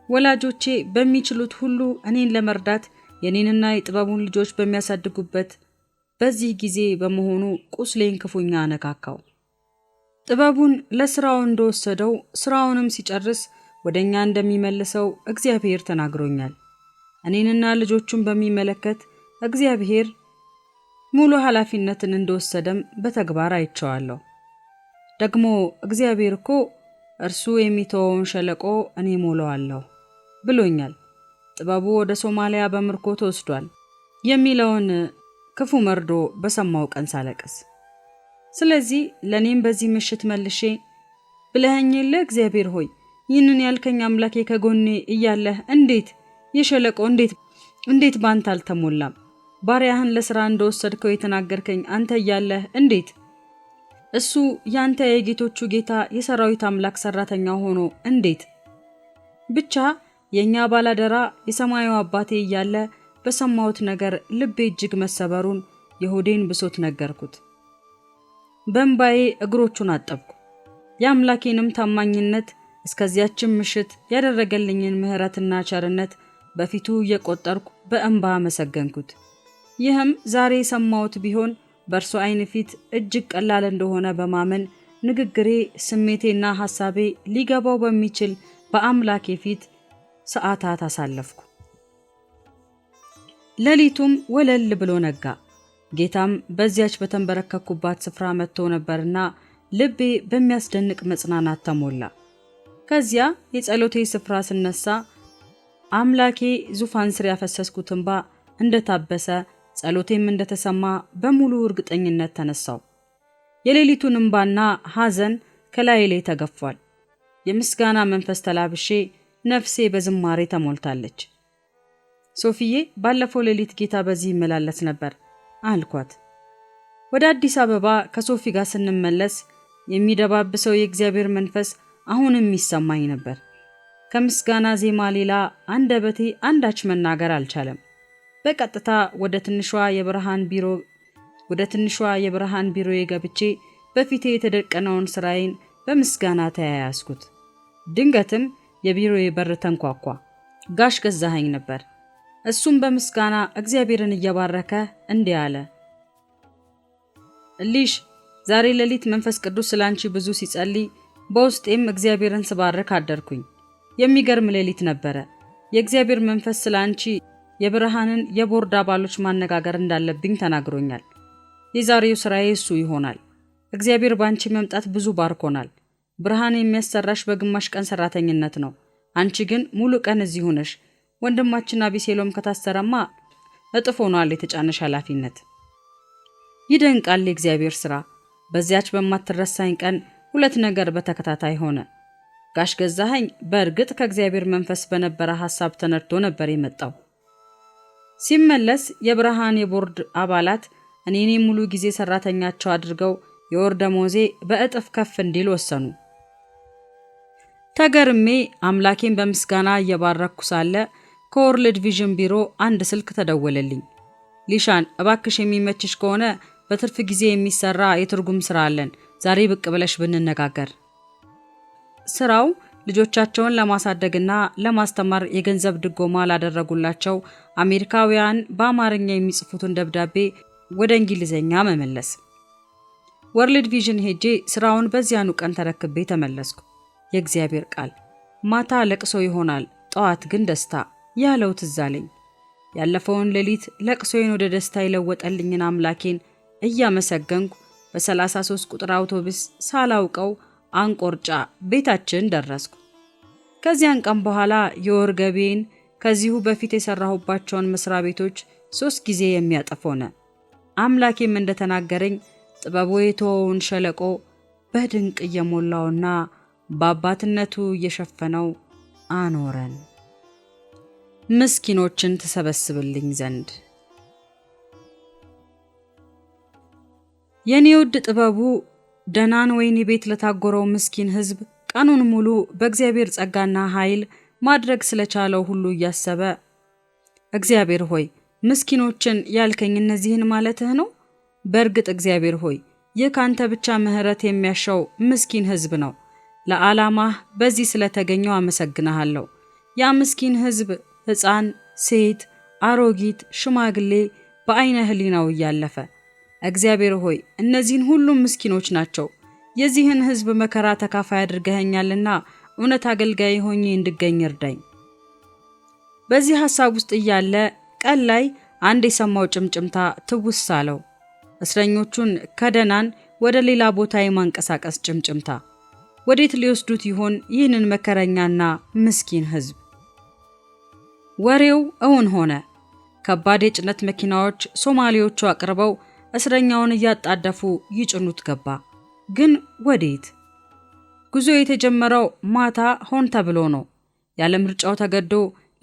Speaker 1: ወላጆቼ በሚችሉት ሁሉ እኔን ለመርዳት የኔንና የጥበቡን ልጆች በሚያሳድጉበት በዚህ ጊዜ በመሆኑ ቁስሌን ክፉኛ አነካካው። ጥበቡን ለስራው እንደወሰደው ስራውንም ሲጨርስ ወደኛ እንደሚመልሰው እግዚአብሔር ተናግሮኛል። እኔንና ልጆቹን በሚመለከት እግዚአብሔር ሙሉ ኃላፊነትን እንደወሰደም በተግባር አይቼዋለሁ። ደግሞ እግዚአብሔር እኮ እርሱ የሚተወውን ሸለቆ እኔ ሞላዋለሁ ብሎኛል። ጥበቡ ወደ ሶማሊያ በምርኮ ተወስዷል የሚለውን ክፉ መርዶ በሰማው ቀን ሳለቅስ፣ ስለዚህ ለኔም በዚህ ምሽት መልሼ ብለኸኝልህ እግዚአብሔር ሆይ ይህንን ያልከኝ አምላኬ ከጎኔ እያለህ እንዴት የሸለቆ እንዴት ባንተ አልተሞላም? ባሪያህን ለሥራ እንደወሰድከው የተናገርከኝ አንተ እያለህ እንዴት እሱ ያንተ የጌቶቹ ጌታ የሰራዊት አምላክ ሰራተኛ ሆኖ እንዴት ብቻ የኛ ባላደራ የሰማዩ አባቴ እያለ በሰማሁት ነገር ልቤ እጅግ መሰበሩን የሆዴን ብሶት ነገርኩት። በእንባዬ እግሮቹን አጠብኩ። የአምላኬንም ታማኝነት እስከዚያችን ምሽት ያደረገልኝን ምሕረትና ቸርነት በፊቱ እየቆጠርኩ በእንባ አመሰገንኩት። ይህም ዛሬ የሰማሁት ቢሆን በእርሱ ዓይን ፊት እጅግ ቀላል እንደሆነ በማመን ንግግሬ፣ ስሜቴና ሐሳቤ ሊገባው በሚችል በአምላኬ ፊት ሰዓታት አሳለፍኩ። ሌሊቱም ወለል ብሎ ነጋ። ጌታም በዚያች በተንበረከኩባት ስፍራ መጥቶ ነበርና ልቤ በሚያስደንቅ መጽናናት ተሞላ። ከዚያ የጸሎቴ ስፍራ ስነሳ አምላኬ ዙፋን ስር ያፈሰስኩት እንባ እንደታበሰ ጸሎቴም እንደተሰማ በሙሉ እርግጠኝነት ተነሳው። የሌሊቱን እንባና ሐዘን ከላይ ላይ ተገፏል። የምስጋና መንፈስ ተላብሼ ነፍሴ በዝማሬ ተሞልታለች። ሶፊዬ ባለፈው ሌሊት ጌታ በዚህ ይመላለስ ነበር አልኳት። ወደ አዲስ አበባ ከሶፊ ጋር ስንመለስ የሚደባብሰው የእግዚአብሔር መንፈስ አሁንም ይሰማኝ ነበር። ከምስጋና ዜማ ሌላ አንደበቴ አንዳች መናገር አልቻለም። በቀጥታ ወደ ትንሿ የብርሃን ቢሮ ገብቼ በፊቴ የተደቀነውን ስራዬን በምስጋና ተያያዝኩት። ድንገትም የቢሮዬ በር ተንኳኳ። ጋሽ ገዛኸኝ ነበር። እሱም በምስጋና እግዚአብሔርን እየባረከ እንዲህ አለ። እሊሽ ዛሬ ሌሊት መንፈስ ቅዱስ ስላንቺ ብዙ ሲጸልይ በውስጤም እግዚአብሔርን ስባርክ አደርኩኝ። የሚገርም ሌሊት ነበረ። የእግዚአብሔር መንፈስ ስላንቺ የብርሃንን የቦርድ አባሎች ማነጋገር እንዳለብኝ ተናግሮኛል። የዛሬው ስራዬ እሱ ይሆናል። እግዚአብሔር ባንቺ መምጣት ብዙ ባርኮናል። ብርሃን የሚያሰራሽ በግማሽ ቀን ሰራተኝነት ነው። አንቺ ግን ሙሉ ቀን እዚህ ሆነሽ ወንድማችን አቢሴሎም ከታሰረማ እጥፍ ሆኗል የተጫነሽ ኃላፊነት። ይደንቃል የእግዚአብሔር ስራ። በዚያች በማትረሳኝ ቀን ሁለት ነገር በተከታታይ ሆነ። ጋሽ ገዛኸኝ በእርግጥ ከእግዚአብሔር መንፈስ በነበረ ሐሳብ ተነድቶ ነበር የመጣው። ሲመለስ የብርሃን የቦርድ አባላት እኔን ሙሉ ጊዜ ሰራተኛቸው አድርገው የወር ደሞዜ በእጥፍ ከፍ እንዲል ወሰኑ። ተገርሜ አምላኬን በምስጋና እየባረኩ ሳለ ከወርልድ ቪዥን ቢሮ አንድ ስልክ ተደወለልኝ። ሊሻን እባክሽ የሚመችሽ ከሆነ በትርፍ ጊዜ የሚሰራ የትርጉም ስራ አለን፣ ዛሬ ብቅ ብለሽ ብንነጋገር። ስራው ልጆቻቸውን ለማሳደግና ለማስተማር የገንዘብ ድጎማ ላደረጉላቸው አሜሪካውያን በአማርኛ የሚጽፉትን ደብዳቤ ወደ እንግሊዘኛ መመለስ። ወርልድ ቪዥን ሄጄ ስራውን በዚያኑ ቀን ተረክቤ ተመለስኩ። የእግዚአብሔር ቃል ማታ ለቅሶ ይሆናል፣ ጠዋት ግን ደስታ ያለው ትዝ አለኝ። ያለፈውን ሌሊት ለቅሶዬን ወደ ደስታ የለወጠልኝን አምላኬን እያመሰገንኩ በ33 ቁጥር አውቶቡስ ሳላውቀው አንቆርጫ ቤታችን ደረስኩ። ከዚያን ቀን በኋላ የወር ገቢዬን ከዚሁ በፊት የሰራሁባቸውን መስሪያ ቤቶች 3 ጊዜ የሚያጠፍ ሆነ። አምላኬም እንደተናገረኝ ጥበቡ የተወውን ሸለቆ በድንቅ እየሞላውና በአባትነቱ እየሸፈነው አኖረን። ምስኪኖችን ትሰበስብልኝ ዘንድ የኔ ውድ ጥበቡ ደናን ወይኒ ቤት ለታጎረው ምስኪን ሕዝብ ቀኑን ሙሉ በእግዚአብሔር ጸጋና ኃይል ማድረግ ስለቻለው ሁሉ እያሰበ እግዚአብሔር ሆይ ምስኪኖችን ያልከኝ እነዚህን ማለትህ ነው? በእርግጥ እግዚአብሔር ሆይ ይህ ካንተ ብቻ ምሕረት የሚያሻው ምስኪን ሕዝብ ነው። ለዓላማህ በዚህ ስለተገኘው አመሰግናለሁ። ያ ምስኪን ሕዝብ ሕፃን፣ ሴት፣ አሮጊት፣ ሽማግሌ በአይነ ህሊናው እያለፈ እግዚአብሔር ሆይ እነዚህን ሁሉም ምስኪኖች ናቸው። የዚህን ህዝብ መከራ ተካፋይ አድርገኸኛልና እውነት አገልጋይ ሆኜ እንድገኝ እርዳኝ። በዚህ ሐሳብ ውስጥ እያለ ቀን ላይ አንድ የሰማው ጭምጭምታ ትውስ አለው። እስረኞቹን ከደናን ወደ ሌላ ቦታ የማንቀሳቀስ ጭምጭምታ። ወዴት ሊወስዱት ይሆን ይህንን መከረኛና ምስኪን ህዝብ? ወሬው እውን ሆነ። ከባድ የጭነት መኪናዎች ሶማሌዎቹ አቅርበው እስረኛውን እያጣደፉ ይጭኑት ገባ። ግን ወዴት? ጉዞ የተጀመረው ማታ ሆን ተብሎ ነው። ያለ ምርጫው ተገዶ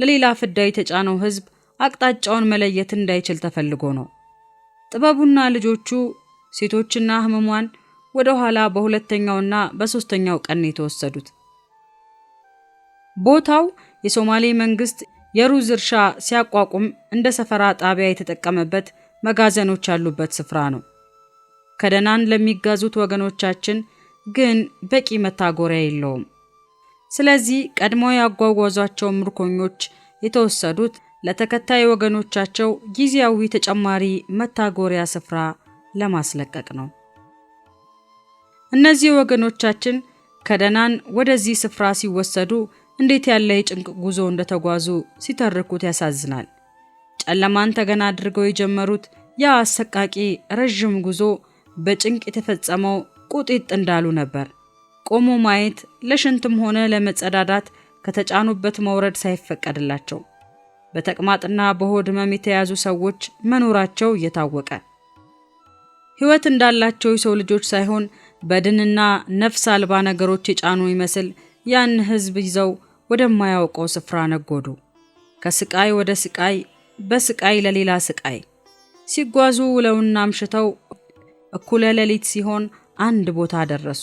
Speaker 1: ለሌላ ፍዳ የተጫነው ህዝብ አቅጣጫውን መለየት እንዳይችል ተፈልጎ ነው። ጥበቡና ልጆቹ ሴቶችና ህመሟን ወደ ኋላ በሁለተኛውና በሶስተኛው ቀን የተወሰዱት። ቦታው የሶማሌ መንግስት የሩዝ እርሻ ሲያቋቁም እንደ ሰፈራ ጣቢያ የተጠቀመበት መጋዘኖች ያሉበት ስፍራ ነው። ከደናን ለሚጋዙት ወገኖቻችን ግን በቂ መታጎሪያ የለውም። ስለዚህ ቀድሞ ያጓጓዟቸው ምርኮኞች የተወሰዱት ለተከታይ ወገኖቻቸው ጊዜያዊ ተጨማሪ መታጎሪያ ስፍራ ለማስለቀቅ ነው። እነዚህ ወገኖቻችን ከደናን ወደዚህ ስፍራ ሲወሰዱ እንዴት ያለ የጭንቅ ጉዞ እንደተጓዙ ሲተርኩት ያሳዝናል። ጨለማን ተገና አድርገው የጀመሩት ያ አሰቃቂ ረጅም ጉዞ በጭንቅ የተፈጸመው ቁጢጥ እንዳሉ ነበር። ቆሞ ማየት ለሽንትም ሆነ ለመጸዳዳት ከተጫኑበት መውረድ ሳይፈቀድላቸው በተቅማጥና በሆድ ህመም የተያዙ ሰዎች መኖራቸው እየታወቀ ህይወት እንዳላቸው የሰው ልጆች ሳይሆን በድንና ነፍስ አልባ ነገሮች የጫኑ ይመስል ያን ህዝብ ይዘው ወደማያውቀው ስፍራ ነጎዱ። ከስቃይ ወደ ስቃይ፣ በስቃይ ለሌላ ስቃይ ሲጓዙ ውለውና አምሽተው እኩለ ሌሊት ሲሆን አንድ ቦታ ደረሱ።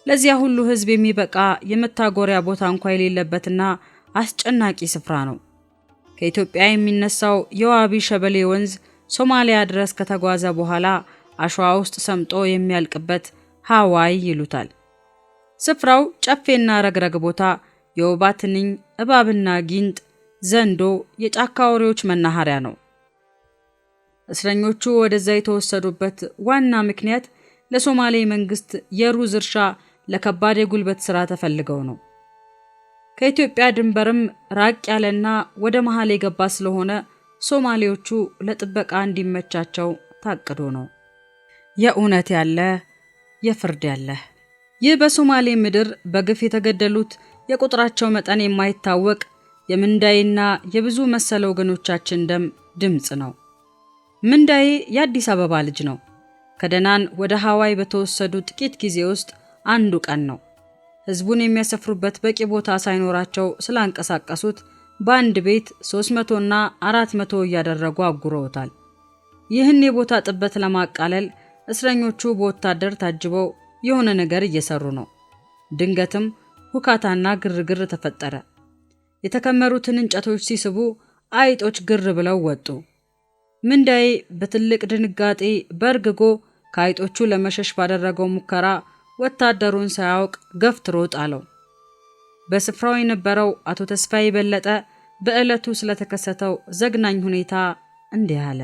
Speaker 1: ለዚያ ሁሉ ህዝብ የሚበቃ የመታጎሪያ ቦታ እንኳን የሌለበትና አስጨናቂ ስፍራ ነው። ከኢትዮጵያ የሚነሳው የዋቢ ሸበሌ ወንዝ ሶማሊያ ድረስ ከተጓዘ በኋላ አሸዋ ውስጥ ሰምጦ የሚያልቅበት ሃዋይ ይሉታል። ስፍራው ጨፌና ረግረግ ቦታ፣ የወባ ትንኝ፣ እባብና ጊንጥ፣ ዘንዶ፣ የጫካ አውሬዎች መናኸሪያ ነው። እስረኞቹ ወደዛ የተወሰዱበት ዋና ምክንያት ለሶማሌ መንግስት የሩዝ እርሻ ለከባድ የጉልበት ሥራ ተፈልገው ነው። ከኢትዮጵያ ድንበርም ራቅ ያለና ወደ መሃል የገባ ስለሆነ ሶማሌዎቹ ለጥበቃ እንዲመቻቸው ታቅዶ ነው። የእውነት ያለ የፍርድ ያለ። ይህ በሶማሌ ምድር በግፍ የተገደሉት የቁጥራቸው መጠን የማይታወቅ የምንዳይና የብዙ መሰለ ወገኖቻችን ደም ድምጽ ነው። ምንዳይ የአዲስ አበባ ልጅ ነው። ከደናን ወደ ሃዋይ በተወሰዱ ጥቂት ጊዜ ውስጥ አንዱ ቀን ነው። ህዝቡን የሚያሰፍሩበት በቂ ቦታ ሳይኖራቸው ስላንቀሳቀሱት በአንድ ቤት 300 እና 400 እያደረጉ አጉረውታል። ይህን የቦታ ጥበት ለማቃለል እስረኞቹ በወታደር ታጅበው የሆነ ነገር እየሰሩ ነው። ድንገትም ሁካታና ግርግር ተፈጠረ። የተከመሩትን እንጨቶች ሲስቡ አይጦች ግር ብለው ወጡ። ምንዳይ በትልቅ ድንጋጤ በርግጎ ከአይጦቹ ለመሸሽ ባደረገው ሙከራ ወታደሩን ሳያውቅ ገፍትሮ ጣለው። በስፍራው የነበረው አቶ ተስፋዬ በለጠ በዕለቱ ስለተከሰተው ዘግናኝ ሁኔታ እንዲህ አለ።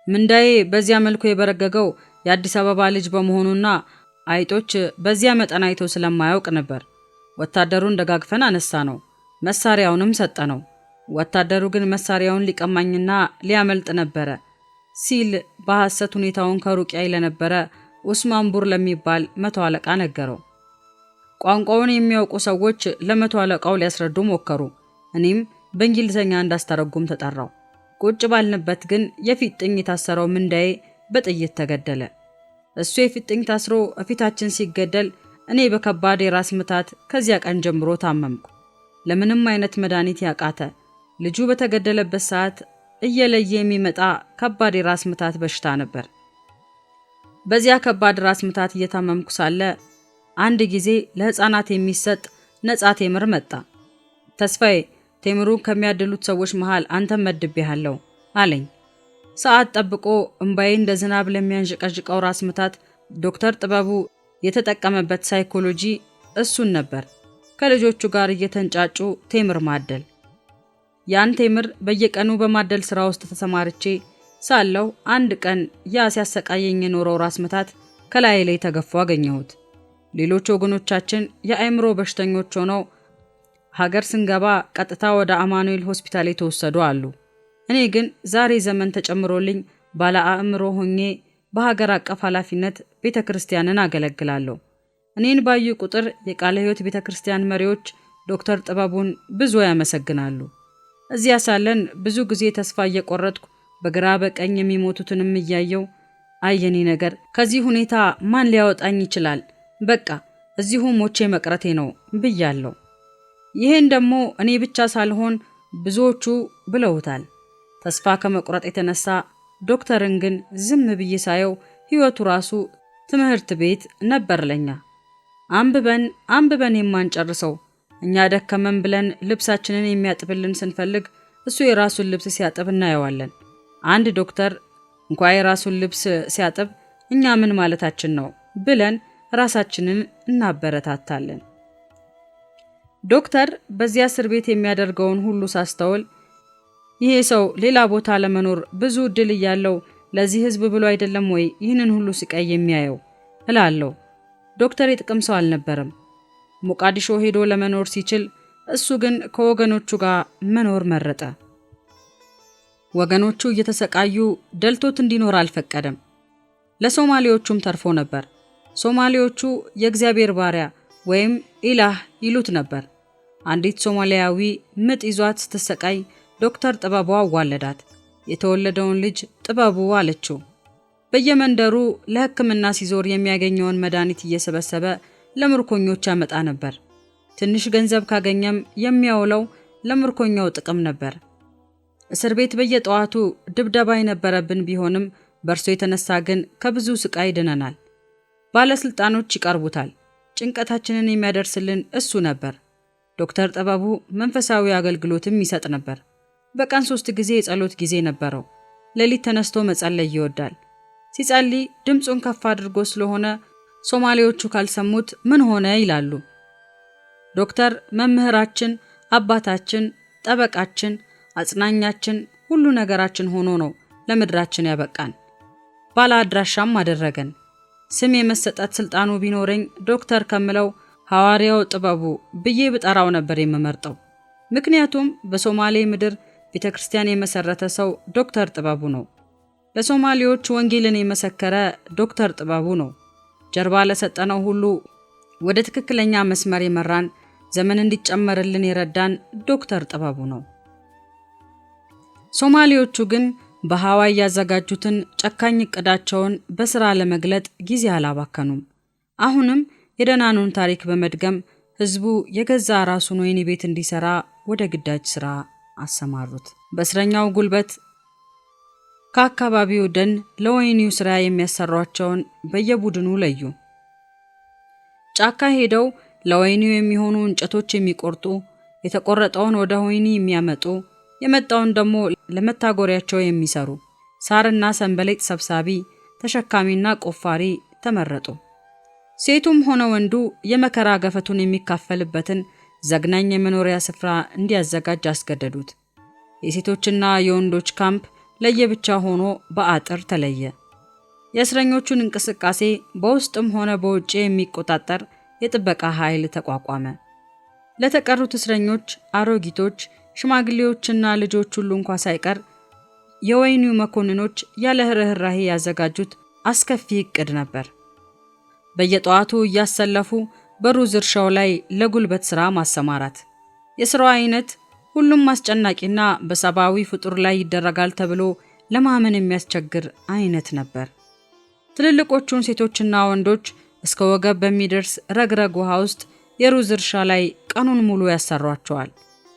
Speaker 1: ምንዳይ በዚያ መልኩ የበረገገው የአዲስ አበባ ልጅ በመሆኑና አይጦች በዚያ መጠን አይቶ ስለማያውቅ ነበር። ወታደሩን ደጋግፈን አነሳ ነው፣ መሳሪያውንም ሰጠ ነው። ወታደሩ ግን መሳሪያውን ሊቀማኝና ሊያመልጥ ነበረ ሲል በሐሰት ሁኔታውን ከሩቅ ያይ ለነበረ ኡስማን ቡር ለሚባል መቶ አለቃ ነገረው። ቋንቋውን የሚያውቁ ሰዎች ለመቶ አለቃው ሊያስረዱ ሞከሩ። እኔም በእንግሊዘኛ እንዳስተረጉም ተጠራው። ቁጭ ባልንበት ግን የፊጥኝ የታሰረው ምንዳይ በጥይት ተገደለ። እሱ የፊጥኝ ታስሮ እፊታችን ሲገደል እኔ በከባድ የራስ ምታት ከዚያ ቀን ጀምሮ ታመምኩ። ለምንም አይነት መድኃኒት ያቃተ ልጁ በተገደለበት ሰዓት እየለየ የሚመጣ ከባድ የራስ ምታት በሽታ ነበር። በዚያ ከባድ ራስ ምታት እየታመምኩ ሳለ አንድ ጊዜ ለህፃናት የሚሰጥ ነፃ ቴምር መጣ። ተስፋዬ ቴምሩን ከሚያድሉት ሰዎች መሃል አንተም መድቤሃለሁ አለኝ። ሰዓት ጠብቆ እንባዬ እንደ ዝናብ ለሚያንዥቀዥቀው ራስ ምታት ዶክተር ጥበቡ የተጠቀመበት ሳይኮሎጂ እሱን ነበር። ከልጆቹ ጋር እየተንጫጩ ቴምር ማደል። ያን ቴምር በየቀኑ በማደል ስራ ውስጥ ተሰማርቼ ሳለው አንድ ቀን ያ ሲያሰቃየኝ የኖረው ራስ ምታት ከላይ ላይ ተገፎ አገኘሁት። ሌሎች ወገኖቻችን የአእምሮ በሽተኞች ሆነው ሀገር ስንገባ ቀጥታ ወደ አማኑኤል ሆስፒታል የተወሰዱ አሉ። እኔ ግን ዛሬ ዘመን ተጨምሮልኝ ባለ አእምሮ ሆኜ በሀገር አቀፍ ኃላፊነት ቤተክርስቲያንን አገለግላለሁ። እኔን ባዩ ቁጥር የቃለ ሕይወት ቤተክርስቲያን መሪዎች ዶክተር ጥበቡን ብዙ ያመሰግናሉ። እዚያ ሳለን ብዙ ጊዜ ተስፋ እየቆረጥኩ በግራ በቀኝ የሚሞቱትንም እያየው አየኔ ነገር ከዚህ ሁኔታ ማን ሊያወጣኝ ይችላል? በቃ እዚሁ ሞቼ መቅረቴ ነው ብያለሁ። ይሄን ደግሞ እኔ ብቻ ሳልሆን ብዙዎቹ ብለውታል። ተስፋ ከመቁረጥ የተነሳ ዶክተርን ግን ዝም ብዬ ሳየው ሕይወቱ ራሱ ትምህርት ቤት ነበር ለኛ። አንብበን የማንጨርሰው እኛ ደከመን ብለን ልብሳችንን የሚያጥብልን ስንፈልግ እሱ የራሱን ልብስ ሲያጥብ እናየዋለን። አንድ ዶክተር እንኳን የራሱን ልብስ ሲያጥብ እኛ ምን ማለታችን ነው ብለን ራሳችንን እናበረታታለን። ዶክተር በዚያ እስር ቤት የሚያደርገውን ሁሉ ሳስተውል ይሄ ሰው ሌላ ቦታ ለመኖር ብዙ እድል እያለው ለዚህ ህዝብ ብሎ አይደለም ወይ ይህንን ሁሉ ስቃይ የሚያየው እላለሁ። ዶክተር የጥቅም ሰው አልነበረም። ሞቃዲሾ ሄዶ ለመኖር ሲችል እሱ ግን ከወገኖቹ ጋር መኖር መረጠ። ወገኖቹ እየተሰቃዩ ደልቶት እንዲኖር አልፈቀደም። ለሶማሌዎቹም ተርፎ ነበር። ሶማሌዎቹ የእግዚአብሔር ባሪያ ወይም ኢላህ ይሉት ነበር። አንዲት ሶማሊያዊ ምጥ ይዟት ስትሰቃይ ዶክተር ጥበቡ አዋለዳት። የተወለደውን ልጅ ጥበቡ አለችው። በየመንደሩ ለሕክምና ሲዞር የሚያገኘውን መድኃኒት እየሰበሰበ ለምርኮኞች ያመጣ ነበር። ትንሽ ገንዘብ ካገኘም የሚያውለው ለምርኮኛው ጥቅም ነበር። እስር ቤት በየጠዋቱ ድብደባ የነበረብን ቢሆንም በእርሱ የተነሳ ግን ከብዙ ስቃይ ድነናል። ባለስልጣኖች ይቀርቡታል። ጭንቀታችንን የሚያደርስልን እሱ ነበር። ዶክተር ጥበቡ መንፈሳዊ አገልግሎትም ይሰጥ ነበር። በቀን 3 ጊዜ የጸሎት ጊዜ ነበረው። ሌሊት ተነስቶ መጸለይ ይወዳል። ሲጸልይ ድምጹን ከፍ አድርጎ ስለሆነ ሶማሌዎቹ ካልሰሙት ምን ሆነ ይላሉ። ዶክተር መምህራችን፣ አባታችን፣ ጠበቃችን፣ አጽናኛችን፣ ሁሉ ነገራችን ሆኖ ነው ለምድራችን ያበቃን። ባለ አድራሻም አደረገን። ስም የመሰጠት ስልጣኑ ቢኖረኝ ዶክተር ከምለው ሐዋርያው ጥበቡ ብዬ ብጠራው ነበር የምመርጠው። ምክንያቱም በሶማሌ ምድር ቤተክርስቲያን የመሰረተ ሰው ዶክተር ጥበቡ ነው። ለሶማሌዎች ወንጌልን የመሰከረ ዶክተር ጥበቡ ነው። ጀርባ ለሰጠነው ሁሉ ወደ ትክክለኛ መስመር የመራን ዘመን እንዲጨመርልን የረዳን ዶክተር ጥበቡ ነው። ሶማሌዎቹ ግን በሐዋይ ያዘጋጁትን ጨካኝ እቅዳቸውን በስራ ለመግለጥ ጊዜ አላባከኑም። አሁንም የደናኑን ታሪክ በመድገም ህዝቡ የገዛ ራሱን ወይኒ ቤት እንዲሰራ ወደ ግዳጅ ስራ አሰማሩት። በእስረኛው ጉልበት ከአካባቢው ደን ለወይኒው ስራ የሚያሰሯቸውን በየቡድኑ ለዩ። ጫካ ሄደው ለወይኒው የሚሆኑ እንጨቶች የሚቆርጡ፣ የተቆረጠውን ወደ ወይኒ የሚያመጡ፣ የመጣውን ደግሞ ለመታጎሪያቸው የሚሰሩ፣ ሳርና ሰንበሌጥ ሰብሳቢ፣ ተሸካሚና ቆፋሪ ተመረጡ። ሴቱም ሆነ ወንዱ የመከራ ገፈቱን የሚካፈልበትን ዘግናኝ የመኖሪያ ስፍራ እንዲያዘጋጅ አስገደዱት። የሴቶችና የወንዶች ካምፕ ለየብቻ ሆኖ በአጥር ተለየ። የእስረኞቹን እንቅስቃሴ በውስጥም ሆነ በውጭ የሚቆጣጠር የጥበቃ ኃይል ተቋቋመ። ለተቀሩት እስረኞች አሮጊቶች፣ ሽማግሌዎችና ልጆች ሁሉ እንኳን ሳይቀር የወይኒው መኮንኖች ያለ ርህራሄ ያዘጋጁት አስከፊ እቅድ ነበር። በየጠዋቱ እያሰለፉ በሩዝ እርሻው ላይ ለጉልበት ሥራ ማሰማራት። የሥራው አይነት ሁሉም አስጨናቂና በሰብአዊ ፍጡር ላይ ይደረጋል ተብሎ ለማመን የሚያስቸግር አይነት ነበር። ትልልቆቹን ሴቶችና ወንዶች እስከ ወገብ በሚደርስ ረግረግ ውሃ ውስጥ የሩዝ እርሻ ላይ ቀኑን ሙሉ ያሰሯቸዋል።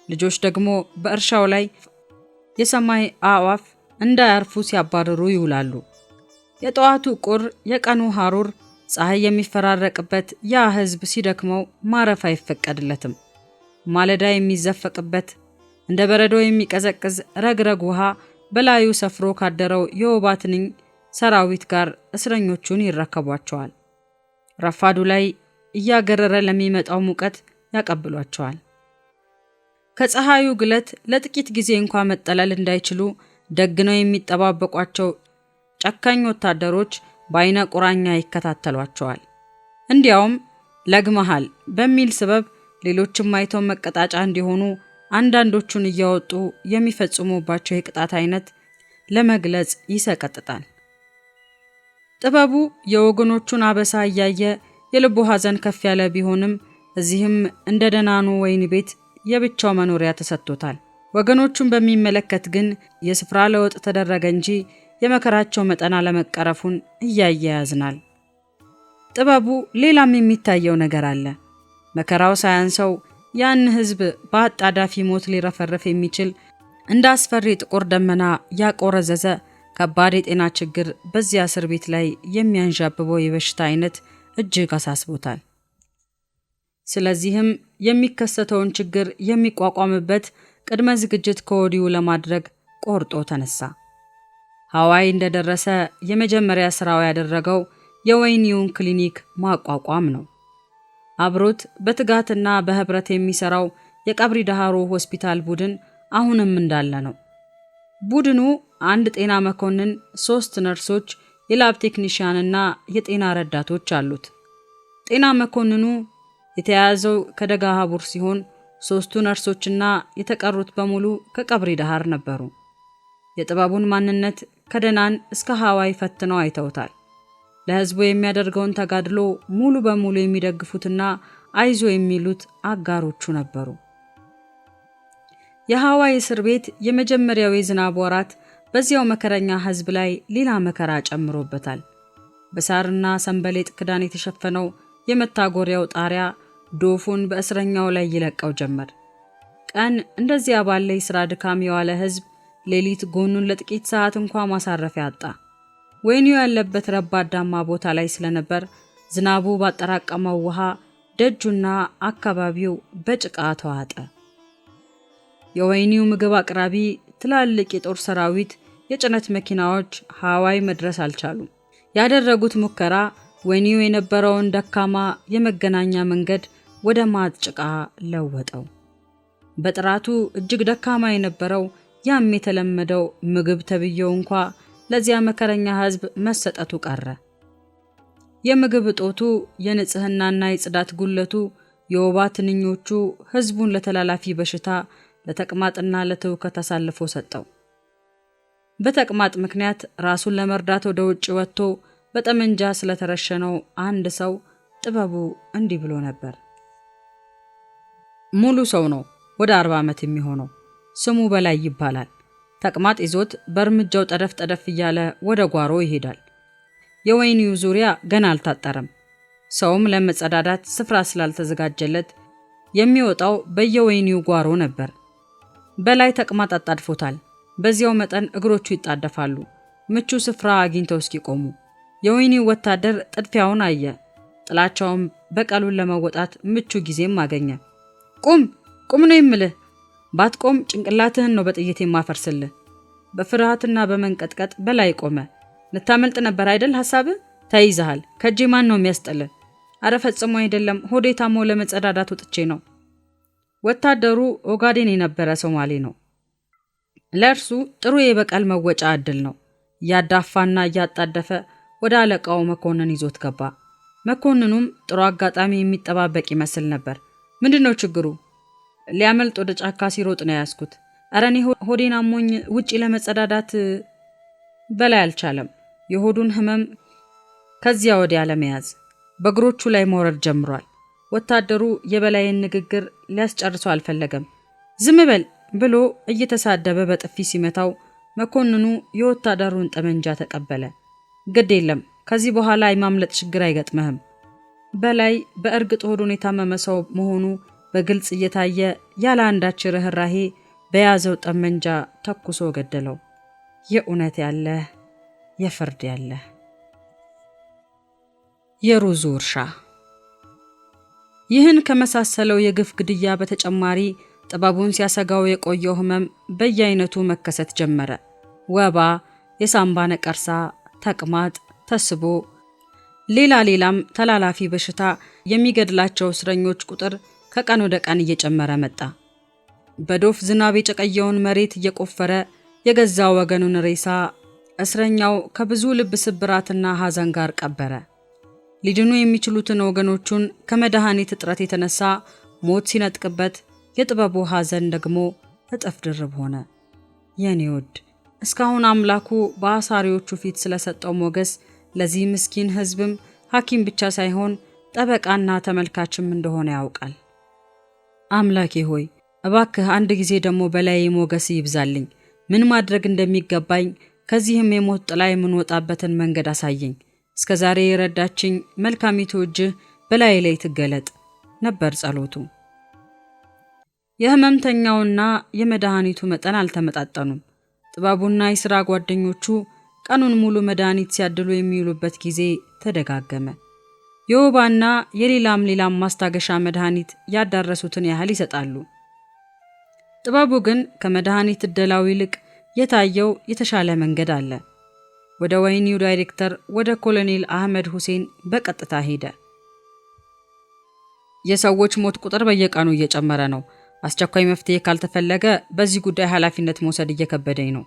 Speaker 1: ልጆች ደግሞ በእርሻው ላይ የሰማይ አዕዋፍ እንዳያርፉ ሲያባርሩ ይውላሉ። የጠዋቱ ቁር፣ የቀኑ ሐሩር፣ ፀሐይ የሚፈራረቅበት ያ ህዝብ ሲደክመው ማረፍ አይፈቀድለትም። ማለዳ የሚዘፈቅበት እንደ በረዶ የሚቀዘቅዝ ረግረግ ውሃ በላዩ ሰፍሮ ካደረው የወባ ትንኝ ሰራዊት ጋር እስረኞቹን ይረከቧቸዋል። ረፋዱ ላይ እያገረረ ለሚመጣው ሙቀት ያቀብሏቸዋል። ከፀሐዩ ግለት ለጥቂት ጊዜ እንኳን መጠለል እንዳይችሉ ደግነው የሚጠባበቋቸው ጨካኝ ወታደሮች በአይነ ቁራኛ ይከታተሏቸዋል። እንዲያውም ለግመሃል በሚል ሰበብ ሌሎችም አይተው መቀጣጫ እንዲሆኑ አንዳንዶቹን እያወጡ የሚፈጽሙባቸው የቅጣት አይነት ለመግለጽ ይሰቀጥጣል። ጥበቡ የወገኖቹን አበሳ እያየ የልቡ ሐዘን ከፍ ያለ ቢሆንም እዚህም እንደ ደናኑ ወይን ቤት የብቻው መኖሪያ ተሰጥቶታል። ወገኖቹን በሚመለከት ግን የስፍራ ለውጥ ተደረገ እንጂ የመከራቸው መጠን አለመቀረፉን እያየ ያዝናል። ጥበቡ ሌላም የሚታየው ነገር አለ። መከራው ሳያንሰው ያን ሕዝብ በአጣዳፊ ሞት ሊረፈረፍ የሚችል እንደ አስፈሪ ጥቁር ደመና ያቆረዘዘ ከባድ የጤና ችግር በዚያ እስር ቤት ላይ የሚያንዣብበው የበሽታ አይነት እጅግ አሳስቦታል። ስለዚህም የሚከሰተውን ችግር የሚቋቋምበት ቅድመ ዝግጅት ከወዲሁ ለማድረግ ቆርጦ ተነሳ። ሐዋይ እንደደረሰ የመጀመሪያ ስራው ያደረገው የወህኒውን ክሊኒክ ማቋቋም ነው። አብሮት በትጋትና በህብረት የሚሰራው የቀብሪ ዳሃሮ ሆስፒታል ቡድን አሁንም እንዳለ ነው። ቡድኑ አንድ ጤና መኮንን፣ 3 ነርሶች፣ የላብ ቴክኒሽያንና የጤና ረዳቶች አሉት። ጤና መኮንኑ የተያዘው ከደጋሃቡር ሲሆን 3ቱ ነርሶችና የተቀሩት በሙሉ ከቀብሪ ዳሃር ነበሩ። የጥበቡን ማንነት ከደናን እስከ ሐዋይ ፈትነው አይተውታል። ለህዝቡ የሚያደርገውን ተጋድሎ ሙሉ በሙሉ የሚደግፉትና አይዞ የሚሉት አጋሮቹ ነበሩ። የሐዋይ እስር ቤት የመጀመሪያው የዝናብ ወራት በዚያው መከረኛ ህዝብ ላይ ሌላ መከራ ጨምሮበታል። በሳርና ሰንበሌጥ ክዳን የተሸፈነው የመታጎሪያው ጣሪያ ዶፉን በእስረኛው ላይ ይለቀው ጀመር። ቀን እንደዚያ ባለ የሥራ ድካም የዋለ ህዝብ ሌሊት ጎኑን ለጥቂት ሰዓት እንኳን ማሳረፊያ አጣ። ወህኒው ያለበት ረባዳማ ቦታ ላይ ስለነበር ዝናቡ ባጠራቀመው ውሃ ደጁና አካባቢው በጭቃ ተዋጠ። የወህኒው ምግብ አቅራቢ ትላልቅ የጦር ሰራዊት የጭነት መኪናዎች ሐዋይ መድረስ አልቻሉም። ያደረጉት ሙከራ ወህኒው የነበረውን ደካማ የመገናኛ መንገድ ወደ ማጥ ጭቃ ለወጠው። በጥራቱ እጅግ ደካማ የነበረው ያም የተለመደው ምግብ ተብየው እንኳ ለዚያ መከረኛ ህዝብ መሰጠቱ ቀረ። የምግብ እጦቱ፣ የንጽህናና የጽዳት ጉለቱ፣ የወባ ትንኞቹ ህዝቡን ለተላላፊ በሽታ ለተቅማጥና ለትውከት አሳልፎ ሰጠው። በተቅማጥ ምክንያት ራሱን ለመርዳት ወደ ውጭ ወጥቶ በጠመንጃ ስለተረሸነው አንድ ሰው ጥበቡ እንዲህ ብሎ ነበር። ሙሉ ሰው ነው፣ ወደ 40 ዓመት የሚሆነው፣ ስሙ በላይ ይባላል። ተቅማጥ ይዞት በእርምጃው ጠደፍ እያለ ወደ ጓሮ ይሄዳል። የወህኒው ዙሪያ ገና አልታጠረም። ሰውም ለመጸዳዳት ስፍራ ስላልተዘጋጀለት የሚወጣው በየወህኒው ጓሮ ነበር። በላይ ተቅማጥ አጣድፎታል። በዚያው መጠን እግሮቹ ይጣደፋሉ፣ ምቹ ስፍራ አግኝተው እስኪቆሙ። የወህኒው ወታደር ጥድፊያውን አየ። ጥላቻውም በቀሉን ለመወጣት ምቹ ጊዜም አገኘ። ቁም ነው የምልህ፣ ባትቆም ጭንቅላትህን ነው በጥይት የማፈርስልህ። በፍርሃትና በመንቀጥቀጥ በላይ ቆመ። ልታመልጥ ነበር አይደል ሐሳብህ? ተይዘሃል። ከጄ ማን ነው የሚያስጥልህ? አረ ፈጽሞ አይደለም፣ ሆዴ ታሞ ለመጸዳዳት ወጥቼ ነው። ወታደሩ ኦጋዴን የነበረ ሶማሌ ነው። ለእርሱ ጥሩ የበቀል መወጫ ዕድል ነው። እያዳፋና እያጣደፈ ወደ አለቃው መኮንን ይዞት ገባ። መኮንኑም ጥሩ አጋጣሚ የሚጠባበቅ ይመስል ነበር። ምንድነው ችግሩ? ሊያመልጥ ወደ ጫካ ሲሮጥ ነው ያስኩት። አረ እኔ ሆዴን አሞኝ ውጪ ለመጸዳዳት በላይ አልቻለም። የሆዱን ህመም ከዚያ ወዲያ ለመያዝ በእግሮቹ ላይ መውረድ ጀምሯል። ወታደሩ የበላይን ንግግር ሊያስጨርሰው አልፈለገም። ዝም በል ብሎ እየተሳደበ በጥፊ ሲመታው መኮንኑ የወታደሩን ጠመንጃ ተቀበለ። ግድ የለም፣ ከዚህ በኋላ የማምለጥ ችግር አይገጥምህም። በላይ በእርግጥ ሆዱን የታመመ ሰው መሆኑ በግልጽ እየታየ ያለ አንዳች ርህራሄ በያዘው ጠመንጃ ተኩሶ ገደለው። የእውነት ያለ የፍርድ ያለ የሩዙ እርሻ። ይህን ከመሳሰለው የግፍ ግድያ በተጨማሪ ጥበቡን ሲያሰጋው የቆየው ህመም በየአይነቱ መከሰት ጀመረ። ወባ፣ የሳምባ ነቀርሳ፣ ተቅማጥ፣ ተስቦ፣ ሌላም ተላላፊ በሽታ የሚገድላቸው እስረኞች ቁጥር ከቀን ወደ ቀን እየጨመረ መጣ። በዶፍ ዝናብ የጨቀየውን መሬት እየቆፈረ የገዛ ወገኑን ሬሳ እስረኛው ከብዙ ልብ ስብራትና ሐዘን ጋር ቀበረ። ሊድኑ የሚችሉትን ወገኖቹን ከመድኃኒት እጥረት የተነሳ ሞት ሲነጥቅበት፣ የጥበቡ ሐዘን ደግሞ እጥፍ ድርብ ሆነ። የኔ ውድ እስካሁን አምላኩ በአሳሪዎቹ ፊት ስለሰጠው ሞገስ ለዚህ ምስኪን ሕዝብም ሐኪም ብቻ ሳይሆን ጠበቃና ተመልካችም እንደሆነ ያውቃል። አምላኬ ሆይ እባክህ አንድ ጊዜ ደግሞ በላይ ሞገስ ይብዛልኝ። ምን ማድረግ እንደሚገባኝ ከዚህም የሞት ጥላ የምንወጣበትን መንገድ አሳየኝ። እስከ ዛሬ የረዳችኝ መልካሚቱ እጅህ በላይ ላይ ትገለጥ ነበር ጸሎቱ። የህመምተኛውና የመድኃኒቱ መጠን አልተመጣጠኑም። ጥበቡና የሥራ ጓደኞቹ ቀኑን ሙሉ መድኃኒት ሲያድሉ የሚውሉበት ጊዜ ተደጋገመ። የወባና የሌላም ማስታገሻ መድኃኒት ያዳረሱትን ያህል ይሰጣሉ። ጥበቡ ግን ከመድኃኒት እደላው ይልቅ የታየው የተሻለ መንገድ አለ። ወደ ወህኒው ዳይሬክተር ወደ ኮሎኔል አህመድ ሁሴን በቀጥታ ሄደ። የሰዎች ሞት ቁጥር በየቀኑ እየጨመረ ነው። አስቸኳይ መፍትሄ ካልተፈለገ በዚህ ጉዳይ ኃላፊነት መውሰድ እየከበደኝ ነው።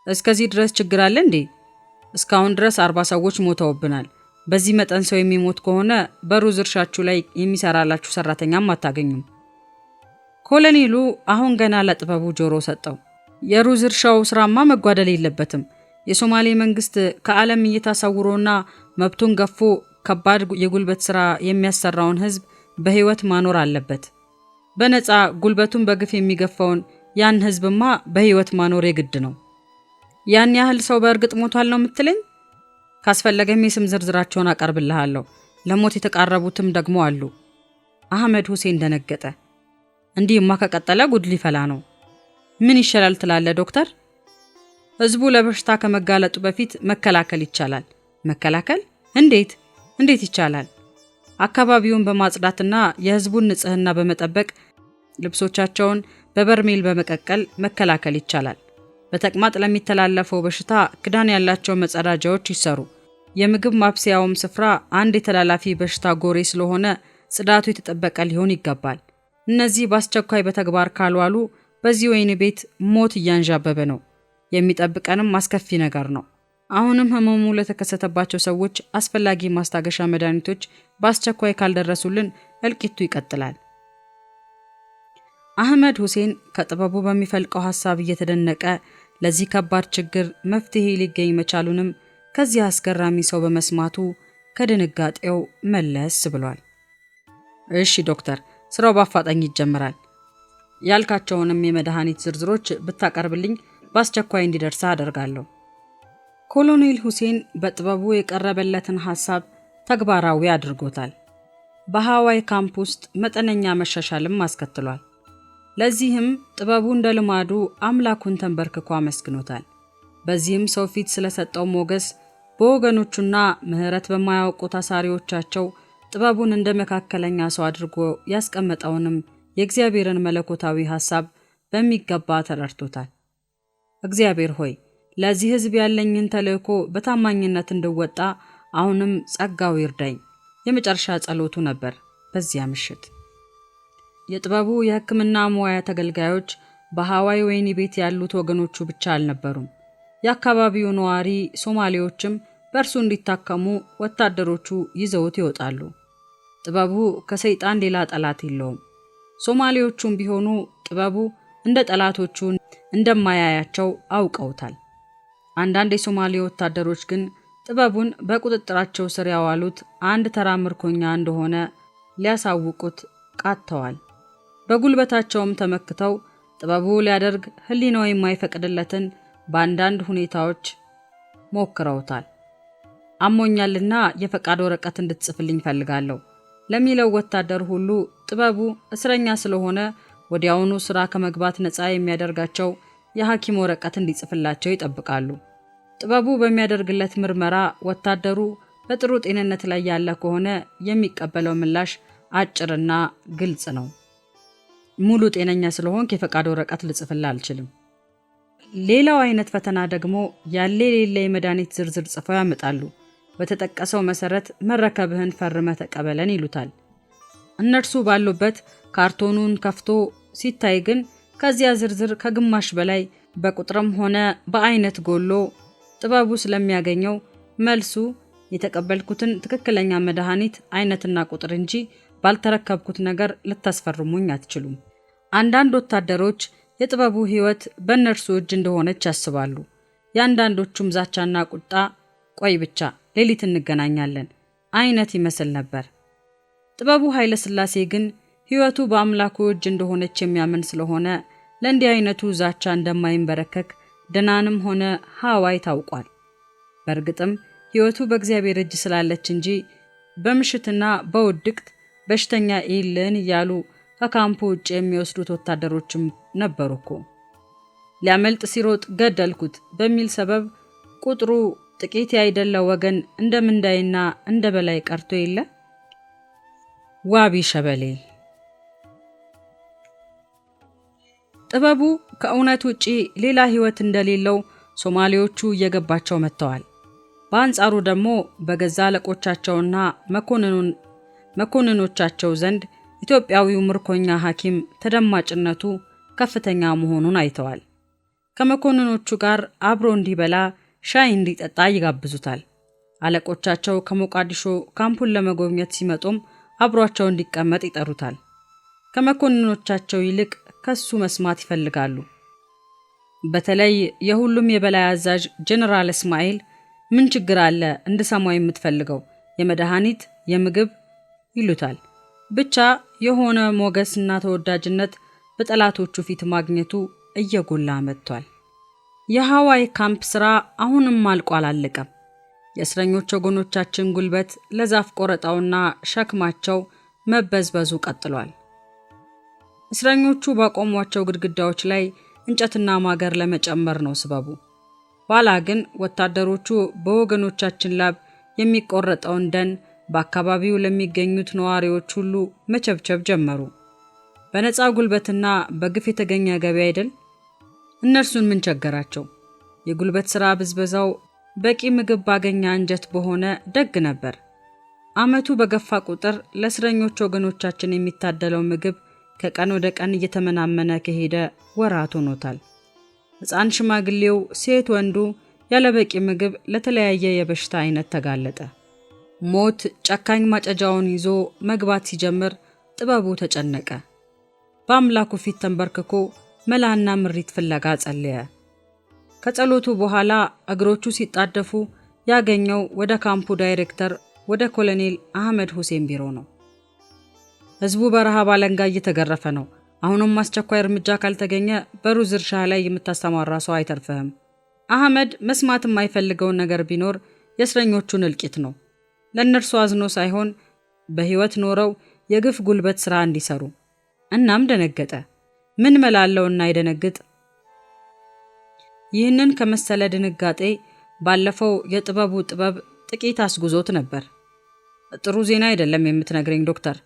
Speaker 1: እስከዚህ ድረስ ችግር አለ እንዴ? እስካሁን ድረስ 40 ሰዎች ሞተውብናል። በዚህ መጠን ሰው የሚሞት ከሆነ በሩዝ እርሻችሁ ላይ የሚሰራላችሁ ሰራተኛም አታገኙም። ኮሎኔሉ አሁን ገና ለጥበቡ ጆሮ ሰጠው። የሩዝ እርሻው ስራማ መጓደል የለበትም። የሶማሌ መንግስት ከዓለም እየታሰውሮና መብቱን ገፎ ከባድ የጉልበት ስራ የሚያሰራውን ህዝብ በህይወት ማኖር አለበት። በነፃ ጉልበቱን በግፍ የሚገፋውን ያን ህዝብማ በህይወት ማኖር የግድ ነው። ያን ያህል ሰው በእርግጥ ሞቷል ነው የምትለኝ? ካስፈለገም የስም ዝርዝራቸውን አቀርብልሃለሁ። ለሞት የተቃረቡትም ደግሞ አሉ። አህመድ ሁሴን ደነገጠ። እንዲህማ ከቀጠለ ጉድ ሊፈላ ነው። ምን ይሻላል ትላለህ ዶክተር? ህዝቡ ለበሽታ ከመጋለጡ በፊት መከላከል ይቻላል። መከላከል? እንዴት ይቻላል? አካባቢውን በማጽዳትና የህዝቡን ንጽህና በመጠበቅ ልብሶቻቸውን በበርሜል በመቀቀል መከላከል ይቻላል። በተቅማጥ ለሚተላለፈው በሽታ ክዳን ያላቸው መጸዳጃዎች ይሰሩ። የምግብ ማብሰያውም ስፍራ አንድ የተላላፊ በሽታ ጎሬ ስለሆነ ጽዳቱ የተጠበቀ ሊሆን ይገባል። እነዚህ በአስቸኳይ በተግባር ካልዋሉ በዚህ ወህኒ ቤት ሞት እያንዣበበ ነው። የሚጠብቀንም አስከፊ ነገር ነው። አሁንም ህመሙ ለተከሰተባቸው ሰዎች አስፈላጊ ማስታገሻ መድኃኒቶች በአስቸኳይ ካልደረሱልን እልቂቱ ይቀጥላል። አህመድ ሁሴን ከጥበቡ በሚፈልቀው ሐሳብ እየተደነቀ ለዚህ ከባድ ችግር መፍትሄ ሊገኝ መቻሉንም ከዚህ አስገራሚ ሰው በመስማቱ ከድንጋጤው መለስ ብሏል። እሺ ዶክተር፣ ስራው በአፋጣኝ ይጀምራል። ያልካቸውንም የመድኃኒት ዝርዝሮች ብታቀርብልኝ በአስቸኳይ እንዲደርስ አደርጋለሁ። ኮሎኔል ሁሴን በጥበቡ የቀረበለትን ሐሳብ ተግባራዊ አድርጎታል። በሃዋይ ካምፕ ውስጥ መጠነኛ መሻሻልም አስከትሏል። ለዚህም ጥበቡ እንደ ልማዱ አምላኩን ተንበርክኮ አመስግኖታል። በዚህም ሰው ፊት ስለሰጠው ሞገስ በወገኖቹና ምህረት በማያውቁት አሳሪዎቻቸው ጥበቡን እንደ መካከለኛ ሰው አድርጎ ያስቀመጠውንም የእግዚአብሔርን መለኮታዊ ሐሳብ በሚገባ ተረድቶታል። እግዚአብሔር ሆይ ለዚህ ሕዝብ ያለኝን ተልእኮ በታማኝነት እንድወጣ አሁንም ጸጋው ይርዳኝ የመጨረሻ ጸሎቱ ነበር። በዚያ ምሽት የጥበቡ የሕክምና ሙያ ተገልጋዮች በሃዋይ ወህኒ ቤት ያሉት ወገኖቹ ብቻ አልነበሩም። የአካባቢው ነዋሪ ሶማሌዎችም በእርሱ እንዲታከሙ ወታደሮቹ ይዘውት ይወጣሉ። ጥበቡ ከሰይጣን ሌላ ጠላት የለውም። ሶማሌዎቹም ቢሆኑ ጥበቡ እንደ ጠላቶቹ እንደማያያቸው አውቀውታል። አንዳንድ የሶማሌ ወታደሮች ግን ጥበቡን በቁጥጥራቸው ስር ያዋሉት አንድ ተራ ምርኮኛ እንደሆነ ሊያሳውቁት ቃተዋል። በጉልበታቸውም ተመክተው ጥበቡ ሊያደርግ ህሊናው የማይፈቅድለትን በአንዳንድ ሁኔታዎች ሞክረውታል። አሞኛልና የፈቃድ ወረቀት እንድትጽፍልኝ ፈልጋለሁ ለሚለው ወታደር ሁሉ ጥበቡ እስረኛ ስለሆነ ወዲያውኑ ስራ ከመግባት ነፃ የሚያደርጋቸው የሐኪም ወረቀት እንዲጽፍላቸው ይጠብቃሉ። ጥበቡ በሚያደርግለት ምርመራ ወታደሩ በጥሩ ጤንነት ላይ ያለ ከሆነ የሚቀበለው ምላሽ አጭርና ግልጽ ነው። ሙሉ ጤነኛ ስለሆንክ የፈቃድ ወረቀት ልጽፍልህ አልችልም። ሌላው አይነት ፈተና ደግሞ ያለ የሌለ የመድኃኒት ዝርዝር ጽፈው ያመጣሉ። በተጠቀሰው መሰረት መረከብህን ፈርመህ ተቀበለን ይሉታል። እነርሱ ባሉበት ካርቶኑን ከፍቶ ሲታይ ግን ከዚያ ዝርዝር ከግማሽ በላይ በቁጥርም ሆነ በአይነት ጎሎ ጥበቡ ስለሚያገኘው መልሱ የተቀበልኩትን ትክክለኛ መድኃኒት አይነትና ቁጥር እንጂ ባልተረከብኩት ነገር ልታስፈርሙኝ አትችሉም። አንዳንድ ወታደሮች የጥበቡ ሕይወት በእነርሱ እጅ እንደሆነች ያስባሉ። የአንዳንዶቹም ዛቻና ቁጣ ቆይ ብቻ ሌሊት እንገናኛለን አይነት ይመስል ነበር። ጥበቡ ኃይለ ሥላሴ ግን ሕይወቱ በአምላኩ እጅ እንደሆነች የሚያምን ስለሆነ ለእንዲህ አይነቱ ዛቻ እንደማይንበረከክ ደናንም ሆነ ሐዋይ ታውቋል። በእርግጥም ሕይወቱ በእግዚአብሔር እጅ ስላለች እንጂ በምሽትና በውድቅት በሽተኛ ኢልን እያሉ ከካምፑ ውጭ የሚወስዱት ወታደሮችም ነበሩ እኮ። ሊያመልጥ ሲሮጥ ገደልኩት በሚል ሰበብ ቁጥሩ ጥቂት ያይደለ ወገን እንደ ምንዳይና እንደ በላይ ቀርቶ የለ። ዋቢ ሸበሌ። ጥበቡ ከእውነት ውጪ ሌላ ሕይወት እንደሌለው ሶማሌዎቹ እየገባቸው መጥተዋል። በአንጻሩ ደግሞ በገዛ አለቆቻቸውና መኮንኖቻቸው ዘንድ ኢትዮጵያዊው ምርኮኛ ሐኪም ተደማጭነቱ ከፍተኛ መሆኑን አይተዋል። ከመኮንኖቹ ጋር አብሮ እንዲበላ ሻይ እንዲጠጣ ይጋብዙታል። አለቆቻቸው ከሞቃዲሾ ካምፑን ለመጎብኘት ሲመጡም አብሯቸው እንዲቀመጥ ይጠሩታል። ከመኮንኖቻቸው ይልቅ ከሱ መስማት ይፈልጋሉ። በተለይ የሁሉም የበላይ አዛዥ ጀነራል እስማኤል ምን ችግር አለ እንድሰማው የምትፈልገው የመድኃኒት የምግብ ይሉታል። ብቻ የሆነ ሞገስና ተወዳጅነት በጠላቶቹ ፊት ማግኘቱ እየጎላ መጥቷል። የሐዋይ ካምፕ ስራ አሁንም አልቆ አላለቀም። የእስረኞች ወገኖቻችን ጉልበት ለዛፍ ቆረጣውና ሸክማቸው መበዝበዙ ቀጥሏል። እስረኞቹ ባቆሟቸው ግድግዳዎች ላይ እንጨትና ማገር ለመጨመር ነው ስበቡ። ኋላ ግን ወታደሮቹ በወገኖቻችን ላብ የሚቆረጠውን ደን በአካባቢው ለሚገኙት ነዋሪዎች ሁሉ መቸብቸብ ጀመሩ። በነፃ ጉልበትና በግፍ የተገኘ ገቢ አይደል? እነርሱን ምን ቸገራቸው? የጉልበት ሥራ ብዝበዛው በቂ ምግብ ባገኘ አንጀት በሆነ ደግ ነበር። ዓመቱ በገፋ ቁጥር ለእስረኞች ወገኖቻችን የሚታደለው ምግብ ከቀን ወደ ቀን እየተመናመነ ከሄደ ወራት ሆኖታል። ሕፃን ሽማግሌው፣ ሴት ወንዱ ያለ በቂ ምግብ ለተለያየ የበሽታ አይነት ተጋለጠ። ሞት ጨካኝ ማጨጃውን ይዞ መግባት ሲጀምር ጥበቡ ተጨነቀ። በአምላኩ ፊት ተንበርክኮ መላና ምሪት ፍለጋ ጸለየ። ከጸሎቱ በኋላ እግሮቹ ሲጣደፉ ያገኘው ወደ ካምፑ ዳይሬክተር ወደ ኮሎኔል አህመድ ሁሴን ቢሮ ነው። ህዝቡ በረሃብ አለንጋ እየተገረፈ ነው። አሁንም አስቸኳይ እርምጃ ካልተገኘ በሩዝ እርሻ ላይ የምታስተማራ ሰው አይተርፍህም። አህመድ መስማት የማይፈልገውን ነገር ቢኖር የእስረኞቹን እልቂት ነው። ለእነርሱ አዝኖ ሳይሆን በሕይወት ኖረው የግፍ ጉልበት ሥራ እንዲሰሩ። እናም ደነገጠ። ምን መላለውና ይደነግጥ? ይህንን ከመሰለ ድንጋጤ ባለፈው የጥበቡ ጥበብ ጥቂት አስጉዞት ነበር። ጥሩ ዜና አይደለም የምትነግረኝ ዶክተር።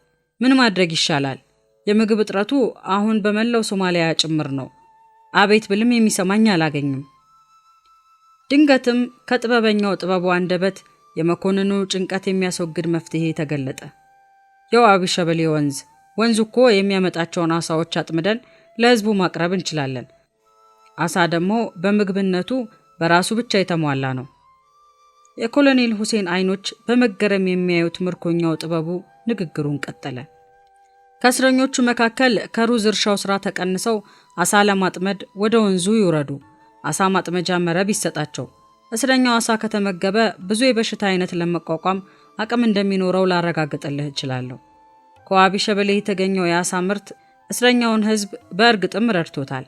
Speaker 1: ምን ማድረግ ይሻላል? የምግብ እጥረቱ አሁን በመላው ሶማሊያ ጭምር ነው። አቤት ብልም የሚሰማኝ አላገኝም። ድንገትም ከጥበበኛው ጥበቡ አንደበት የመኮንኑ ጭንቀት የሚያስወግድ መፍትሄ ተገለጠ። የዋቢ ሸበሌ ወንዙ እኮ የሚያመጣቸውን አሳዎች አጥምደን ለህዝቡ ማቅረብ እንችላለን። አሳ ደግሞ በምግብነቱ በራሱ ብቻ የተሟላ ነው። የኮሎኔል ሁሴን አይኖች በመገረም የሚያዩት ምርኮኛው ጥበቡ ንግግሩን ቀጠለ። ከእስረኞቹ መካከል ከሩዝ እርሻው ስራ ተቀንሰው አሳ ለማጥመድ ወደ ወንዙ ይውረዱ። አሳ ማጥመጃ መረብ ይሰጣቸው። እስረኛው አሳ ከተመገበ ብዙ የበሽታ አይነት ለመቋቋም አቅም እንደሚኖረው ላረጋግጥልህ እችላለሁ። ከዋቢ ሸበሌ የተገኘው የአሳ ምርት እስረኛውን ህዝብ በእርግጥም ረድቶታል።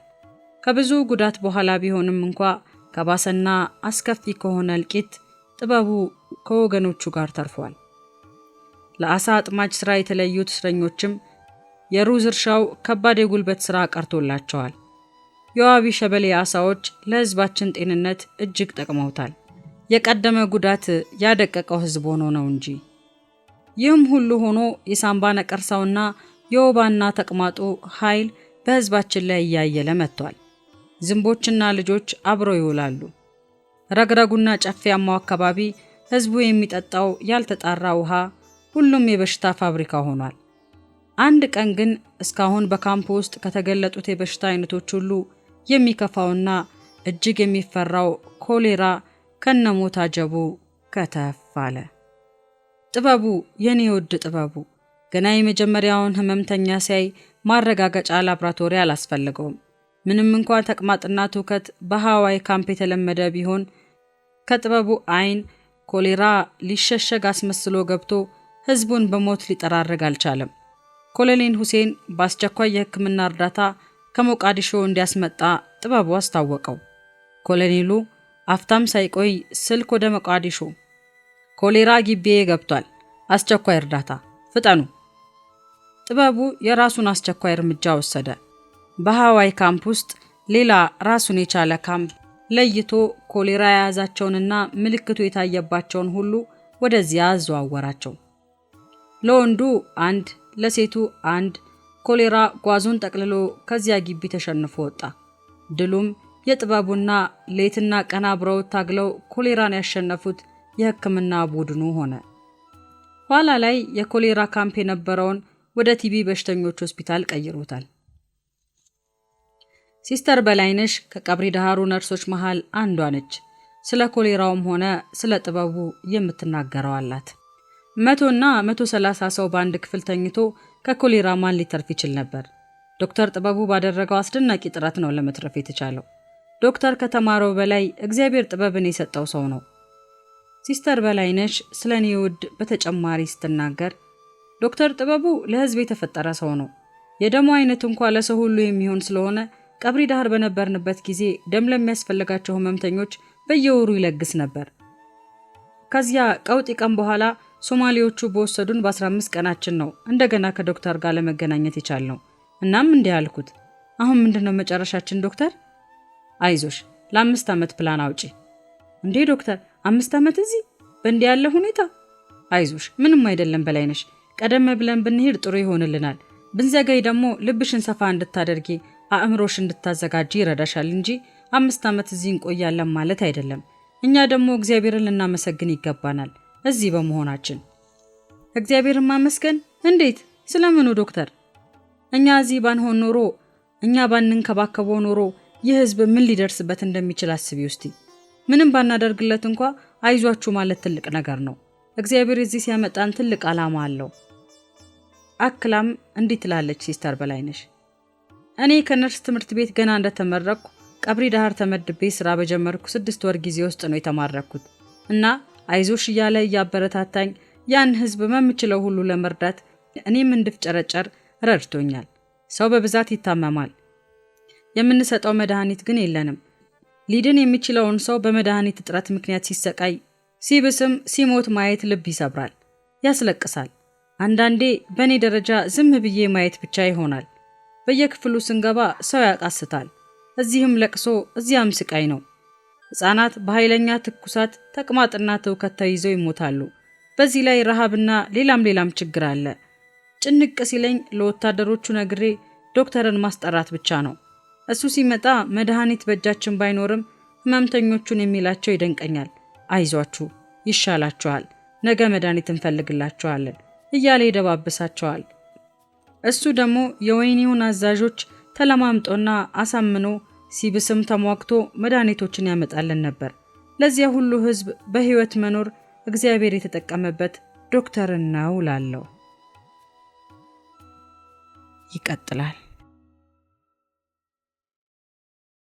Speaker 1: ከብዙ ጉዳት በኋላ ቢሆንም እንኳ ከባሰና አስከፊ ከሆነ እልቂት ጥበቡ ከወገኖቹ ጋር ተርፏል። ለአሳ አጥማጅ ስራ የተለዩት እስረኞችም የሩዝ እርሻው ከባድ የጉልበት ስራ ቀርቶላቸዋል። የዋቢ ሸበሌ አሳዎች ለህዝባችን ጤንነት እጅግ ጠቅመውታል። የቀደመ ጉዳት ያደቀቀው ህዝብ ሆኖ ነው እንጂ። ይህም ሁሉ ሆኖ የሳምባ ነቀርሳውና የወባና ተቅማጡ ኃይል በህዝባችን ላይ እያየለ መጥቷል። ዝንቦችና ልጆች አብረው ይውላሉ። ረግረጉና ጨፌያማው አካባቢ ህዝቡ የሚጠጣው ያልተጣራ ውሃ ሁሉም የበሽታ ፋብሪካ ሆኗል። አንድ ቀን ግን እስካሁን በካምፕ ውስጥ ከተገለጡት የበሽታ አይነቶች ሁሉ የሚከፋውና እጅግ የሚፈራው ኮሌራ ከነሞታ ጀቡ ከተፍ አለ። ጥበቡ የኔ ውድ ጥበቡ ገና የመጀመሪያውን ህመምተኛ ሲያይ ማረጋገጫ ላብራቶሪ አላስፈልገውም። ምንም እንኳን ተቅማጥና ትውከት በሃዋይ ካምፕ የተለመደ ቢሆን ከጥበቡ አይን ኮሌራ ሊሸሸግ አስመስሎ ገብቶ ህዝቡን በሞት ሊጠራረግ አልቻለም። ኮሎኔል ሁሴን በአስቸኳይ የህክምና እርዳታ ከሞቃዲሾ እንዲያስመጣ ጥበቡ አስታወቀው። ኮሎኔሉ አፍታም ሳይቆይ ስልክ ወደ ሞቃዲሾ፣ ኮሌራ ግቢዬ ገብቷል፣ አስቸኳይ እርዳታ ፍጠኑ። ጥበቡ የራሱን አስቸኳይ እርምጃ ወሰደ። በሃዋይ ካምፕ ውስጥ ሌላ ራሱን የቻለ ካምፕ ለይቶ ኮሌራ የያዛቸውንና ምልክቱ የታየባቸውን ሁሉ ወደዚያ አዘዋወራቸው። ለወንዱ 1 ለሴቱ 1 ኮሌራ ጓዙን ጠቅልሎ ከዚያ ግቢ ተሸንፎ ወጣ። ድሉም የጥበቡና ሌትና ቀን አብረው ታግለው ኮሌራን ያሸነፉት የህክምና ቡድኑ ሆነ። ኋላ ላይ የኮሌራ ካምፕ የነበረውን ወደ ቲቢ በሽተኞች ሆስፒታል ቀይሮታል። ሲስተር በላይነሽ ከቀብሪ ዳሃሩ ነርሶች መሃል አንዷ ነች። ስለ ኮሌራውም ሆነ ስለ ጥበቡ የምትናገረው አላት። 100 እና 130 ሰው በአንድ ክፍል ተኝቶ ከኮሌራ ማን ሊተርፍ ይችል ነበር? ዶክተር ጥበቡ ባደረገው አስደናቂ ጥረት ነው ለመትረፍ የተቻለው። ዶክተር ከተማረው በላይ እግዚአብሔር ጥበብን የሰጠው ሰው ነው። ሲስተር በላይነሽ ስለኔ ውድ በተጨማሪ ስትናገር ዶክተር ጥበቡ ለህዝብ የተፈጠረ ሰው ነው። የደሙ አይነት እንኳን ለሰው ሁሉ የሚሆን ስለሆነ ቀብሪ ዳህር በነበርንበት ጊዜ ደም ለሚያስፈልጋቸው ህመምተኞች በየወሩ ይለግስ ነበር። ከዚያ ቀውጢ ቀን በኋላ ሶማሌዎቹ በወሰዱን በ15 ቀናችን ነው እንደገና ከዶክተር ጋር ለመገናኘት የቻልነው። እናም እንዲህ አልኩት፣ አሁን ምንድነው መጨረሻችን ዶክተር? አይዞሽ ለ5 ዓመት ፕላን አውጪ። እንዴ ዶክተር 5 ዓመት እዚህ በእንዲህ ያለ ሁኔታ? አይዞሽ ምንም አይደለም በላይነሽ፣ ቀደም ብለን ብንሄድ ጥሩ ይሆንልናል። ብንዘገይ ደግሞ ልብሽን ሰፋ እንድታደርጊ አእምሮሽ እንድታዘጋጂ ይረዳሻል እንጂ 5 ዓመት እዚህ እንቆያለን ማለት አይደለም። እኛ ደግሞ እግዚአብሔርን ልናመሰግን ይገባናል እዚህ በመሆናችን። እግዚአብሔርን ማመስገን እንዴት? ስለምኑ ዶክተር? እኛ እዚህ ባንሆን ኖሮ፣ እኛ ባንንከባከበው ኖሮ ይህ ህዝብ ምን ሊደርስበት እንደሚችል አስቢ ውስቲ። ምንም ባናደርግለት እንኳ አይዟችሁ ማለት ትልቅ ነገር ነው። እግዚአብሔር እዚህ ሲያመጣን ትልቅ ዓላማ አለው። አክላም እንዲህ ትላለች ሲስተር በላይነሽ፣ እኔ ከነርስ ትምህርት ቤት ገና እንደተመረቅኩ ቀብሪ ዳህር ተመድቤ ስራ በጀመርኩ 6 ወር ጊዜ ውስጥ ነው የተማረኩት እና አይዞሽ እያለ እያበረታታኝ ያን ህዝብ በምችለው ሁሉ ለመርዳት እኔም እንድፍጨረጨር ረድቶኛል። ሰው በብዛት ይታመማል፣ የምንሰጠው መድኃኒት ግን የለንም። ሊድን የሚችለውን ሰው በመድኃኒት እጥረት ምክንያት ሲሰቃይ ሲብስም ሲሞት ማየት ልብ ይሰብራል፣ ያስለቅሳል። አንዳንዴ በእኔ ደረጃ ዝም ብዬ ማየት ብቻ ይሆናል። በየክፍሉ ስንገባ ሰው ያቃስታል። እዚህም ለቅሶ እዚያም ስቃይ ነው። ሕፃናት በኃይለኛ ትኩሳት ተቅማጥና ትውከት ተይዘው ይሞታሉ። በዚህ ላይ ረሃብና ሌላም ችግር አለ። ጭንቅ ሲለኝ ለወታደሮቹ ነግሬ ዶክተርን ማስጠራት ብቻ ነው። እሱ ሲመጣ መድኃኒት በእጃችን ባይኖርም ህመምተኞቹን የሚላቸው ይደንቀኛል። አይዟችሁ ይሻላችኋል፣ ነገ መድኃኒት እንፈልግላችኋለን እያለ ይደባብሳቸዋል። እሱ ደግሞ የወይኒውን አዛዦች ተለማምጦና አሳምኖ ሲብስም ተሟግቶ መድኃኒቶችን ያመጣልን ነበር። ለዚያ ሁሉ ህዝብ በህይወት መኖር እግዚአብሔር የተጠቀመበት ዶክተርን ነው ላለው። ይቀጥላል።